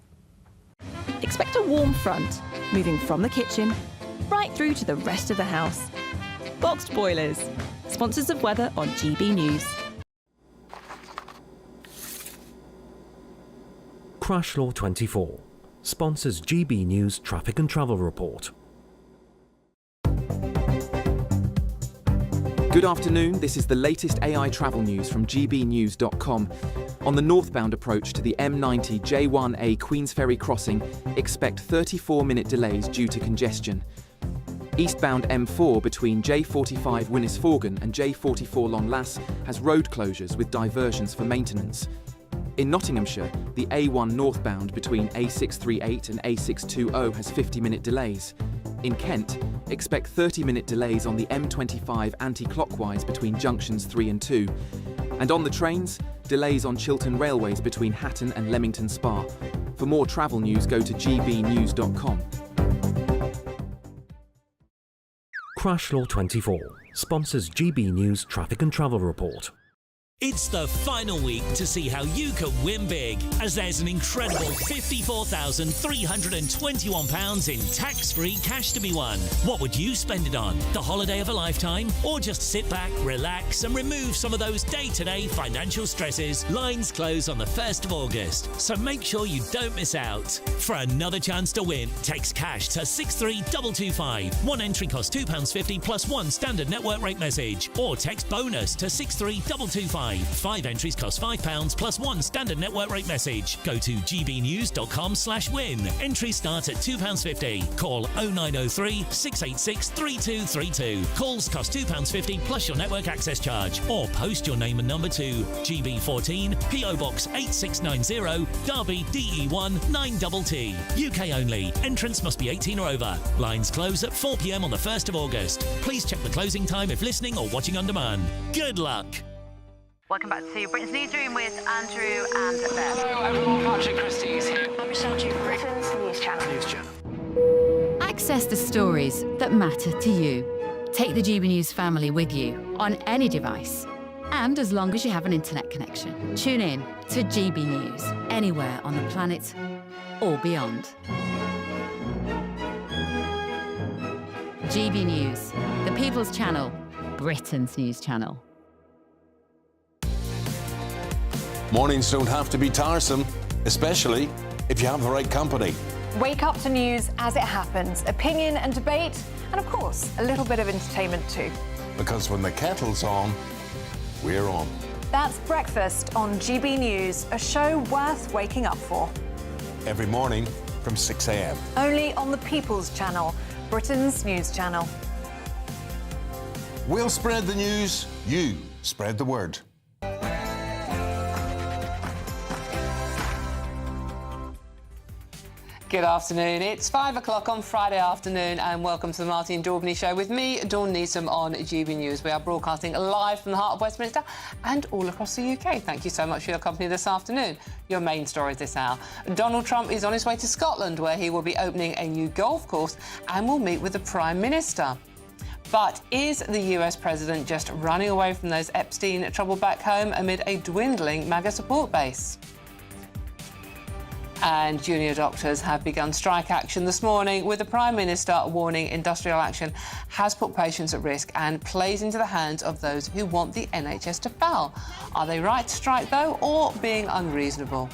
Speaker 5: Expect a warm front, moving from the kitchen right through to the rest of the house. Boxed Boilers, sponsors of weather on GB News.
Speaker 6: Crash Law 24 sponsors GB News Traffic and Travel Report.
Speaker 9: Good afternoon, this is the latest AI travel news from gbnews.com. On the northbound approach to the M90 J1A Queensferry crossing, expect 34-minute delays due to congestion. Eastbound M4 between J45 Winnisforgan and J44 Lonlass has road closures with diversions for maintenance. In Nottinghamshire, the A1 northbound between A638 and A620 has 50-minute delays. In Kent, expect 30-minute delays on the M25 anti-clockwise between junctions 3 and 2. And on the trains, delays on Chiltern Railways between Hatton and Leamington Spa. For more travel news, go to gbnews.com.
Speaker 6: Crash Law 24 sponsors GB News Traffic and Travel Report.
Speaker 11: It's the final week to see how you can win big, as there's an incredible £54,321 in tax-free cash to be won. What would you spend it on? The holiday of a lifetime? Or just sit back, relax and remove some of those day-to-day financial stresses? Lines close on the 1st of August, so make sure you don't miss out. For another chance to win, text cash to 63225. One entry costs £2.50 plus one standard network rate message. Or text bonus to 63225. 5 entries cost £5 plus one standard network rate message. Go to gbnews.com/win. Entries start at £2.50. Call 0903 686 3232. Calls cost £2.50 plus your network access charge. Or post your name and number to GB14 PO Box 8690 Derby DE1 9TT. UK only. Entrance must be 18 or over. Lines close at 4 p.m. on the 1st of August. Please check the closing time if listening or watching on demand. Good luck.
Speaker 20: Welcome back to Britain's Newsroom with Andrew and Beth.
Speaker 27: Hello everyone, Patrick Christie is here.
Speaker 20: I'm Michelle Duke, Britain's News Channel.
Speaker 15: Access the stories that matter to you. Take the GB News family with you on any device. And as long as you have an internet connection, tune in to GB News anywhere on the planet or beyond. GB News, the People's Channel, Britain's News Channel.
Speaker 29: Mornings don't have to be tiresome, especially if you have the right company.
Speaker 28: Wake up to news as it happens, opinion and debate, and of course, a little bit of entertainment too.
Speaker 29: Because when the kettle's on, we're on.
Speaker 19: That's Breakfast on GB News, a show worth waking up for.
Speaker 29: Every morning from 6 a.m.
Speaker 19: Only on the People's Channel, Britain's news channel.
Speaker 29: We'll spread the news, you spread the word.
Speaker 3: Good afternoon. It's 5 o'clock on Friday afternoon and welcome to the Martin Daubney Show with me, Dawn Neeson on GB News. We are broadcasting live from the heart of Westminster and all across the UK. Thank you so much for your company this afternoon. Your main stories this hour. Donald Trump is on his way to Scotland where he will be opening a new golf course and will meet with the Prime Minister. But is the US President just running away from those Epstein trouble back home amid a dwindling MAGA support base? And junior doctors have begun strike action this morning, with the Prime Minister warning industrial action has put patients at risk and plays into the hands of those who want the NHS to fail. Are they right to strike, though, or being unreasonable?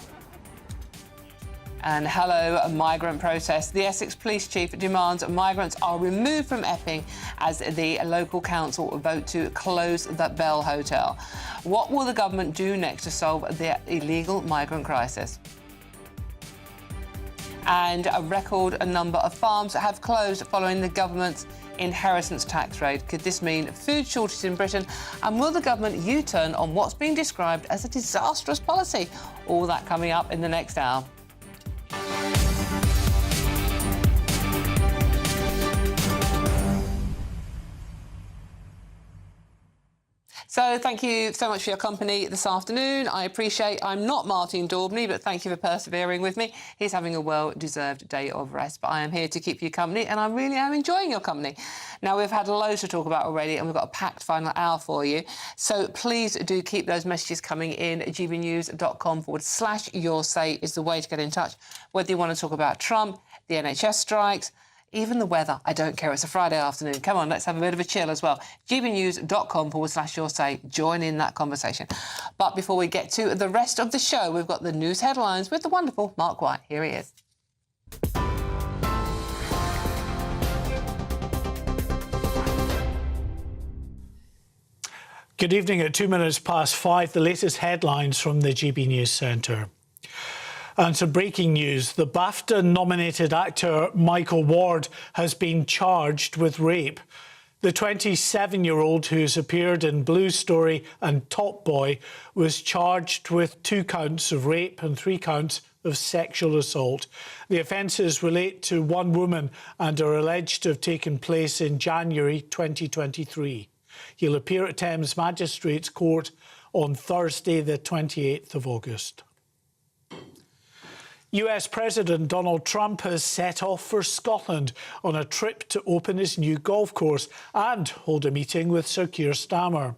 Speaker 3: And hello, a migrant protest. The Essex Police Chief demands migrants are removed from Epping as the local council vote to close the Bell Hotel. What will the government do next to solve the illegal migrant crisis? And a record number of farms have closed following the government's inheritance tax raid. Could this mean food shortages in Britain? And will the government U-turn on what's being described as a disastrous policy? All that coming up in the next hour. So thank you so much for your company this afternoon. I appreciate I'm not Martin Daubney, but thank you for persevering with me. He's having a well-deserved day of rest, but I am here to keep you company, and I really am enjoying your company. Now, we've had loads to talk about already, and we've got a packed final hour for you. So please do keep those messages coming in. gbnews.com/your say is the way to get in touch, whether you want to talk about Trump, the NHS strikes, even the weather. I don't care. It's a Friday afternoon. Come on, let's have a bit of a chill as well. gbnews.com/your say. Join in that conversation. But before we get to the rest of the show, we've got the news headlines with the wonderful Mark White. Here he is.
Speaker 2: Good evening. At 5:02, the latest headlines from the GB News Centre. And some breaking news. The BAFTA-nominated actor Michael Ward has been charged with rape. The 27-year-old, who's appeared in Blue Story and Top Boy, was charged with 2 counts of rape and 3 counts of sexual assault. The offences relate to one woman and are alleged to have taken place in January 2023. He'll appear at Thames Magistrates Court on Thursday, the 28th of August. US President Donald Trump has set off for Scotland on a trip to open his new golf course and hold a meeting with Sir Keir Starmer.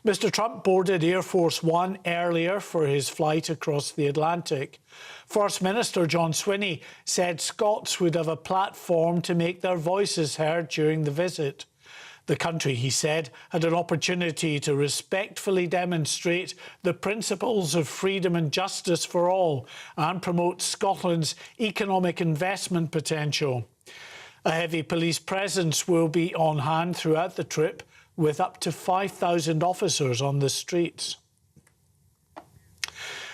Speaker 2: Mr Trump boarded Air Force One earlier for his flight across the Atlantic. First Minister John Swinney said Scots would have a platform to make their voices heard during the visit. The country, he said, had an opportunity to respectfully demonstrate the principles of freedom and justice for all and promote Scotland's economic investment potential. A heavy police presence will be on hand throughout the trip, with up to 5,000 officers on the streets.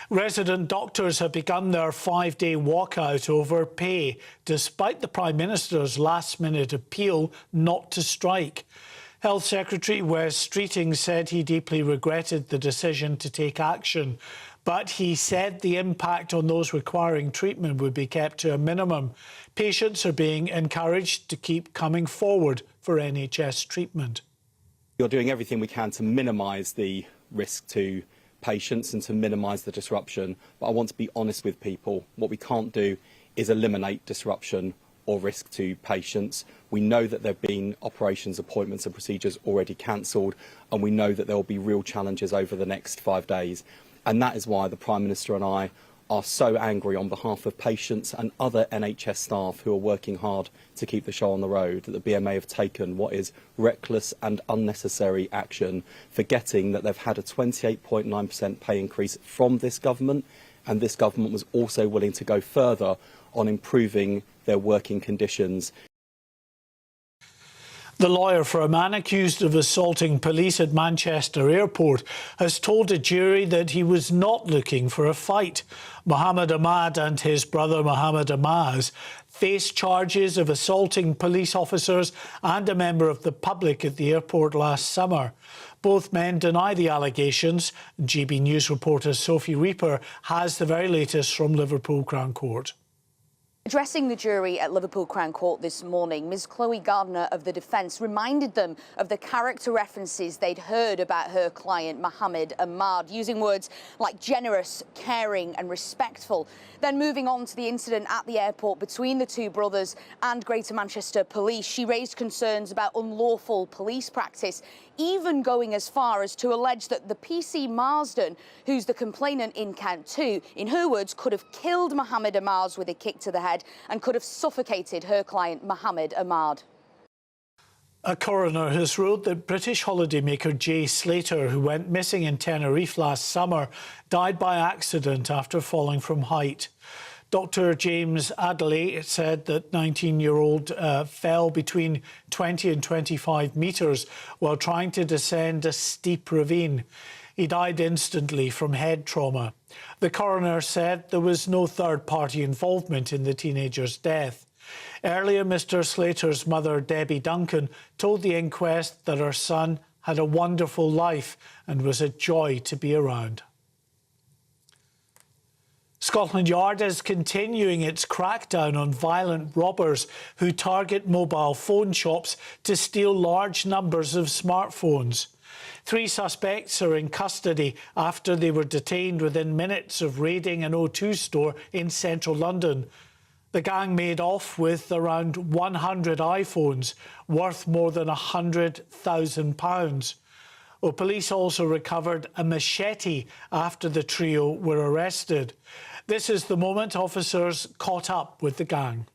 Speaker 2: Resident doctors have begun their 5-day walkout over pay, despite the Prime Minister's last-minute appeal not to strike. Health Secretary Wes Streeting said he deeply regretted the decision to take action, but he said the impact on those requiring treatment would be kept to a minimum. Patients are being encouraged to keep coming forward for NHS treatment.
Speaker 4: You're doing everything we can to minimise the risk to patients and to minimise the disruption, but I want to be honest with people. What we can't do is eliminate disruption or risk to patients. We know that there have been operations, appointments and procedures already cancelled, and we know that there will be real challenges over the next 5 days. And that is why the Prime Minister and I are so angry on behalf of patients and other NHS staff who are working hard to keep the show on the road, that the BMA have taken what is reckless and unnecessary action, forgetting that they've had a 28.9% pay increase from this government, and this government was also willing to go further on improving their working conditions.
Speaker 2: The lawyer for a man accused of assaulting police at Manchester Airport has told a jury that he was not looking for a fight. Mohammed Ahmad and his brother Mohammed Amaz face charges of assaulting police officers and a member of the public at the airport last summer. Both men deny the allegations. GB News reporter Sophie Reaper has the very latest from Liverpool Crown Court.
Speaker 8: Addressing the jury at Liverpool Crown Court this morning, Ms Chloe Gardner of the defence reminded them of the character references they'd heard about her client Mohammed Ahmad, using words like generous, caring and respectful. Then moving on to the incident at the airport between the two brothers and Greater Manchester Police, she raised concerns about unlawful police practice, even going as far as to allege that the PC Marsden, who's the complainant in count 2, in her words, could have killed Mohammed Ahmad with a kick to the head and could have suffocated her client Mohammed Ahmad.
Speaker 2: A coroner has ruled that British holidaymaker Jay Slater, who went missing in Tenerife last summer, died by accident after falling from height. Dr James Adley said that 19-year-old fell between 20 and 25 metres while trying to descend a steep ravine. He died instantly from head trauma. The coroner said there was no third-party involvement in the teenager's death. Earlier, Mr Slater's mother, Debbie Duncan, told the inquest that her son had a wonderful life and was a joy to be around. Scotland Yard is continuing its crackdown on violent robbers who target mobile phone shops to steal large numbers of smartphones. 3 suspects are in custody after they were detained within minutes of raiding an O2 store in central London. The gang made off with around 100 iPhones, worth more than £100,000. Police also recovered a machete after the trio were arrested. This is the moment officers caught up with the gang.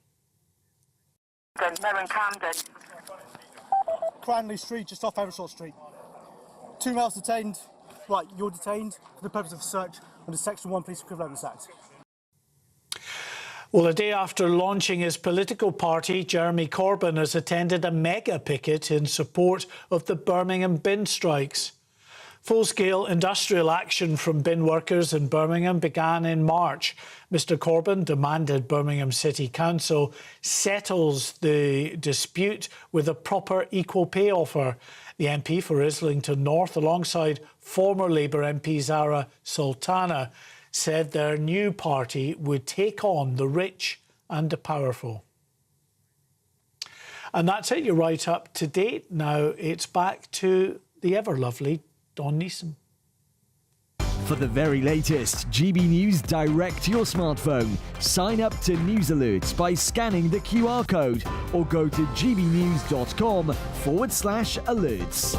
Speaker 10: Cranley Street, just off Eversort Street. 2 males detained. Right, you're detained for the purpose of search under Section 1 Police Equivalence Act.
Speaker 2: Well, a day after launching his political party, Jeremy Corbyn has attended a mega picket in support of the Birmingham bin strikes. Full-scale industrial action from bin workers in Birmingham began in March. Mr Corbyn demanded Birmingham City Council settles the dispute with a proper equal pay offer. The MP for Islington North, alongside former Labour MP Zara Sultana, said their new party would take on the rich and the powerful. And that's it. You're right up to date. Now it's back to the ever-lovely Don Neeson.
Speaker 12: For the very latest GB News direct to your smartphone, sign up to News Alerts by scanning the QR code or go to gbnews.com/alerts.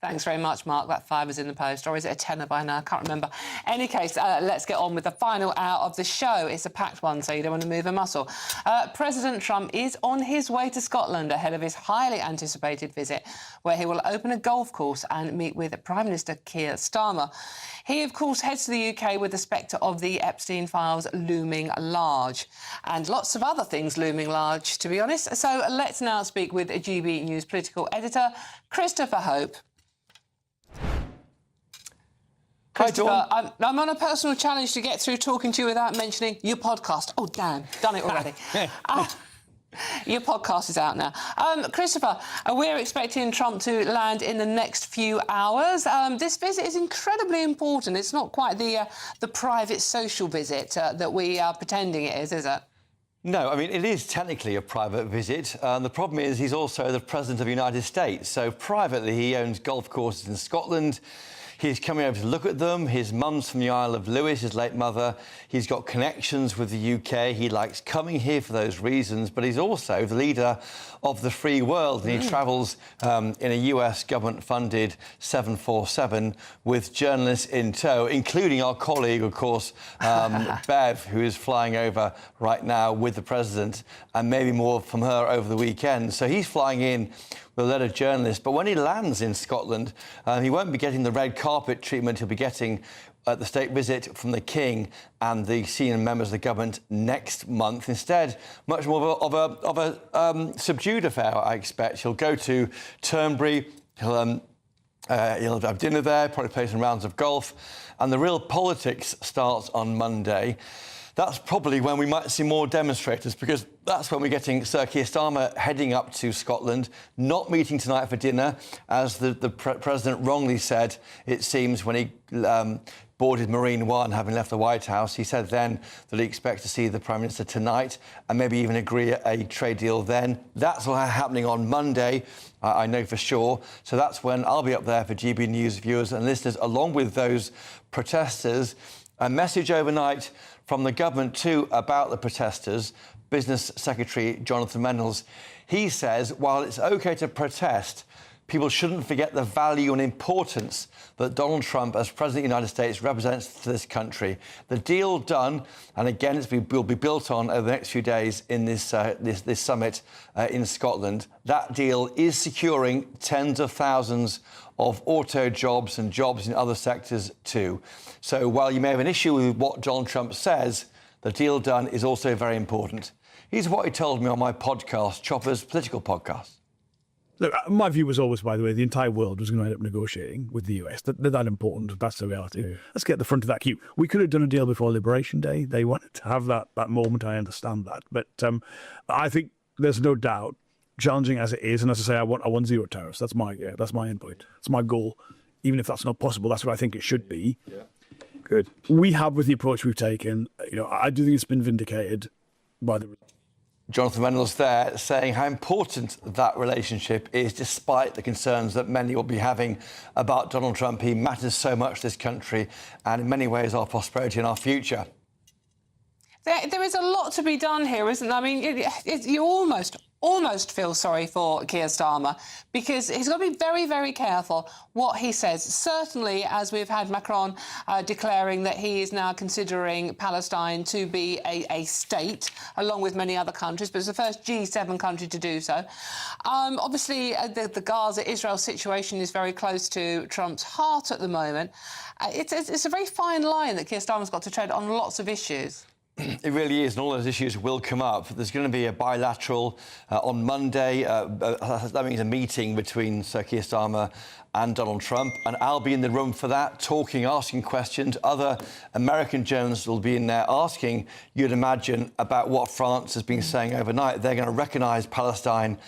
Speaker 3: Thanks very much, Mark. That $5 in the post, or is it a tenner by now? I can't remember. Any case, let's get on with the final hour of the show. It's a packed one, so you don't want to move a muscle. President Trump is on his way to Scotland ahead of his highly anticipated visit, where he will open a golf course and meet with Prime Minister Keir Starmer. He, of course, heads to the UK with the spectre of the Epstein files looming large, and lots of other things looming large, to be honest. So let's now speak with GB News political editor Christopher Hope. Christopher, I'm on a personal challenge to get through talking to you without mentioning your podcast. Oh, damn, done it already. Your podcast is out now. Christopher, we're expecting Trump to land in the next few hours. This visit is incredibly important. It's not quite the private social visit that we are pretending it is it?
Speaker 14: No, I mean, it is technically a private visit. The problem is he's also the President of the United States. So privately, he owns golf courses in Scotland. He's coming over to look at them. His mum's from the Isle of Lewis, his late mother. He's got connections with the UK. He likes coming here for those reasons, but he's also the leader of the free world, and he travels in a US government-funded 747 with journalists in tow, including our colleague, of course, Bev, who is flying over right now with the president, and maybe more from her over the weekend. So he's flying in with a lot of journalists. But when he lands in Scotland, he won't be getting the red carpet treatment he'll be getting the state visit from the King and the senior members of the government next month. Instead, much more of a subdued affair, I expect. He'll go to Turnberry. He'll have dinner there, probably play some rounds of golf. And the real politics starts on Monday. That's probably when we might see more demonstrators, because that's when we're getting Sir Keir Starmer heading up to Scotland, not meeting tonight for dinner, as the President wrongly said, it seems, when he boarded Marine One, having left the White House. He said then that he expects to see the Prime Minister tonight and maybe even agree a trade deal then. That's all happening on Monday, I know for sure. So that's when I'll be up there for GB News viewers and listeners, along with those protesters. A message overnight from the government too about the protesters. Business Secretary Jonathan Reynolds, he says while it's OK to protest, people shouldn't forget the value and importance that Donald Trump as President of the United States represents to this country. The deal done, and again it will be built on over the next few days in this summit in Scotland. That deal is securing tens of thousands of auto jobs and jobs in other sectors too. So while you may have an issue with what Donald Trump says, the deal done is also very important. Here's what he told me on my podcast, Chopper's Political Podcast.
Speaker 13: Look, my view was always, by the way, the entire world was going to end up negotiating with the US. They're that important. That's the reality. Yeah. Let's get the front of that queue. We could have done a deal before Liberation Day. They wanted to have that moment. I understand that. But I think there's no doubt, challenging as it is, and as I say, I want zero tariffs. That's my endpoint. It's my goal. Even if that's not possible, that's what I think it should be. Yeah. Good. We have, with the approach we've taken, I do think it's been vindicated by the...
Speaker 14: Jonathan Reynolds there saying how important that relationship is, despite the concerns that many will be having about Donald Trump. He matters so much to this country and in many ways our prosperity and our future.
Speaker 3: There is a lot to be done here, isn't there? I mean, you almost feel sorry for Keir Starmer, because he's got to be very, very careful what he says. Certainly, as we've had Macron declaring that he is now considering Palestine to be a state, along with many other countries, but it's the first G7 country to do so. Obviously, the Gaza-Israel situation is very close to Trump's heart at the moment. It's a very fine line that Keir Starmer's got to tread on lots of issues.
Speaker 14: It really is, and all those issues will come up. There's going to be a bilateral on Monday. That means a meeting between Sir Keir Starmer and Donald Trump, and I'll be in the room for that, talking, asking questions. Other American journalists will be in there asking, you'd imagine, about what France has been saying overnight. They're going to recognise Palestine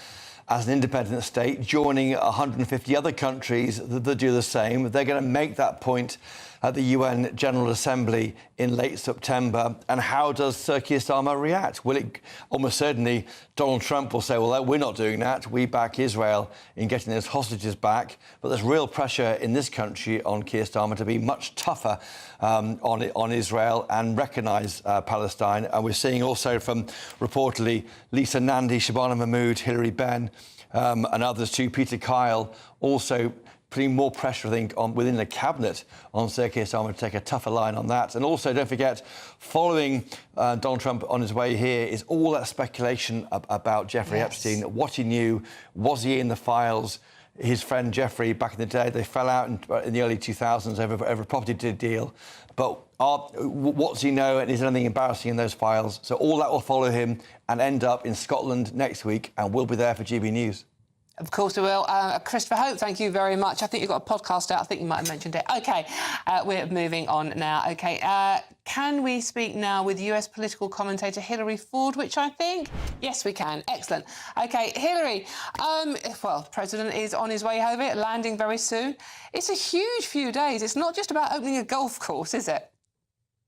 Speaker 14: as an independent state, joining 150 other countries that do the same. They're going to make that point at the UN General Assembly in late September. And how does Sir Keir Starmer react? Will it almost certainly Donald Trump will say, well, we're not doing that. We back Israel in getting those hostages back. But there's real pressure in this country on Keir Starmer to be much tougher on Israel and recognise Palestine. And we're seeing also from reportedly Lisa Nandy, Shabana Mahmood, Hilary Benn and others too, Peter Kyle, also putting more pressure, I think, within the cabinet on Sir Keir Starmer to take a tougher line on that. And also, don't forget, following Donald Trump on his way here is all that speculation about Jeffrey Epstein, what he knew, was he in the files? His friend Jeffrey, back in the day, they fell out in the early 2000s over a property deal. But what does he know, and is there anything embarrassing in those files? So all that will follow him and end up in Scotland next week, and we'll be there for GB News.
Speaker 3: Of course we will. Christopher Hope, thank you very much. I think you've got a podcast out. I think you might have mentioned it. OK, we're moving on now. OK, can we speak now with US political commentator Hilary Ford, which I think? Yes, we can. Excellent. OK, Hilary, well, President is on his way over, landing very soon. It's a huge few days. It's not just about opening a golf course, is it?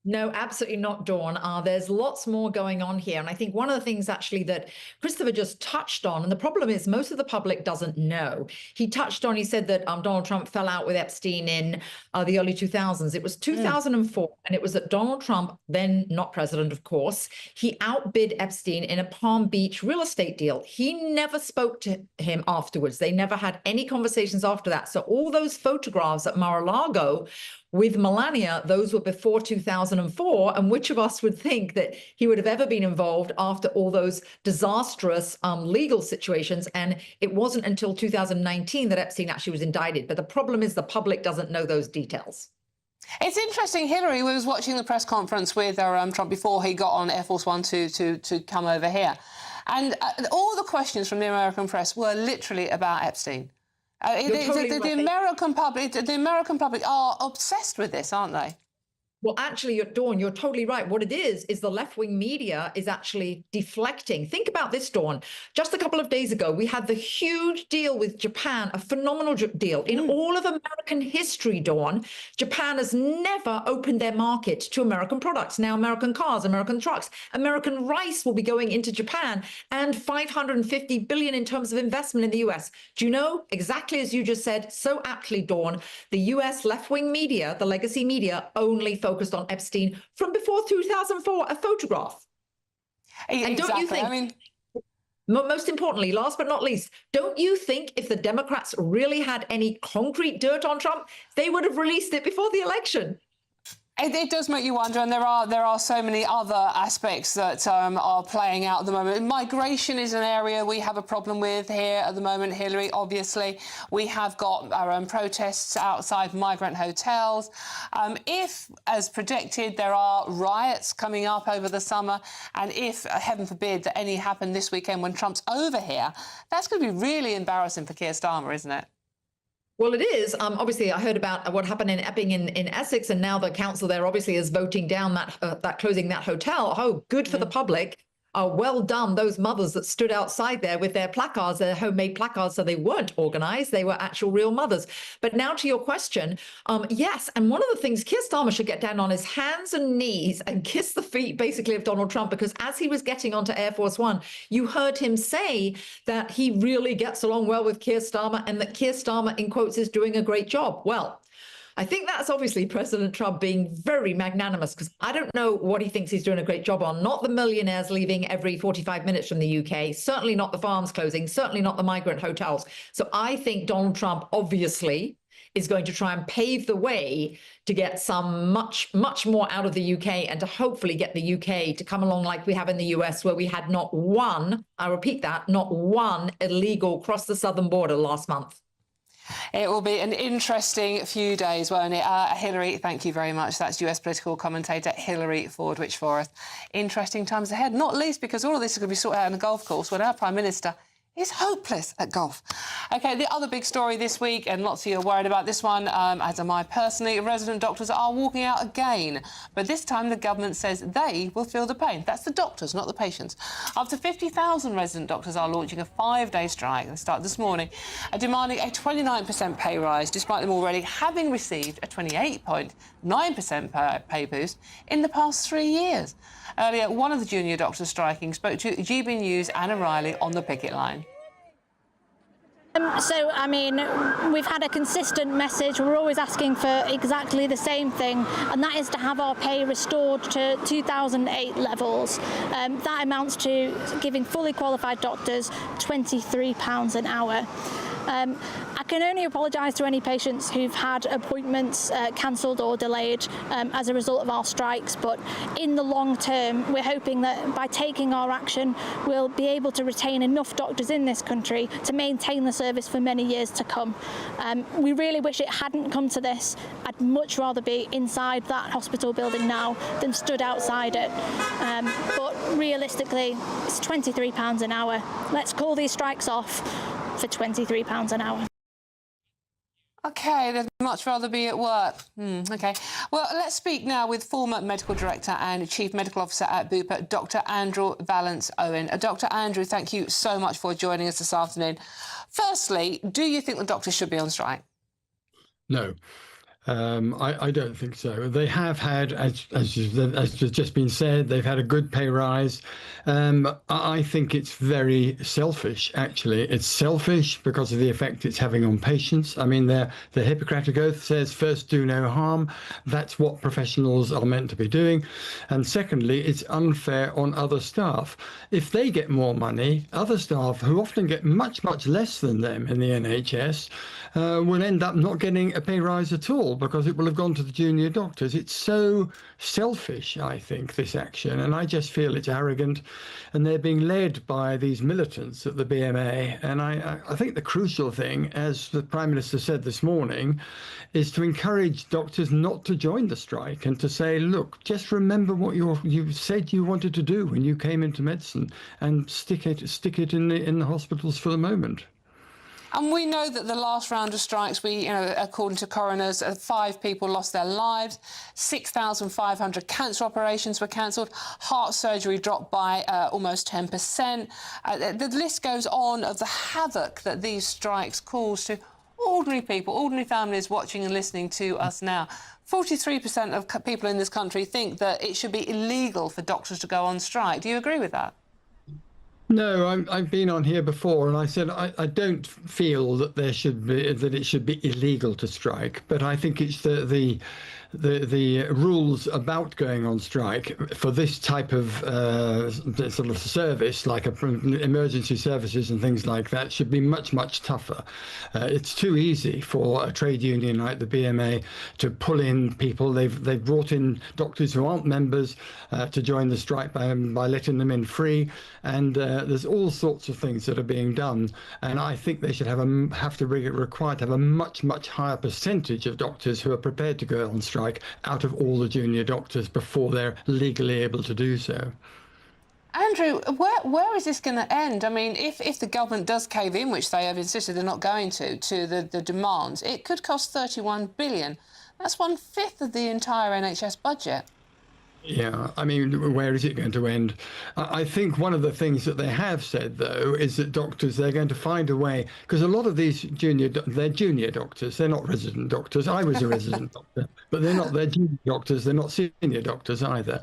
Speaker 16: No, absolutely not, Dawn. There's lots more going on here. And I think one of the things actually that Christopher just touched on, and the problem is most of the public doesn't know. He said that Donald Trump fell out with Epstein in the early 2000s. It was 2004, and it was that Donald Trump, then not president, of course, he outbid Epstein in a Palm Beach real estate deal. He never spoke to him afterwards. They never had any conversations after that. So all those photographs at Mar-a-Lago with Melania, those were before 2004. And which of us would think that he would have ever been involved after all those disastrous legal situations? And it wasn't until 2019 that Epstein actually was indicted. But the problem is the public doesn't know those details.
Speaker 3: It's interesting. Hillary was watching the press conference with Trump before he got on Air Force One to come over here. And all the questions from the American press were literally about Epstein. The American public are obsessed with this, aren't they?
Speaker 16: Well, actually, Dawn, you're totally right. What it is the left-wing media is actually deflecting. Think about this, Dawn. Just a couple of days ago, we had the huge deal with Japan, a phenomenal deal. In all of American history, Dawn, Japan has never opened their market to American products. Now, American cars, American trucks, American rice will be going into Japan, and $550 billion in terms of investment in the US. Do you know, exactly as you just said, so aptly, Dawn, the US left-wing media, the legacy media, only focused on Epstein from before 2004, a photograph.
Speaker 3: Exactly.
Speaker 16: And don't you think,
Speaker 3: I mean,
Speaker 16: most importantly, last but not least, don't you think if the Democrats really had any concrete dirt on Trump, they would have released it before the election?
Speaker 3: It does make you wonder, and there are so many other aspects that are playing out at the moment. Migration is an area we have a problem with here at the moment, Hillary, obviously. We have got our own protests outside migrant hotels. If, as predicted, there are riots coming up over the summer, and if, heaven forbid, that any happen this weekend when Trump's over here, that's going to be really embarrassing for Keir Starmer, isn't it?
Speaker 16: Well, it is. Obviously, I heard about what happened in Epping in Essex, and now the council there obviously is voting down that closing that hotel. Oh, good for the public. Well done, those mothers that stood outside there with their placards, their homemade placards, so they weren't organised, they were actual real mothers. But now to your question, yes, and one of the things Keir Starmer should get down on his hands and knees and kiss the feet, basically, of Donald Trump, because as he was getting onto Air Force One, you heard him say that he really gets along well with Keir Starmer and that Keir Starmer, in quotes, is doing a great job. Well, I think that's obviously President Trump being very magnanimous, because I don't know what he thinks he's doing a great job on. Not the millionaires leaving every 45 minutes from the UK, certainly not the farms closing, certainly not the migrant hotels. So I think Donald Trump obviously is going to try and pave the way to get some much more out of the UK, and to hopefully get the UK to come along like we have in the US, where we had not one, I repeat that, not one illegal cross the southern border last month.
Speaker 3: It will be an interesting few days, won't it? Hillary, thank you very much. That's US political commentator Hillary Ford-Witchforth. Interesting times ahead, not least because all of this is going to be sorted out on a golf course when our Prime Minister is hopeless at golf. OK, the other big story this week, and lots of you are worried about this one, as am I personally, resident doctors are walking out again. But this time the government says they will feel the pain. That's the doctors, not the patients. Up to 50,000 resident doctors are launching a 5-day strike. They start this morning, demanding a 29% pay rise, despite them already having received a 28.9% pay boost in the past 3 years. Earlier, one of the junior doctors striking spoke to GBNews' Anna Riley on the picket line.
Speaker 1: So, I mean, we've had a consistent message. We're always asking for exactly the same thing, and that is to have our pay restored to 2008 levels. That amounts to giving fully qualified doctors £23 an hour. I can only apologise to any patients who've had appointments cancelled or delayed as a result of our strikes, but in the long term, we're hoping that by taking our action, we'll be able to retain enough doctors in this country to maintain the service for many years to come. We really wish it hadn't come to this. I'd much rather be inside that hospital building now than stood outside it. But realistically, it's £23 an hour. Let's call these strikes off for £23 an hour.
Speaker 3: OK, they'd much rather be at work. OK. Well, let's speak now with former Medical Director and Chief Medical Officer at Bupa, Dr Andrew Vallance-Owen. Dr Andrew, thank you so much for joining us this afternoon. Firstly, do you think the doctors should be on strike?
Speaker 17: No. I don't think so. They have had, as has just been said, they've had a good pay rise. I think it's very selfish, actually. It's selfish because of the effect it's having on patients. I mean, the Hippocratic Oath says, first, do no harm. That's what professionals are meant to be doing. And secondly, it's unfair on other staff. If they get more money, other staff who often get much less than them in the NHS will end up not getting a pay rise at all, because it will have gone to the junior doctors. It's so selfish, I think, this action, and I just feel it's arrogant, and they're being led by these militants at the BMA. And I think the crucial thing, as the Prime Minister said this morning, is to encourage doctors not to join the strike and to say, look, just remember what you said you wanted to do when you came into medicine, and stick it in the hospitals for the moment.
Speaker 3: And we know that the last round of strikes, according to coroners, 5 people lost their lives, 6,500 cancer operations were cancelled, heart surgery dropped by almost 10%. The list goes on of the havoc that these strikes cause to ordinary people, ordinary families watching and listening to us now. 43% of people in this country think that it should be illegal for doctors to go on strike. Do you agree with that?
Speaker 17: No, I've been on here before, and I said I don't feel that it should be illegal to strike, but I think it's the rules about going on strike for this type of sort of service, like emergency services and things like that, should be much tougher. It's too easy for a trade union like the BMA to pull in people. They've brought in doctors who aren't members to join the strike by letting them in free, and there's all sorts of things that are being done. And I think they should have to be required to have a much higher percentage of doctors who are prepared to go on strike out of all the junior doctors before they're legally able to do so.
Speaker 3: Andrew, where is this going to end? I mean, if the government does cave in, which they have insisted they're not going to the demands, it could cost £31 billion. That's 1/5 of the entire NHS budget.
Speaker 17: Yeah, I mean, where is it going to end? I think one of the things that they have said, though, is that doctors, they're going to find a way, because a lot of these they're junior doctors, they're not resident doctors. I was a resident doctor, but they're junior doctors, they're not senior doctors either.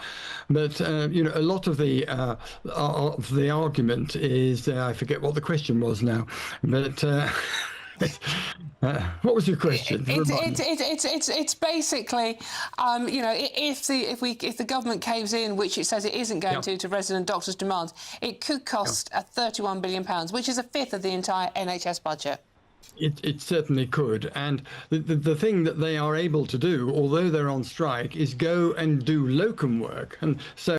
Speaker 17: But, a lot of the argument is, I forget what the question was now, but... what was your question?
Speaker 3: It's basically, if the government caves in, which it says it isn't going to resident doctors' demands, it could cost £31 billion, which is 1/5 of the entire NHS budget.
Speaker 17: It certainly could. And the thing that they are able to do, although they're on strike, is go and do locum work. And so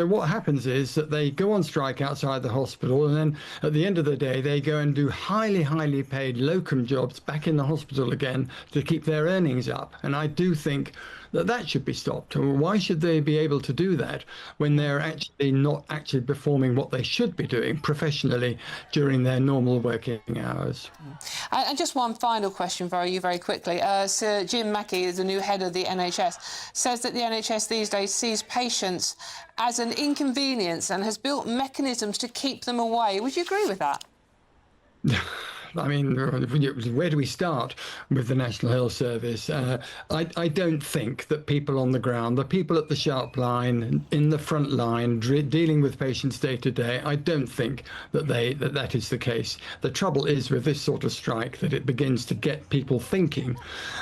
Speaker 17: what happens is that they go on strike outside the hospital, and then at the end of the day, they go and do highly paid locum jobs back in the hospital again to keep their earnings up. And I do think that should be stopped. Why should they be able to do that when they're actually not performing what they should be doing professionally during their normal working hours?
Speaker 3: And just one final question for you very quickly. Sir Jim Mackey, the new head of the NHS, says that the NHS these days sees patients as an inconvenience and has built mechanisms to keep them away. Would you agree with that?
Speaker 17: I mean, where do we start with the National Health Service? I don't think that people on the ground, the people at the sharp line, in the front line, dealing with patients day to day, I don't think that that is the case. The trouble is with this sort of strike that it begins to get people thinking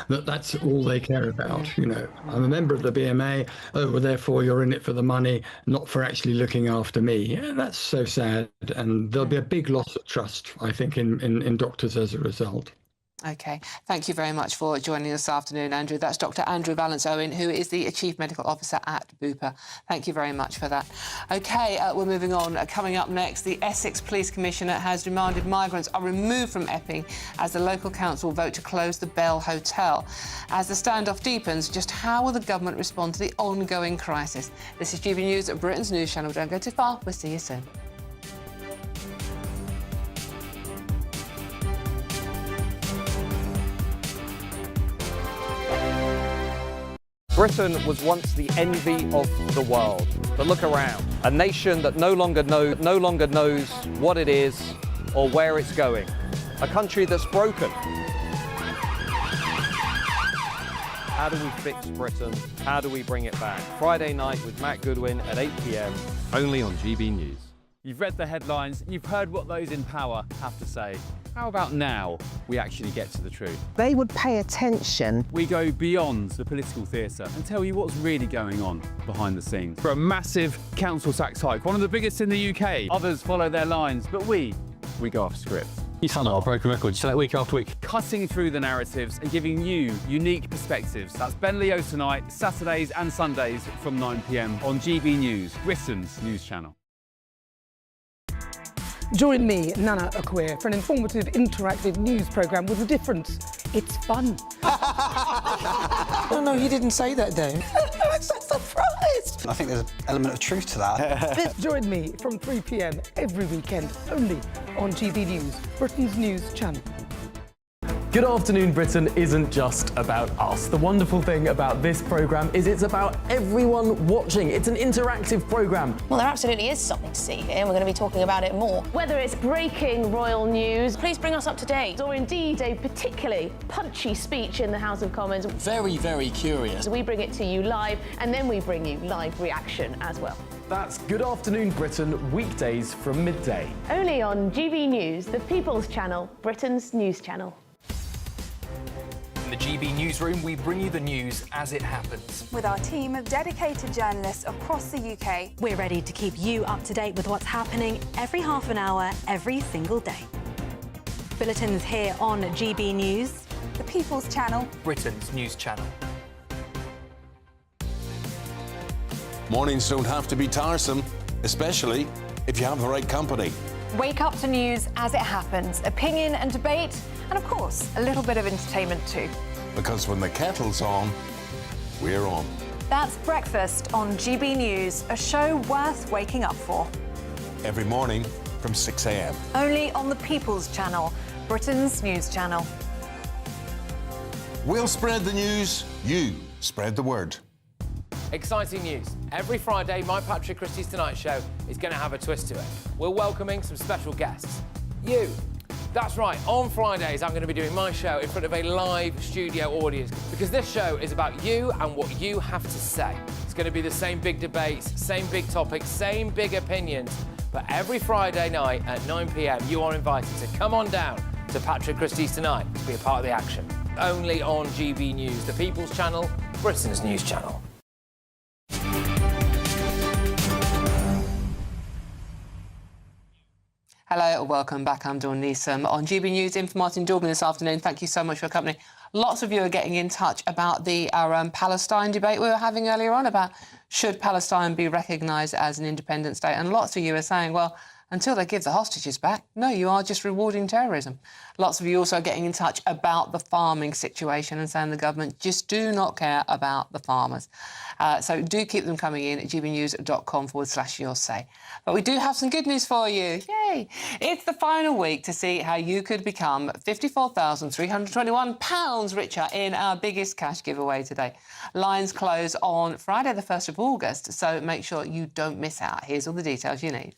Speaker 17: that that's all they care about. I'm a member of the BMA, well, therefore you're in it for the money, not for actually looking after me. That's so sad, and there'll be a big loss of trust, I think, in doctors as a result.
Speaker 3: OK. Thank you very much for joining us this afternoon, Andrew. That's Dr Andrew Vallance-Owen, who is the Chief Medical Officer at Bupa. Thank you very much for that. OK, we're moving on. Coming up next, the Essex Police Commissioner has demanded migrants are removed from Epping as the local council vote to close the Bell Hotel. As the standoff deepens, just how will the government respond to the ongoing crisis? This is GB News at Britain's News Channel. Don't go too far. We'll see you soon.
Speaker 5: Britain was once the envy of the world. But look around. A nation that no longer knows what it is or where it's going. A country that's broken. How do we fix Britain? How do we bring it back? Friday night with Matt Goodwin at 8 p.m. only on GB News.
Speaker 7: You've read the headlines, you've heard what those in power have to say. How about now we actually get to the truth?
Speaker 18: They would pay attention.
Speaker 7: We go beyond the political theatre and tell you what's really going on behind the scenes. For a massive council tax hike, one of the biggest in the UK. Others follow their lines, but we go off script.
Speaker 6: You sound like a broken record. You say that week after week.
Speaker 7: Cutting through the narratives and giving you unique perspectives. That's Ben Leo tonight, Saturdays and Sundays from 9 p.m. on GB News, Britain's news channel.
Speaker 9: Join me, Nana Akwe, for an informative, interactive news programme with a difference. It's fun.
Speaker 11: No, he didn't say that, Dave.
Speaker 9: I'm so surprised.
Speaker 11: I think there's an element of truth to that.
Speaker 9: Join me from 3 p.m. every weekend, only on GB News, Britain's news channel.
Speaker 21: Good Afternoon Britain isn't just about us. The wonderful thing about this programme is it's about everyone watching. It's an interactive programme.
Speaker 22: Well, there absolutely is something to see here, and we're going to be talking about it more. Whether it's breaking royal news, please bring us up to date, or indeed a particularly punchy speech in the House of Commons.
Speaker 23: Very, very curious.
Speaker 22: We bring it to you live, and then we bring you live reaction as well.
Speaker 21: That's Good Afternoon Britain, weekdays from midday.
Speaker 22: Only on GB News, the People's Channel, Britain's news channel.
Speaker 27: In the GB Newsroom, we bring you the news as it happens.
Speaker 24: With our team of dedicated journalists across the UK.
Speaker 19: We're ready to keep you up to date with what's happening every half an hour, every single day. Bulletins here on GB News,
Speaker 24: the People's Channel,
Speaker 27: Britain's news channel.
Speaker 29: Mornings don't have to be tiresome, especially if you have the right company.
Speaker 28: Wake up to news as it happens, opinion and debate, and of course, a little bit of entertainment too.
Speaker 29: Because when the kettle's on, we're on.
Speaker 28: That's Breakfast on GB News, a show worth waking up for.
Speaker 29: Every morning from 6 a.m.
Speaker 28: Only on the People's Channel, Britain's news channel.
Speaker 29: We'll spread the news, you spread the word.
Speaker 25: Exciting news. Every Friday, my Patrick Christie's Tonight Show is going to have a twist to it. We're welcoming some special guests. You. That's right, on Fridays I'm going to be doing my show in front of a live studio audience because this show is about you and what you have to say. It's going to be the same big debates, same big topics, same big opinions. But every Friday night at 9 p.m, you are invited to come on down to Patrick Christie's Tonight to be a part of the action. Only on GB News, the People's Channel, Britain's news channel.
Speaker 3: Hello, welcome back. I'm Daubney on GB News in for Martin Daubney this afternoon. Thank you so much for your company. Lots of you are getting in touch about our Palestine debate we were having earlier on about should Palestine be recognised as an independent state. And lots of you are saying, well, until they give the hostages back, no, you are just rewarding terrorism. Lots of you also are getting in touch about the farming situation and saying the government just do not care about the farmers. So do keep them coming in at gbnews.com/your say. But we do have some good news for you. Yay! It's the final week to see how you could become £54,321 richer in our biggest cash giveaway today. Lines close on Friday the 1st of August, so make sure you don't miss out. Here's all the details you need.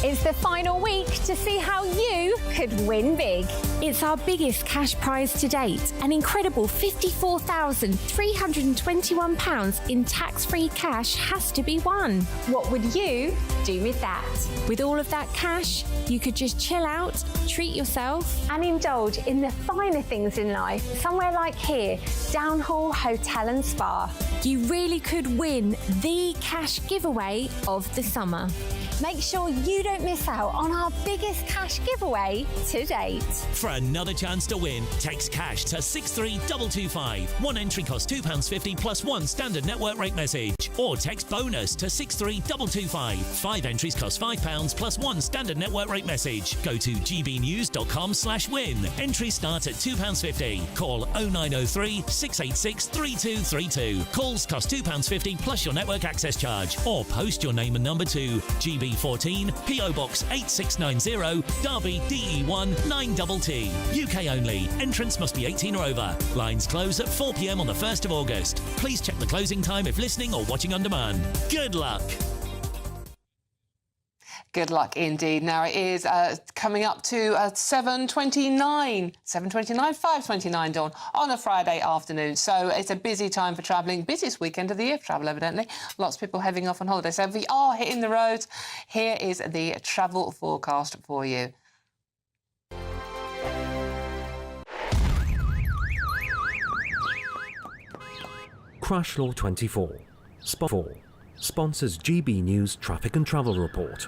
Speaker 26: It's the final week to see how you could win big. It's our biggest cash prize to date, an incredible £54,321 in tax-free cash has to be won. What would you do with that? With all of that cash, you could just chill out, treat yourself and indulge in the finer things in life, somewhere like here, Downhall Hotel and Spa. You really could win the cash giveaway of the summer. Make sure you don't miss out on our biggest cash giveaway to date.
Speaker 30: For another chance to win, text cash to 63225. One entry costs £2.50 plus one standard network rate message. Or text bonus to 63225. 5 entries cost £5 plus one standard network rate message. Go to gbnews.com/win. Entries start at £2.50. Call 0903 686 3232. Calls cost £2.50 plus your network access charge. Or post your name and number to GB14 PO Box 8690 Derby DE1 9TT. UK only. Entrance must be 18 or over. Lines close at 4 p.m. on the 1st of August. Please check the closing time if listening or watching on demand. Good luck.
Speaker 3: Good luck indeed. Now it is coming up to 5:29 dawn on a Friday afternoon. So it's a busy time for travelling. Busiest weekend of the year for travel, evidently. Lots of people heading off on holiday. So if we are hitting the roads, here is the travel forecast for you.
Speaker 31: Crash Law 24. Spot 4. Sponsors GB News Traffic and Travel Report.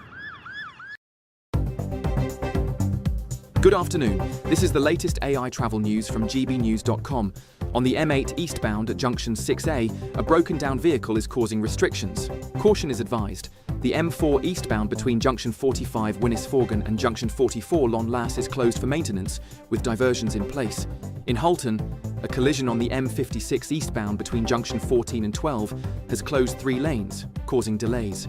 Speaker 1: Good afternoon. This is the latest AI travel news from GBNews.com. On the M8 eastbound at junction 6A, a broken down vehicle is causing restrictions. Caution is advised. The M4 eastbound between junction 45 Winnisforgan and junction 44 Lonlas is closed for maintenance, with diversions in place. In Halton, a collision on the M56 eastbound between junction 14 and 12 has closed 3 lanes, causing delays.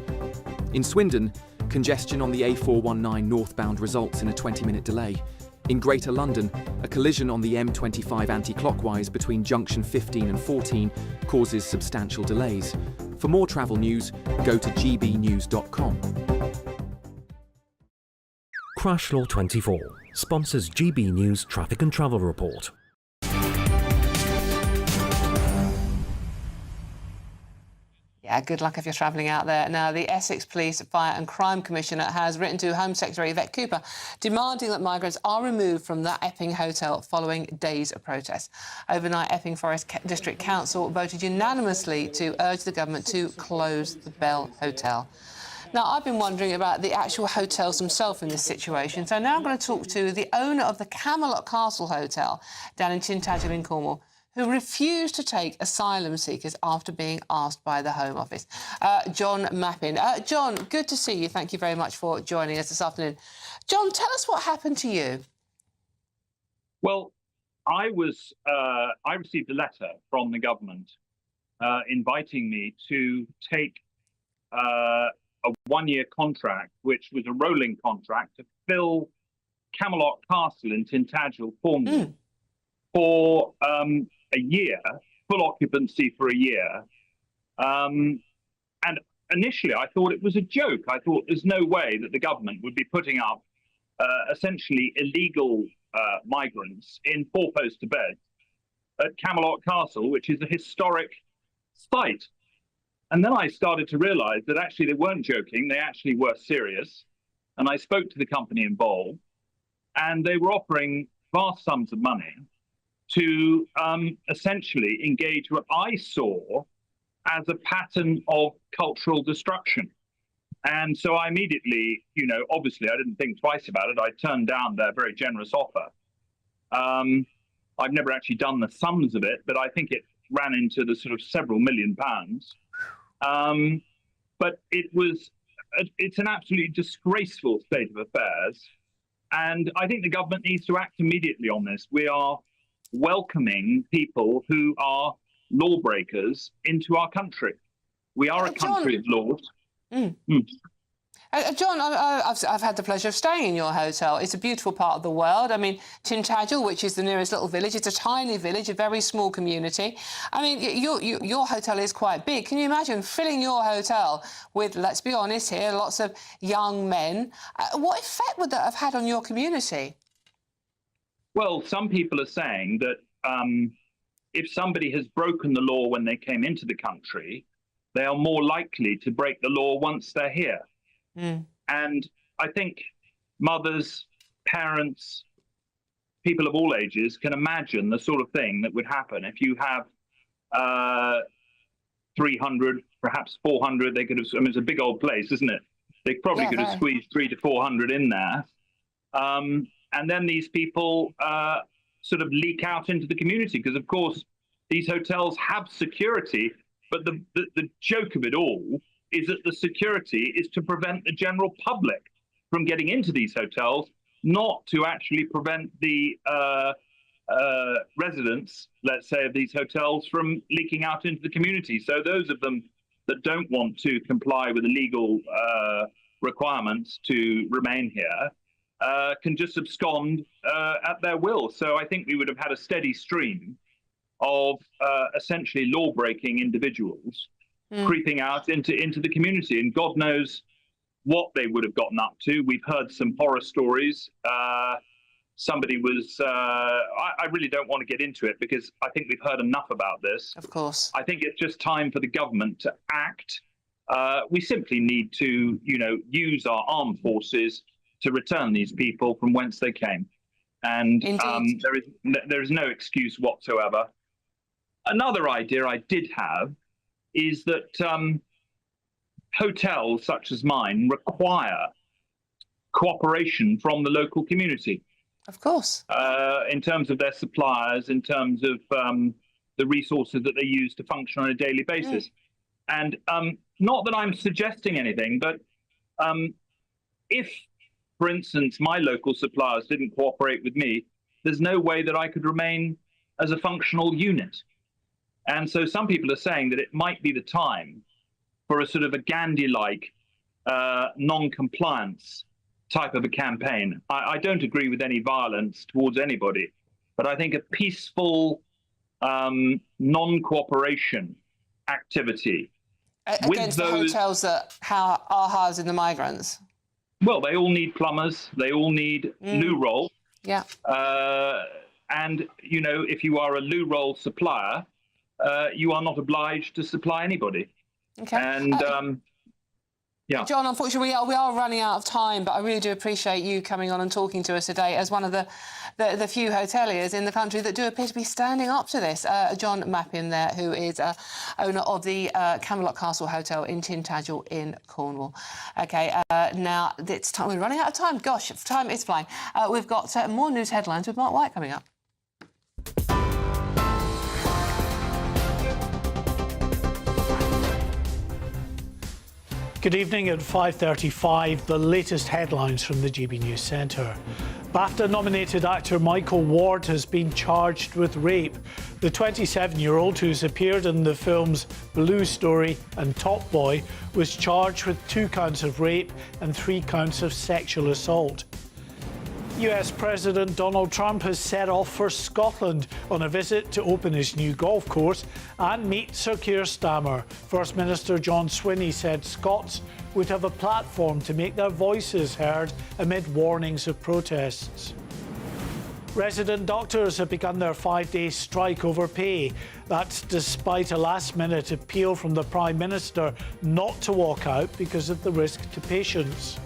Speaker 1: In Swindon, congestion on the A419 northbound results in a 20-minute delay. In Greater London, a collision on the M25 anti-clockwise between junction 15 and 14 causes substantial delays. For more travel news, go to gbnews.com.
Speaker 31: Crash Law 24 sponsors GB News Traffic and Travel Report.
Speaker 3: Yeah, good luck if you're travelling out there. Now, the Essex Police Fire and Crime Commissioner has written to Home Secretary Yvette Cooper demanding that migrants are removed from that Epping hotel following days of protests. Overnight, Epping Forest District Council voted unanimously to urge the government to close the Bell Hotel. Now, I've been wondering about the actual hotels themselves in this situation, so now I'm going to talk to the owner of the Camelot Castle Hotel down in Tintagel in Cornwall, who refused to take asylum seekers after being asked by the Home Office. John Mappin. John, good to see you. Thank you very much for joining us this afternoon. John, tell us what happened to you.
Speaker 2: Well, I received a letter from the government inviting me to take a one-year contract, which was a rolling contract, to fill Camelot Castle in Tintagel, Cornwall, for a year, full occupancy for a year. And initially, I thought it was a joke. I thought there's no way that the government would be putting up essentially illegal migrants in 4-poster beds at Camelot Castle, which is a historic site. And then I started to realize that actually they weren't joking, they actually were serious. And I spoke to the company involved, and they were offering vast sums of money to essentially engage what I saw as a pattern of cultural destruction. And so I immediately, obviously I didn't think twice about it. I turned down their very generous offer. I've never actually done the sums of it, but I think it ran into the sort of several £million. But it's an absolutely disgraceful state of affairs. And I think the government needs to act immediately on this. We are welcoming people who are lawbreakers into our country. We are a country of laws.
Speaker 3: John, I've had the pleasure of staying in your hotel. It's a beautiful part of the world. I mean, Tintagel, which is the nearest little village, it's a tiny village, a very small community. I mean, your hotel is quite big. Can you imagine filling your hotel with, let's be honest here, lots of young men? What effect would that have had on your community?
Speaker 2: Well, some people are saying that if somebody has broken the law when they came into the country, they are more likely to break the law once they're here. And I think mothers, parents, people of all ages can imagine the sort of thing that would happen if you have 300, perhaps 400. They could have, I mean, it's a big old place, isn't it? They probably could have squeezed 300 to 400 in there. And then these people sort of leak out into the community because, of course, these hotels have security. But the joke of it all is that the security is to prevent the general public from getting into these hotels, not to actually prevent the residents, let's say, of these hotels from leaking out into the community. So those of them that don't want to comply with the legal requirements to remain here can just abscond at their will. So I think we would have had a steady stream of essentially law-breaking individuals creeping out into the community, and God knows what they would have gotten up to. We've heard some horror stories. Somebody was, I really don't want to get into it because I think we've heard enough about this.
Speaker 3: Of course.
Speaker 2: I think it's just time for the government to act. We simply need to, use our armed forces to return these people from whence they came. And there is no excuse whatsoever. Another idea I did have is that hotels such as mine require cooperation from the local community.
Speaker 3: Of course.
Speaker 2: In terms of their suppliers, in terms of the resources that they use to function on a daily basis. And not that I'm suggesting anything, but if, for instance, my local suppliers didn't cooperate with me, there's no way that I could remain as a functional unit. And so some people are saying that it might be the time for a sort of a Gandhi-like non-compliance type of a campaign. I don't agree with any violence towards anybody, but I think a peaceful non-cooperation activity
Speaker 3: against the hotels that are housing the migrants.
Speaker 2: Well, they all need plumbers. They all need loo roll.
Speaker 3: Yeah.
Speaker 2: And, you know, if you are a loo roll supplier, you are not obliged to supply anybody.
Speaker 3: Okay.
Speaker 2: And, yeah.
Speaker 3: John, unfortunately, we are running out of time, but I really do appreciate you coming on and talking to us today as one of the few hoteliers in the country that do appear to be standing up to this. John Mappin there, who is owner of the Camelot Castle Hotel in Tintagel in Cornwall. OK, now it's time. We're running out of time. Gosh, time is flying. We've got more news headlines with Mark White coming up.
Speaker 4: Good evening at 5:35, the latest headlines from the GB News Centre. BAFTA-nominated actor Michael Ward has been charged with rape. The 27-year-old, who's appeared in the films Blue Story and Top Boy, was charged with 2 counts of rape and 3 counts of sexual assault. US President Donald Trump has set off for Scotland on a visit to open his new golf course and meet Sir Keir Starmer. First Minister John Swinney said Scots would have a platform to make their voices heard amid warnings of protests. Resident doctors have begun their 5-day strike over pay. That's despite a last-minute appeal from the Prime Minister not to walk out because of the risk to patients.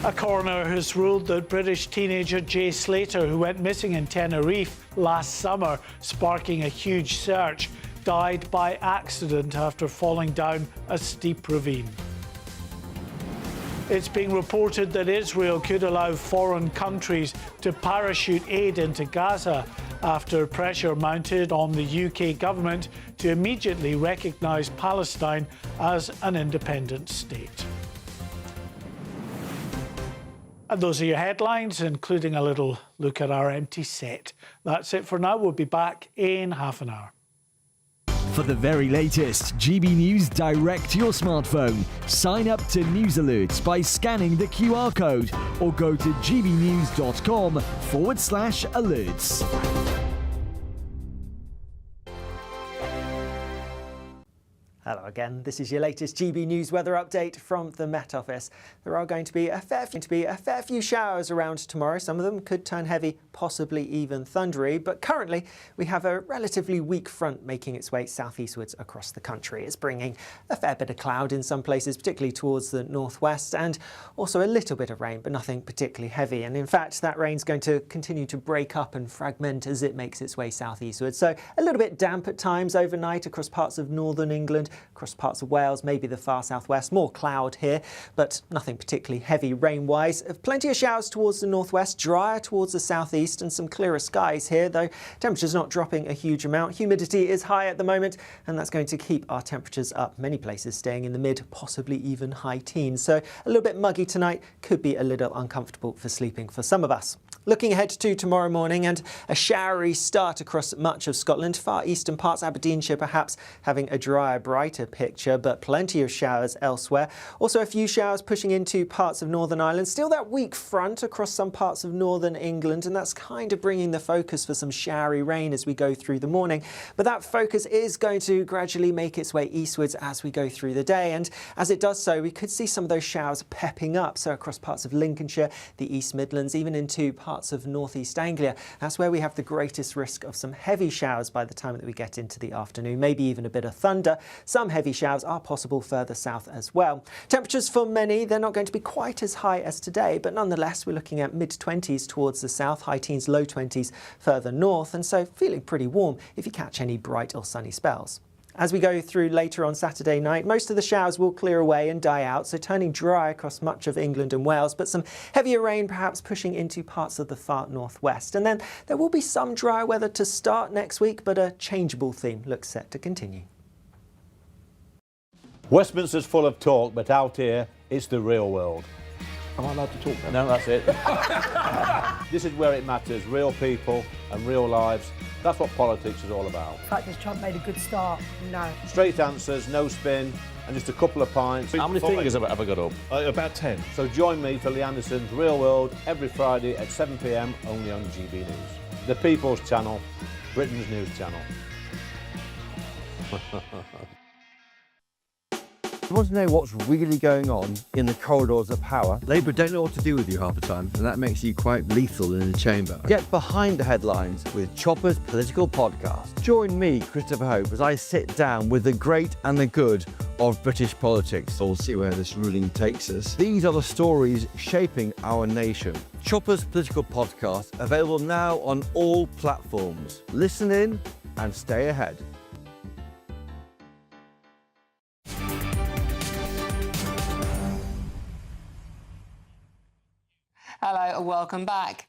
Speaker 4: A coroner has ruled that British teenager Jay Slater, who went missing in Tenerife last summer, sparking a huge search, died by accident after falling down a steep ravine. It's being reported that Israel could allow foreign countries to parachute aid into Gaza after pressure mounted on the UK government to immediately recognise Palestine as an independent state. And those are your headlines, including a little look at our empty set. That's it for now. We'll be back in half an hour.
Speaker 5: For the very latest GB News direct to your smartphone, sign up to News Alerts by scanning the QR code or go to gbnews.com/alerts.
Speaker 8: Hello again, this is your latest GB News weather update from the Met Office. There are going to be a fair few showers around tomorrow. Some of them could turn heavy, possibly even thundery, but currently we have a relatively weak front making its way southeastwards across the country. It's bringing a fair bit of cloud in some places, particularly towards the northwest, and also a little bit of rain, but nothing particularly heavy. And in fact, that rain's going to continue to break up and fragment as it makes its way southeastwards. So a little bit damp at times overnight across parts of northern England, across parts of Wales, maybe the far southwest. More cloud here, but nothing particularly heavy rain-wise. Plenty of showers towards the northwest, drier towards the southeast, and some clearer skies here, though temperatures not dropping a huge amount. Humidity is high at the moment, and that's going to keep our temperatures up. Many places staying in the mid, possibly even high teens. So a little bit muggy tonight, could be a little uncomfortable for sleeping for some of us. Looking ahead to tomorrow morning, and a showery start across much of Scotland. Far eastern parts, Aberdeenshire perhaps having a drier, brighter picture, but plenty of showers elsewhere. Also a few showers pushing into parts of Northern Ireland. Still that weak front across some parts of northern England, and that's kind of bringing the focus for some showery rain as we go through the morning. But that focus is going to gradually make its way eastwards as we go through the day, and as it does so, we could see some of those showers pepping up. So across parts of Lincolnshire, the East Midlands, even into parts of northeast Anglia. That's where we have the greatest risk of some heavy showers by the time that we get into the afternoon, maybe even a bit of thunder. Some heavy showers are possible further south as well. Temperatures for many, they're not going to be quite as high as today, but nonetheless we're looking at mid-20s towards the south, high teens, low 20s further north, and so feeling pretty warm if you catch any bright or sunny spells. As we go through later on Saturday night, most of the showers will clear away and die out, so turning dry across much of England and Wales, but some heavier rain perhaps pushing into parts of the far northwest. And then there will be some dry weather to start next week, but a changeable theme looks set to continue.
Speaker 6: Westminster's full of talk, but out here, it's the real world.
Speaker 7: Am I allowed to talk then?
Speaker 6: No, that's it. This is where it matters, real people and real lives. That's what politics is all about.
Speaker 10: In fact, has Trump made a good start? No.
Speaker 6: Straight answers, no spin, and just a couple of pints.
Speaker 7: How many fingers have I got up?
Speaker 6: About 10. So join me for Lee Anderson's Real World every Friday at 7 p.m. only on GB News. The People's Channel, Britain's news channel.
Speaker 12: You want to know what's really going on in the corridors of power? Labour don't know what to do with you half the time, and that makes you quite lethal in the chamber. Get behind the headlines with Chopper's Political Podcast. Join me, Christopher Hope, as I sit down with the great and the good of British politics. We'll see where this ruling takes us. These are the stories shaping our nation. Chopper's Political Podcast, available now on all platforms. Listen in and stay ahead.
Speaker 3: Hello and welcome back.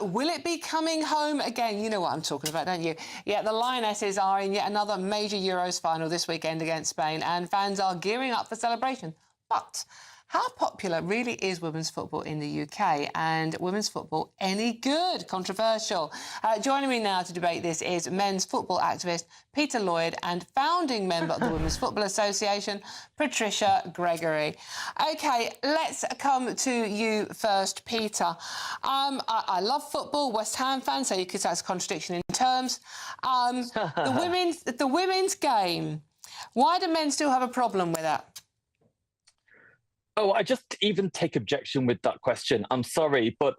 Speaker 3: Will it be coming home again? You know what I'm talking about, don't you? Yeah, the Lionesses are in yet another major Euros final this weekend against Spain, and fans are gearing up for celebration. But how popular really is women's football in the UK, and women's football any good? Controversial. Joining me now to debate this is men's football activist Peter Lloyd and founding member of the Women's Football Association, Patricia Gregory. OK, let's come to you first, Peter. I love football, West Ham fan, so you could say it's a contradiction in terms. The women's game, why do men still have a problem with it?
Speaker 13: Oh, I just even take objection with that question. I'm sorry, but,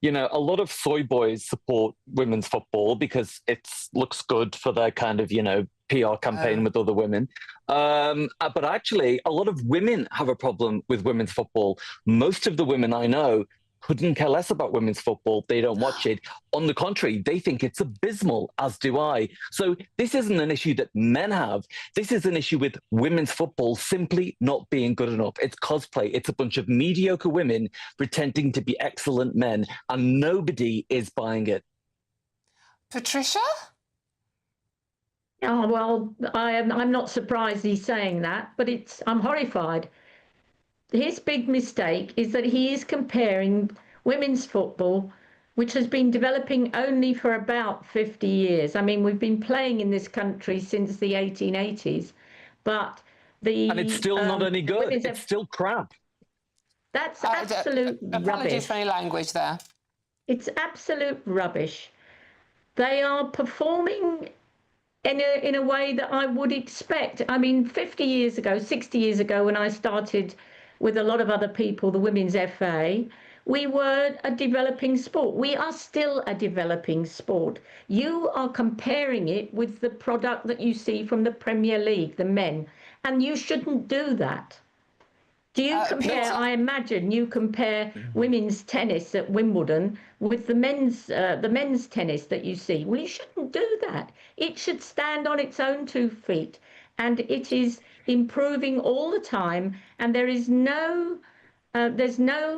Speaker 13: you know, a lot of soy boys support women's football because it looks good for their kind of, you know, PR campaign with other women. But actually, a lot of women have a problem with women's football. Most of the women I know couldn't care less about women's football. They don't watch it. On the contrary, they think it's abysmal, as do I. So this isn't an issue that men have. This is an issue with women's football simply not being good enough. It's cosplay. It's a bunch of mediocre women pretending to be excellent men, and nobody is buying it.
Speaker 3: Patricia?
Speaker 14: Oh, well, I'm not surprised he's saying that, but I'm horrified. His big mistake is that he is comparing women's football, which has been developing only for about 50 years. I mean, we've been playing in this country since the 1880s, but
Speaker 13: And it's still not any good. It's still crap.
Speaker 14: That's absolute rubbish.
Speaker 3: Apologies for any language there.
Speaker 14: It's absolute rubbish. They are performing in a way that I would expect. I mean, 50 years ago, 60 years ago, when I started with a lot of other people, the Women's FA, we were a developing sport. We are still a developing sport. You are comparing it with the product that you see from the Premier League, the men, and you shouldn't do that. Do you compare, I imagine you compare women's tennis at Wimbledon with the men's tennis that you see. Well, you shouldn't do that. It should stand on its own 2 feet, and it is improving all the time, and there's no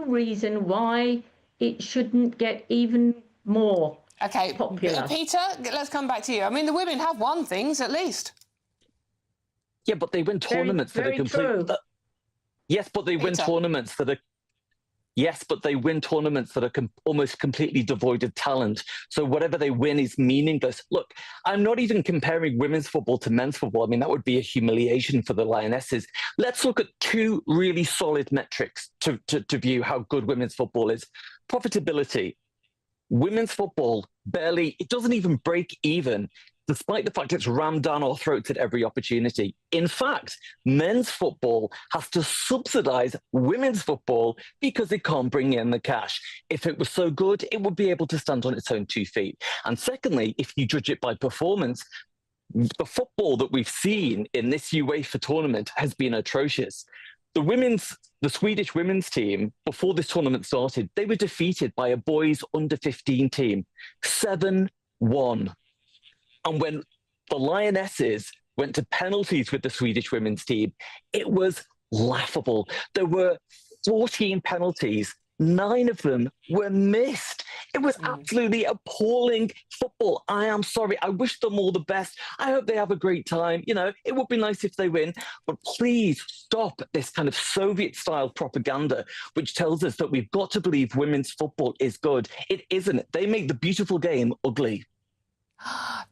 Speaker 14: reason why it shouldn't get even more popular.
Speaker 3: Peter, let's come back to you. I mean, the women have won things at least.
Speaker 13: Yeah, but they win tournaments that are complete. Yes, but they win tournaments that are. Yes, but they win tournaments that are almost completely devoid of talent. So whatever they win is meaningless. Look, I'm not even comparing women's football to men's football. I mean, that would be a humiliation for the Lionesses. Let's look at 2 really solid metrics to view how good women's football is. Profitability. Women's football it doesn't even break even, despite the fact it's rammed down our throats at every opportunity. In fact, men's football has to subsidise women's football because it can't bring in the cash. If it was so good, it would be able to stand on its own 2 feet. And secondly, if you judge it by performance, the football that we've seen in this UEFA tournament has been atrocious. The Swedish women's team, before this tournament started, they were defeated by a boys under 15 team, 7-1. And when the Lionesses went to penalties with the Swedish women's team. It was laughable. There were 14 penalties. 9 of them were missed. It was absolutely appalling football. I am sorry. I wish them all the best. I hope they have a great time. You know, it would be nice if they win, but please stop this kind of Soviet-style propaganda, which tells us that we've got to believe women's football is good. It isn't. They make the beautiful game ugly.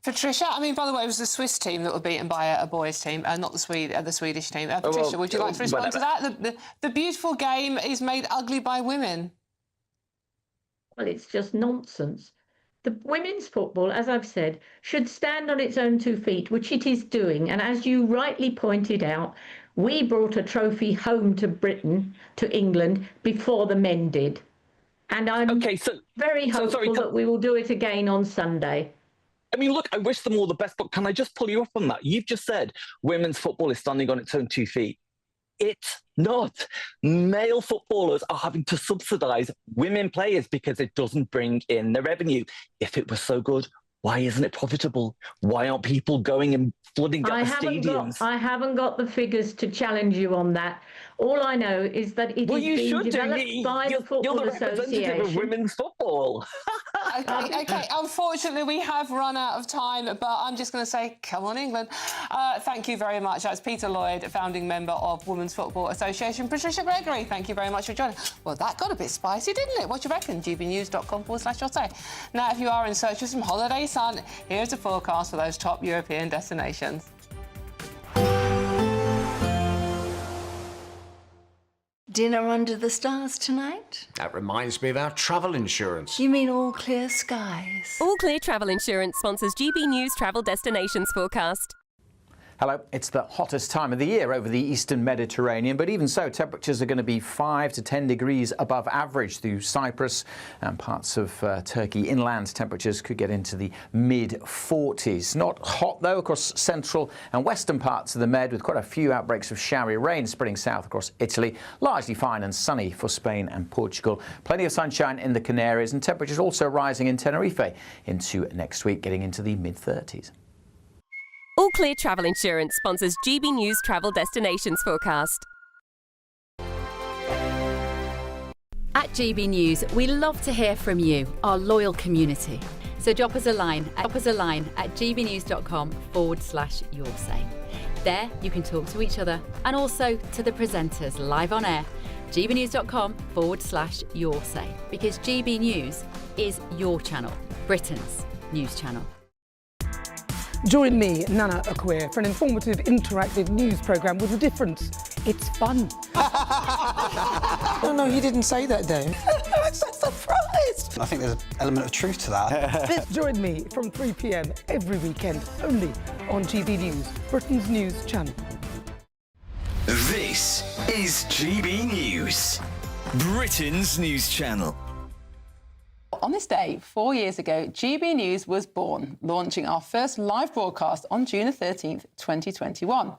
Speaker 3: Patricia, I mean, by the way, it was the Swiss team that were beaten by a boys' team, not the Swedish team. Patricia, would you like to respond to that? The beautiful game is made ugly by women.
Speaker 14: Well, it's just nonsense. The women's football, as I've said, should stand on its own 2 feet, which it is doing. And as you rightly pointed out, we brought a trophy home to Britain, to England, before the men did. And I'm very hopeful that we will do it again on Sunday.
Speaker 13: I mean, look, I wish them all the best, but can I just pull you up on that? You've just said women's football is standing on its own 2 feet. It's not. Male footballers are having to subsidise women players because it doesn't bring in the revenue. If it was so good, why isn't it profitable? Why aren't people going and flooding out the stadiums?
Speaker 14: I haven't got the figures to challenge you on that. All I know is that it is being developed by the Football
Speaker 13: Association. You're the representative of women's football.
Speaker 3: Okay. Unfortunately, we have run out of time, but I'm just going to say, come on, England. Thank you very much. That's Peter Lloyd, founding member of Women's Football Association. Patricia Gregory, thank you very much for joining. Well, that got a bit spicy, didn't it? What do you reckon? gbnews.com/your-say. Now, if you are in search of some holiday sun, here's a forecast for those top European destinations.
Speaker 9: Dinner under the stars tonight?
Speaker 11: That reminds me of our travel insurance.
Speaker 9: You mean All Clear Skies?
Speaker 15: All Clear Travel Insurance sponsors GB News Travel Destinations Forecast.
Speaker 16: Hello, it's the hottest time of the year over the eastern Mediterranean, but even so, temperatures are going to be 5 to 10 degrees above average through Cyprus and parts of Turkey. Inland temperatures could get into the mid-40s. Not hot, though, across central and western parts of the Med, with quite a few outbreaks of showery rain spreading south across Italy. Largely fine and sunny for Spain and Portugal. Plenty of sunshine in the Canaries, and temperatures also rising in Tenerife into next week, getting into the mid-30s.
Speaker 15: All Clear Travel Insurance sponsors GB News Travel Destinations Forecast.
Speaker 17: At GB News, we love to hear from you, our loyal community. So drop us a line at gbnews.com/yoursay. There you can talk to each other and also to the presenters live on air. gbnews.com/yoursay, because GB News is your channel, Britain's news channel.
Speaker 10: Join me, Nana Akweer, for an informative, interactive news programme with a difference. It's fun.
Speaker 18: No, he didn't say that, Dave.
Speaker 10: I'm so surprised.
Speaker 18: I think there's an element of truth to that.
Speaker 10: Join me from 3 p.m. every weekend, only on GB News, Britain's news channel.
Speaker 19: This is GB News, Britain's news channel.
Speaker 20: On this day, 4 years ago, GB News was born, launching our first live broadcast on June 13th, 2021.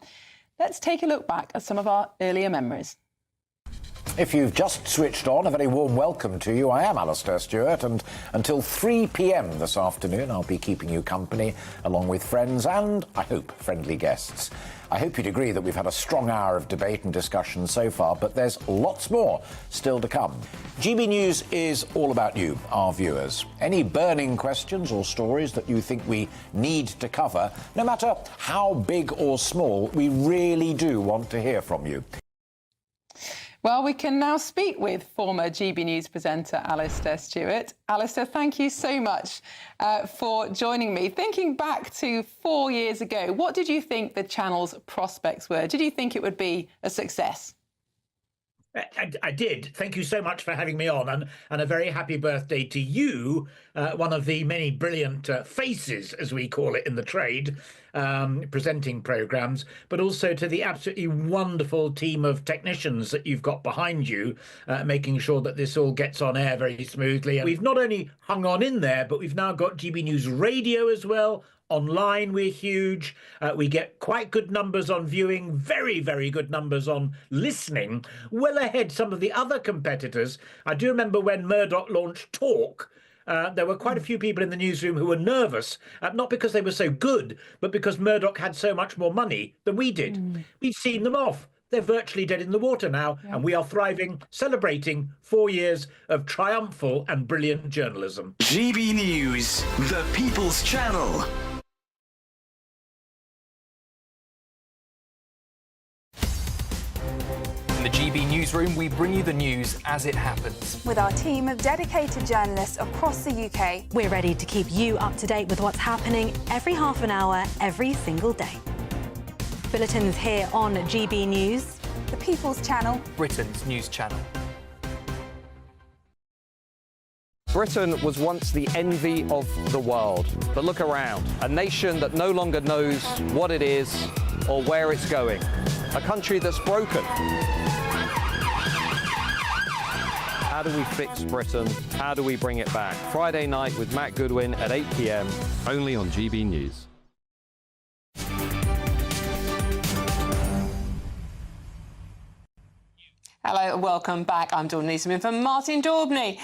Speaker 20: Let's take a look back at some of our earlier memories.
Speaker 21: If you've just switched on, a very warm welcome to you. I am Alistair Stewart, and until 3 p.m. this afternoon, I'll be keeping you company, along with friends and, I hope, friendly guests. I hope you'd agree that we've had a strong hour of debate and discussion so far, but there's lots more still to come. GB News is all about you, our viewers. Any burning questions or stories that you think we need to cover, no matter how big or small, we really do want to hear from you.
Speaker 20: Well, we can now speak with former GB News presenter Alistair Stewart. Alistair, thank you so much for joining me. Thinking back to 4 years ago, what did you think the channel's prospects were? Did you think it would be a success?
Speaker 22: I did. Thank you so much for having me on, and a very happy birthday to you, one of the many brilliant faces, as we call it in the trade, presenting programmes, but also to the absolutely wonderful team of technicians that you've got behind you, making sure that this all gets on air very smoothly. And we've not only hung on in there, but we've now got GB News Radio as well. Online, we're huge. We get quite good numbers on viewing, very, very good numbers on listening, well ahead some of the other competitors. I do remember when Murdoch launched Talk, there were quite a few people in the newsroom who were nervous, not because they were so good, but because Murdoch had so much more money than we did. We've seen them off. They're virtually dead in the water now, and we are thriving, celebrating 4 years of triumphal and brilliant journalism.
Speaker 19: GB News, the People's Channel.
Speaker 1: In the GB Newsroom, we bring you the news as it happens.
Speaker 2: With our team of dedicated journalists across the UK,
Speaker 23: we're ready to keep you up to date with what's happening every half an hour, every single day. Bulletins here on GB News,
Speaker 2: the People's Channel,
Speaker 1: Britain's news channel.
Speaker 24: Britain was once the envy of the world. But look around, a nation that no longer knows what it is or where it's going. A country that's broken. How do we fix Britain? How do we bring it back? Friday night with Matt Goodwin at 8 p.m. only on GB News.
Speaker 3: Hello and welcome back. I'm Dawn Neeson for Martin Daubney.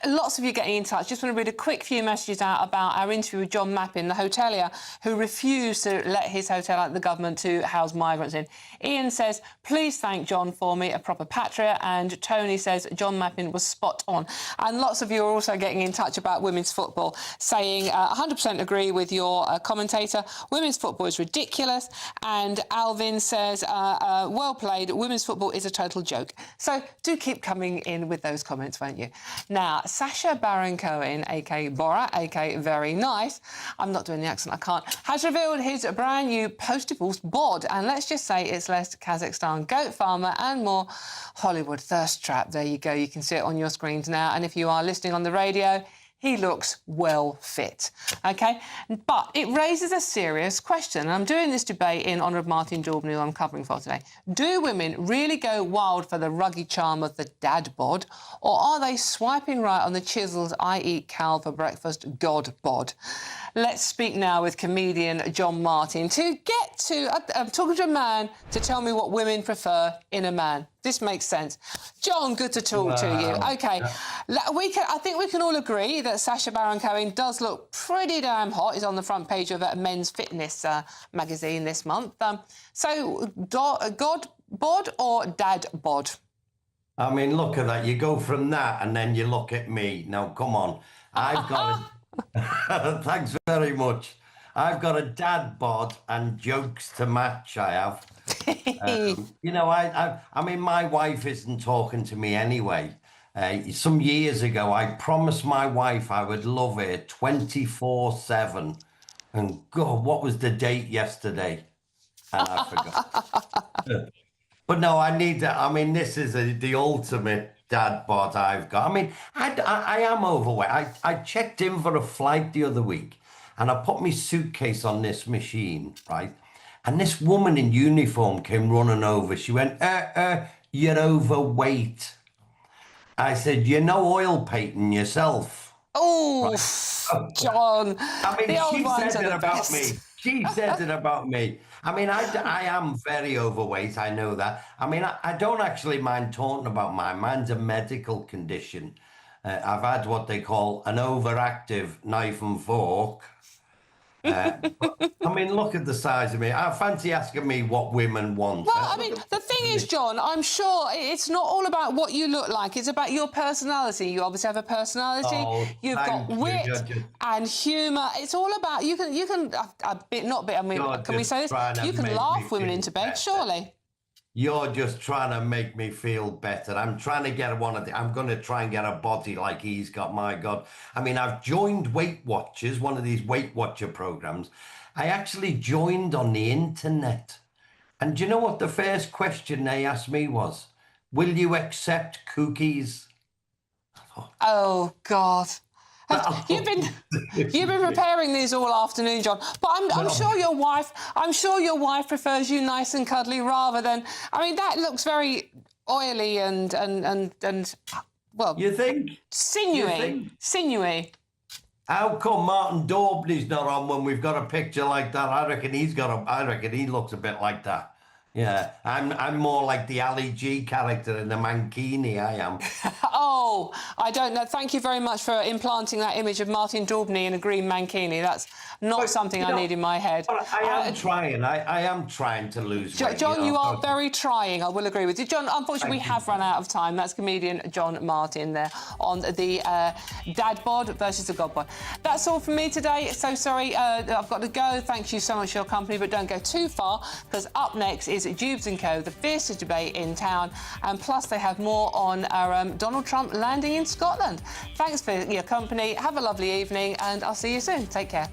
Speaker 3: Lots of you getting in touch. Just want to read a quick few messages out about our interview with John Mappin, the hotelier who refused to let his hotel out the government to house migrants in. Ian says, please thank John for me, a proper patriot. And Tony says, John Mappin was spot on. And lots of you are also getting in touch about women's football, saying 100% agree with your commentator. Women's football is ridiculous. And Alvin says, well played. Women's football is a total joke. So do keep coming in with those comments, won't you? Now, Sacha Baron Cohen, a.k.a. Borat, a.k.a. Very Nice, I'm not doing the accent, I can't, has revealed his brand new post-divorce bod. And let's just say it's less Kazakhstan goat farmer and more Hollywood thirst trap. There you go. You can see it on your screens now. And if you are listening on the radio, he looks well fit, OK? But it raises a serious question, and I'm doing this debate in honour of Martin Daubney, who I'm covering for today. Do women really go wild for the ruggy charm of the dad bod, or are they swiping right on the chiseled I eat Cal for breakfast God bod? Let's speak now with comedian John Martin to get to... I'm talking to a man to tell me what women prefer in a man. This makes sense. John, good to talk to you. OK, I think we can all agree that Sacha Baron Cohen does look pretty damn hot. He's on the front page of a Men's Fitness magazine this month. So, God bod or dad bod?
Speaker 25: I mean, look at that. You go from that and then you look at me. Now, come on. I've got a... Thanks very much. I've got a dad bod and jokes to match, I have. You know, I mean, my wife isn't talking to me anyway. Some years ago, I promised my wife I would love her 24/7. And God, what was the date yesterday? And I forgot. But no, I need that. I mean, this is the ultimate dad bod I've got. I mean, I am overweight. I checked in for a flight the other week and I put my suitcase on this machine, right? And this woman in uniform came running over. She went, you're overweight. I said, you're no oil painting yourself.
Speaker 3: Oh, right. John.
Speaker 25: I mean, she said it about me. She says it about me. I mean, I am very overweight. I know that. I mean, I don't actually mind talking about mine. Mine's a medical condition. I've had what they call an overactive knife and fork. But, I mean, look at the size of me. I fancy asking me what women want.
Speaker 3: Well, I mean, the thing is, John, I'm sure it's not all about what you look like. It's about your personality. You obviously have a personality.
Speaker 25: Oh,
Speaker 3: You've got wit and humour. It's all about you can I mean, can we say this? You can laugh women into bed, surely.
Speaker 25: You're just trying to make me feel better. I'm trying to get I'm going to try and get a body like he's got, my God. I mean, I've joined Weight Watchers, one of these Weight Watcher programs. I actually joined on the internet. And do you know what the first question they asked me was? Will you accept cookies?
Speaker 3: Oh, God. You've been preparing these all afternoon, John. But I'm sure your wife prefers you nice and cuddly rather than. I mean, that looks very oily and well.
Speaker 25: You think?
Speaker 3: Sinewy.
Speaker 25: How come Martin Daubney's not on when we've got a picture like that? I reckon he looks a bit like that. Yeah, I'm more like the Ali G character in the Mankini, I am.
Speaker 3: Oh, I don't know. Thank you very much for implanting that image of Martin Daubney in a green mankini. That's not something I need in my head.
Speaker 25: I am trying. I am trying to lose weight.
Speaker 3: John, you are very trying. I will agree with you. John, unfortunately, we have run out of time. That's comedian John Martin there on the dad bod versus the god bod. That's all from me today. So sorry, I've got to go. Thank you so much for your company, but don't go too far, because up next is Jubes & Co., the fiercest debate in town, and plus they have more on our Donald Trump landing in Scotland. Thanks for your company. Have a lovely evening, and I'll see you soon. Take care.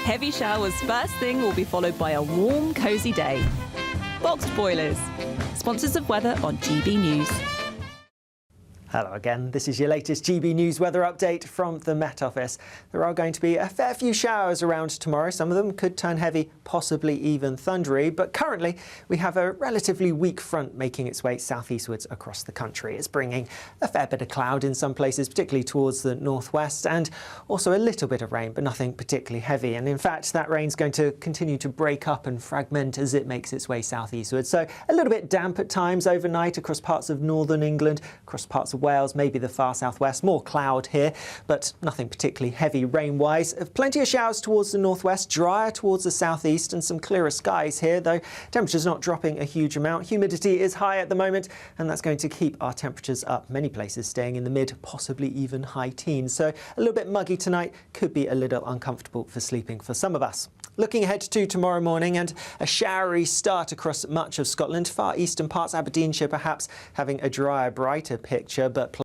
Speaker 4: Heavy showers first thing will be followed by a warm, cosy day. Boxed Boilers, sponsors of weather on GB News.
Speaker 5: Hello again, this is your latest GB News weather update from the Met Office. There are going to be a fair few showers around tomorrow. Some of them could turn heavy, possibly even thundery, but currently we have a relatively weak front making its way southeastwards across the country. It's bringing a fair bit of cloud in some places, particularly towards the northwest, and also a little bit of rain, but nothing particularly heavy. And in fact, that rain's going to continue to break up and fragment as it makes its way southeastwards. So a little bit damp at times overnight across parts of northern England, across parts of Wales, maybe the far southwest. More cloud here, but nothing particularly heavy rain-wise. Plenty of showers towards the northwest, drier towards the southeast, and some clearer skies here, though temperatures not dropping a huge amount. Humidity is high at the moment, and that's going to keep our temperatures up. Many places staying in the mid, possibly even high teens. So a little bit muggy tonight, could be a little uncomfortable for sleeping for some of us. Looking ahead to tomorrow morning, and a showery start across much of Scotland. Far eastern parts, Aberdeenshire perhaps having a drier, brighter picture, but